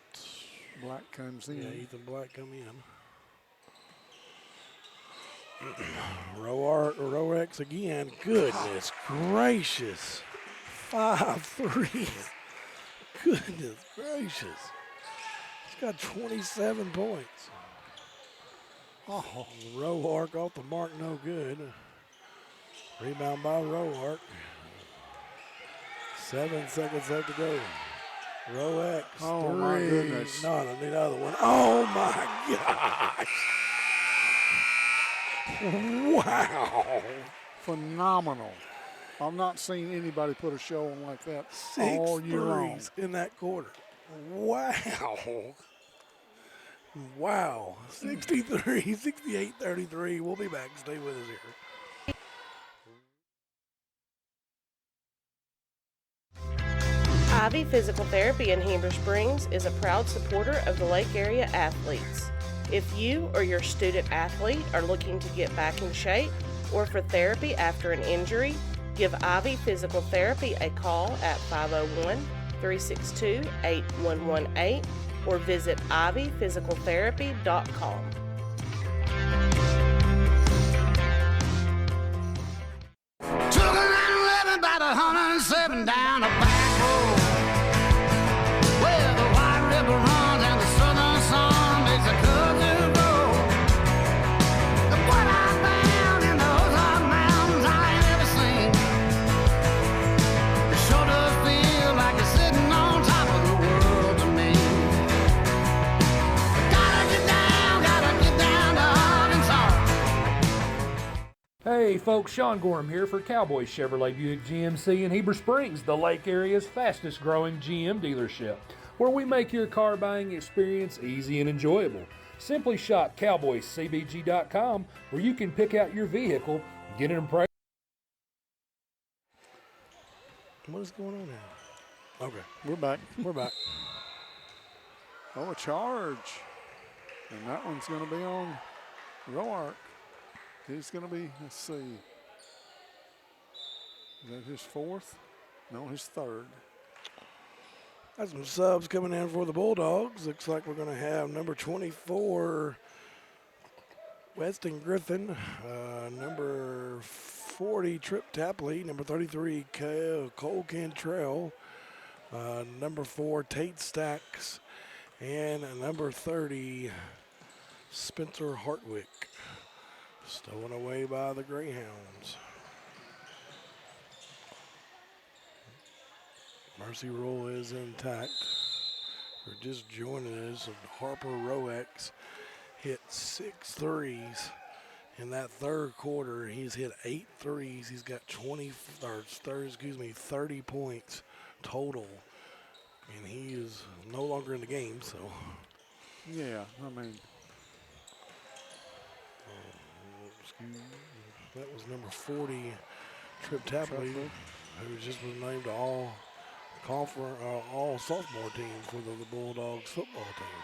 Black comes in. Yeah, Ethan Black come in. Rowex again. Goodness gracious. 5 threes. Goodness gracious. He's got 27 points. Oh, Roark off the mark, no good. Rebound by Roark. 7 seconds left to go. Rowex, oh 3. My goodness. Not another one. Oh my gosh. Wow. Phenomenal. I've not seen anybody put a show on like that 6 all year long. threes in that quarter. Wow. Wow. 63, 68, 33. We'll be back. Stay with us here. Ivy Physical Therapy in Heber Springs is a proud supporter of the Lake Area athletes. If you or your student athlete are looking to get back in shape or for therapy after an injury, give Ivy Physical Therapy a call at 501-362-8118 or visit ivyphysicaltherapy.com. Took a 911 about 107 down a back road where the White River runs and the southern sun makes a cousin grow. The what I found in those hot mountains I ain't ever seen. It sure does feel like you're sitting on top of the world to me. Gotta get down to Arkansas. Hey folks, Sean Gorham here for Cowboy Chevrolet Buick GMC in Heber Springs, the Lake Area's fastest growing GM dealership, where we make your car buying experience easy and enjoyable. Simply shop cowboycbg.com where you can pick out your vehicle, get an impression. What is going on now? Okay. We're back. We're back. Oh, a charge. And that one's going to be on Roark. He's going to be, let's see. Is that his 4th? No, his 3rd. Got some subs coming in for the Bulldogs. Looks like we're going to have number 24, Weston Griffin. Number 40, Trip Tapley. Number 33, Cole Cantrell. Number 4, Tate Stacks. And number 30, Spencer Hartwick. Stolen away by the Greyhounds. Mercy Rule is intact. We're just joining us. Harper Roex hit 6 threes in that 3rd quarter. He's hit 8 threes. He's got 30 points total. And he is no longer in the game, so. Yeah, I mean. That was number 40, Trip Tapley, who just was named all sophomore team for the Bulldogs football team.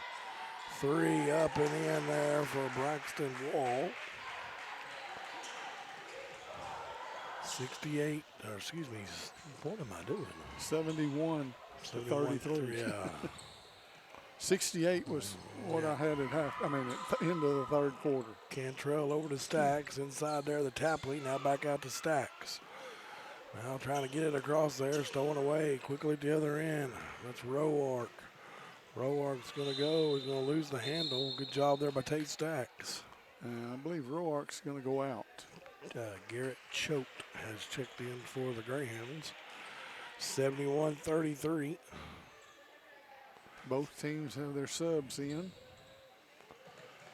3 up and in there for Braxton Wall. 68, or excuse me, what am I doing? 71 to 33. Yeah. 68 was what I had at the end of the 3rd quarter. Cantrell over to Stacks. Inside there, the Tapley. Now back out to Stacks. Now trying to get it across there. Stolen away quickly at the other end. That's Roark. Roark's going to go. He's going to lose the handle. Good job there by Tate Stacks. I believe Roark's going to go out. Garrett Choate has checked in for the Greyhounds. 71-33. Both teams have their subs in.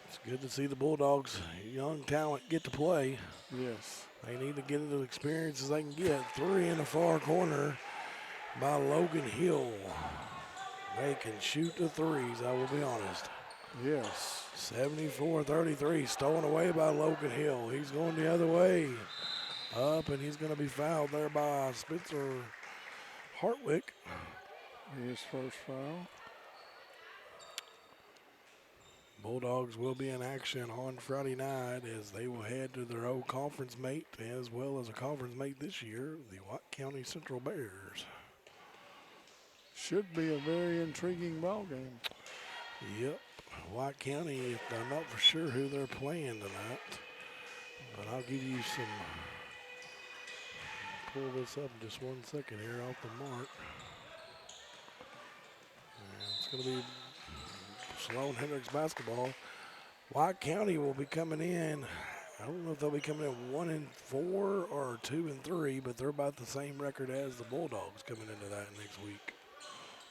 It's good to see the Bulldogs' young talent get to play. Yes. They need to get as experience as they can get. 3 in the far corner by Logan Hill. They can shoot the threes, I will be honest. Yes. 74-33, stolen away by Logan Hill. He's going the other way. Up, and he's going to be fouled there by Spencer Hartwick. His first foul. Bulldogs will be in action on Friday night as they will head to their old conference mate as well as a conference mate this year, the White County Central Bears. Should be a very intriguing ball game. Yep. White County, I'm not for sure who they're playing tonight, but I'll give you some, pull this up in just 1 second here off the mark. And it's going to be Sloan Hendrix basketball. White County will be coming in. I don't know if they'll be coming in 1-4 or 2-3, but they're about the same record as the Bulldogs coming into that next week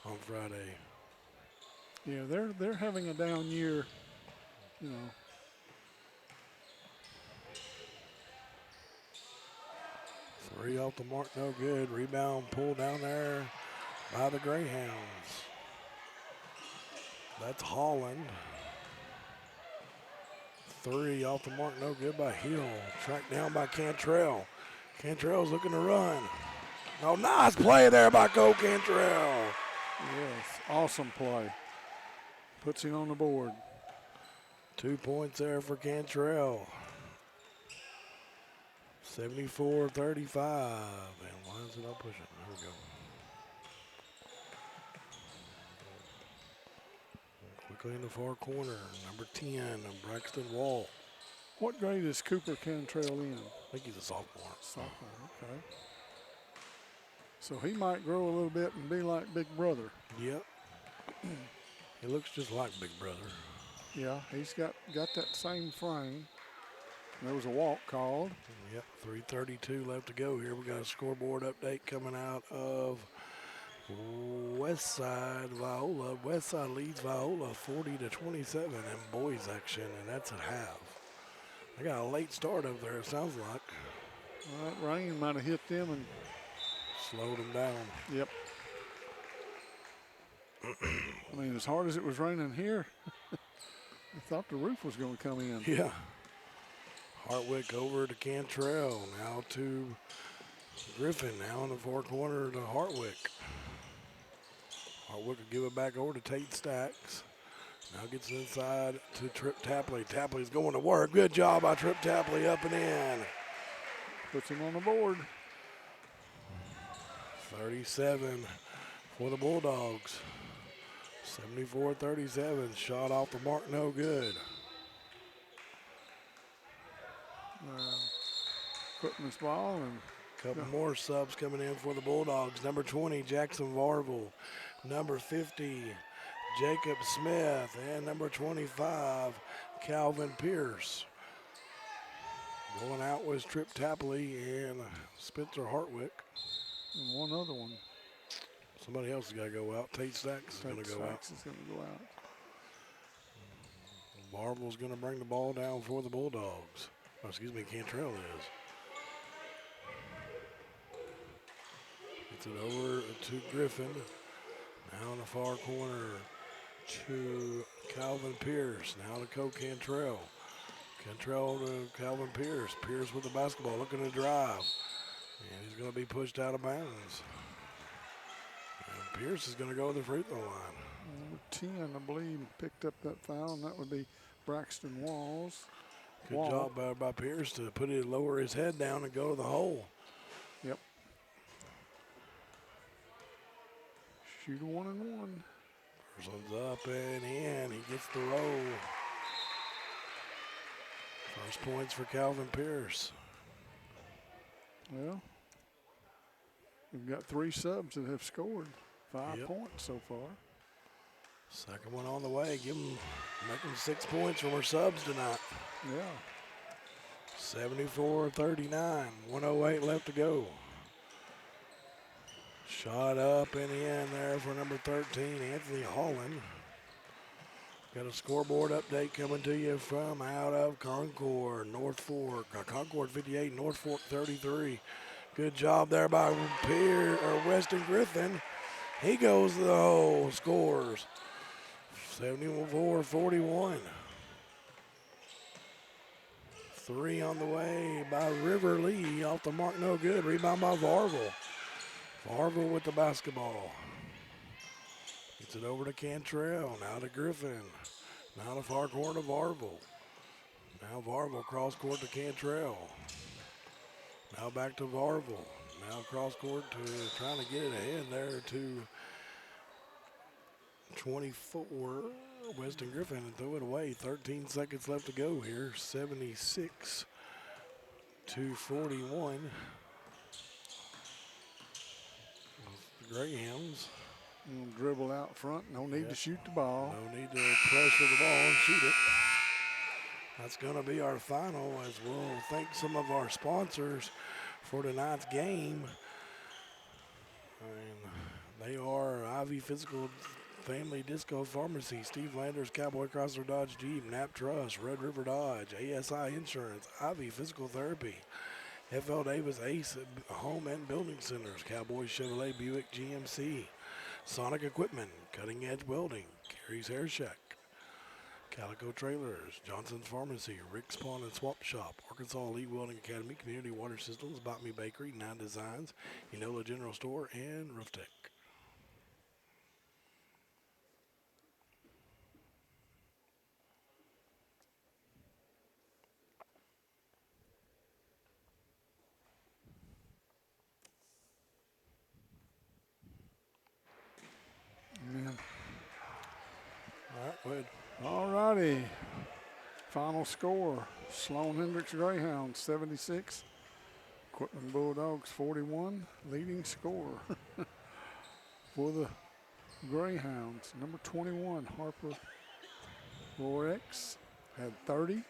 on Friday. Yeah, they're having a down year, you know. Three off the mark, no good. Rebound pulled down there by the Greyhounds. That's Holland. Three off the mark, no good by Hill. Tracked down by Cantrell. Cantrell's looking to run. No, nice play there by Cole Cantrell. Yes, awesome play. Puts him on the board. 2 points there for Cantrell. 74-35. And why is it not pushing? There we go. Quickly in the far corner, number 10, Braxton Wall. What grade is Cooper Cantrell in? I think he's a sophomore. Sophomore, okay. So he might grow a little bit and be like Big Brother. Yep. He looks just like Big Brother. Yeah, he's got that same frame. There was a walk called. Yep, 3:32 left to go here. We got a scoreboard update coming out of Westside Viola. Westside leads Viola 40-27 in boys action, and that's at half. They got a late start up there, it sounds like. Well, that rain might have hit them and slowed them down. Yep. I mean, as hard as it was raining here, I thought the roof was going to come in. Yeah. Hartwick over to Cantrell. Now to Griffin. Now in the far corner to Hartwick. Hartwick will give it back over to Tate Stacks. Now gets inside to Trip Tapley. Tapley's going to work. Good job by Trip Tapley up and in. Puts him on the board. 37 for the Bulldogs. 74-37. Shot off the mark, no good. Quitman's ball and couple more subs coming in for the Bulldogs. Number 20, Jackson Varvel. Number 50, Jacob Smith. And number 25, Calvin Pierce. Going out was Trip Tapley and Spencer Hartwick. And one other one. Somebody else has got to go out. Tate Stacks is going to go out. Is going to go out. Varvel's going to bring the ball down for the Bulldogs. Oh, excuse me, Cantrell is. Gets it over to Griffin. Now in the far corner to Calvin Pierce. Now to Cole Cantrell. Cantrell to Calvin Pierce. Pierce with the basketball looking to drive. And he's going to be pushed out of bounds. And Pierce is going to go to the free throw line. Number 10, I believe, picked up that foul, and that would be Braxton Walls. Good job by Pierce to put it, lower his head down and go to the hole. Yep. Shoot a 1-and-1. First one's up and in. He gets the roll. First points for Calvin Pierce. Well, we've got 3 subs that have scored 5 points so far. Second one on the way. Make them 6 points from our subs tonight. Yeah. 74-39. 1:08 left to go. Shot up and in there for number 13, Anthony Holland. Got a scoreboard update coming to you from out of Concord, North Fork. Concord 58, North Fork 33. Good job there by Weston Griffin. He goes to the hole, scores. 74-41. 3 on the way by River Lee. Off the mark, no good. Rebound by Varvel. Farville with the basketball. Gets it over to Cantrell. Now to Griffin. Now to far corner to Varvel. Now Varvel cross court to Cantrell. Now back to Varvel. Now cross court to trying to get it ahead there to 24 Weston Griffin and throw it away. 13 seconds left to go here. 76 to 41. The Greyhounds. Dribble out front. No need to shoot the ball. No need to pressure the ball and shoot it. That's going to be our final, as we'll thank some of our sponsors for tonight's game. And they are Ivy Physical Family Disco Pharmacy, Steve Landers, Cowboy Chrysler Dodge Jeep, Knapp Trust, Red River Dodge, ASI Insurance, Ivy Physical Therapy, FL Davis Ace Home and Building Centers, Cowboy Chevrolet Buick GMC, Sonic Equipment, Cutting Edge Welding, Carrie's Hair Shack, Calico Trailers, Johnson's Pharmacy, Rick's Pawn and Swap Shop, Arkansas Elite Welding Academy, Community Water Systems, Bot Me Bakery, Nine Designs, Enola General Store, and Roof Tech. Amen. All right, go ahead. All righty. Final score, Sloan Hendrix Greyhounds 76, Quitman Bulldogs 41. Leading scorer for the Greyhounds, number 21, Harper Lorex, had 30.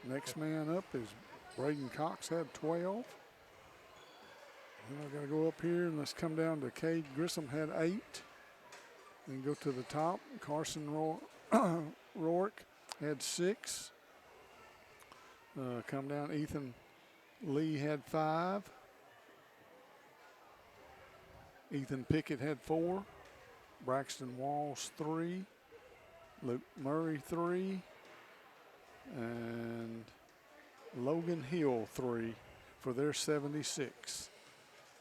Next man up is Braden Cox, had 12. Then I got to go up here and let's come down to Cade Grissom, had 8. Then go to the top. Carson Rourke had 6. Come down. Ethan Lee had 5. Ethan Pickett had 4. Braxton Walls 3. Luke Murray 3. And Logan Hill 3 for their 76.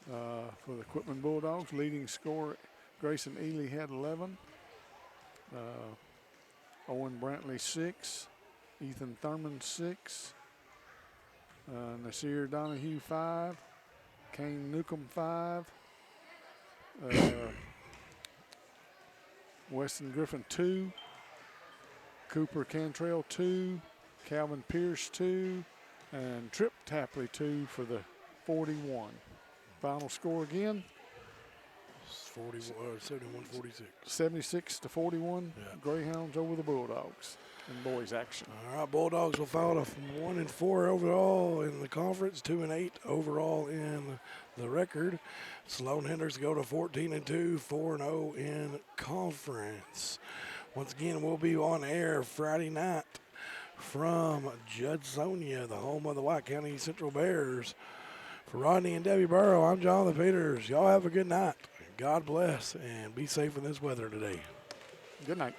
For the Quitman Bulldogs, leading scorer Grayson Ely had 11. Owen Brantley 6. Ethan Thurman 6. Nasir Donahue 5. Kane Newcomb 5. Weston Griffin 2. Cooper Cantrell 2. Calvin Pierce 2. And Trip Tapley 2 for the 41. Final score again. 71-46. 76 to 41. Yeah. Greyhounds over the Bulldogs in boys action. All right, Bulldogs will foul a 1-4 overall in the conference, 2-8 overall in the record. Sloan Hendrix go to 14-2, 4-0 in conference. Once again, we'll be on air Friday night from Judsonia, the home of the White County Central Bears. For Rodney and Debbie Burrow, I'm Jonathan Peters. Y'all have a good night. God bless, and be safe in this weather today. Good night.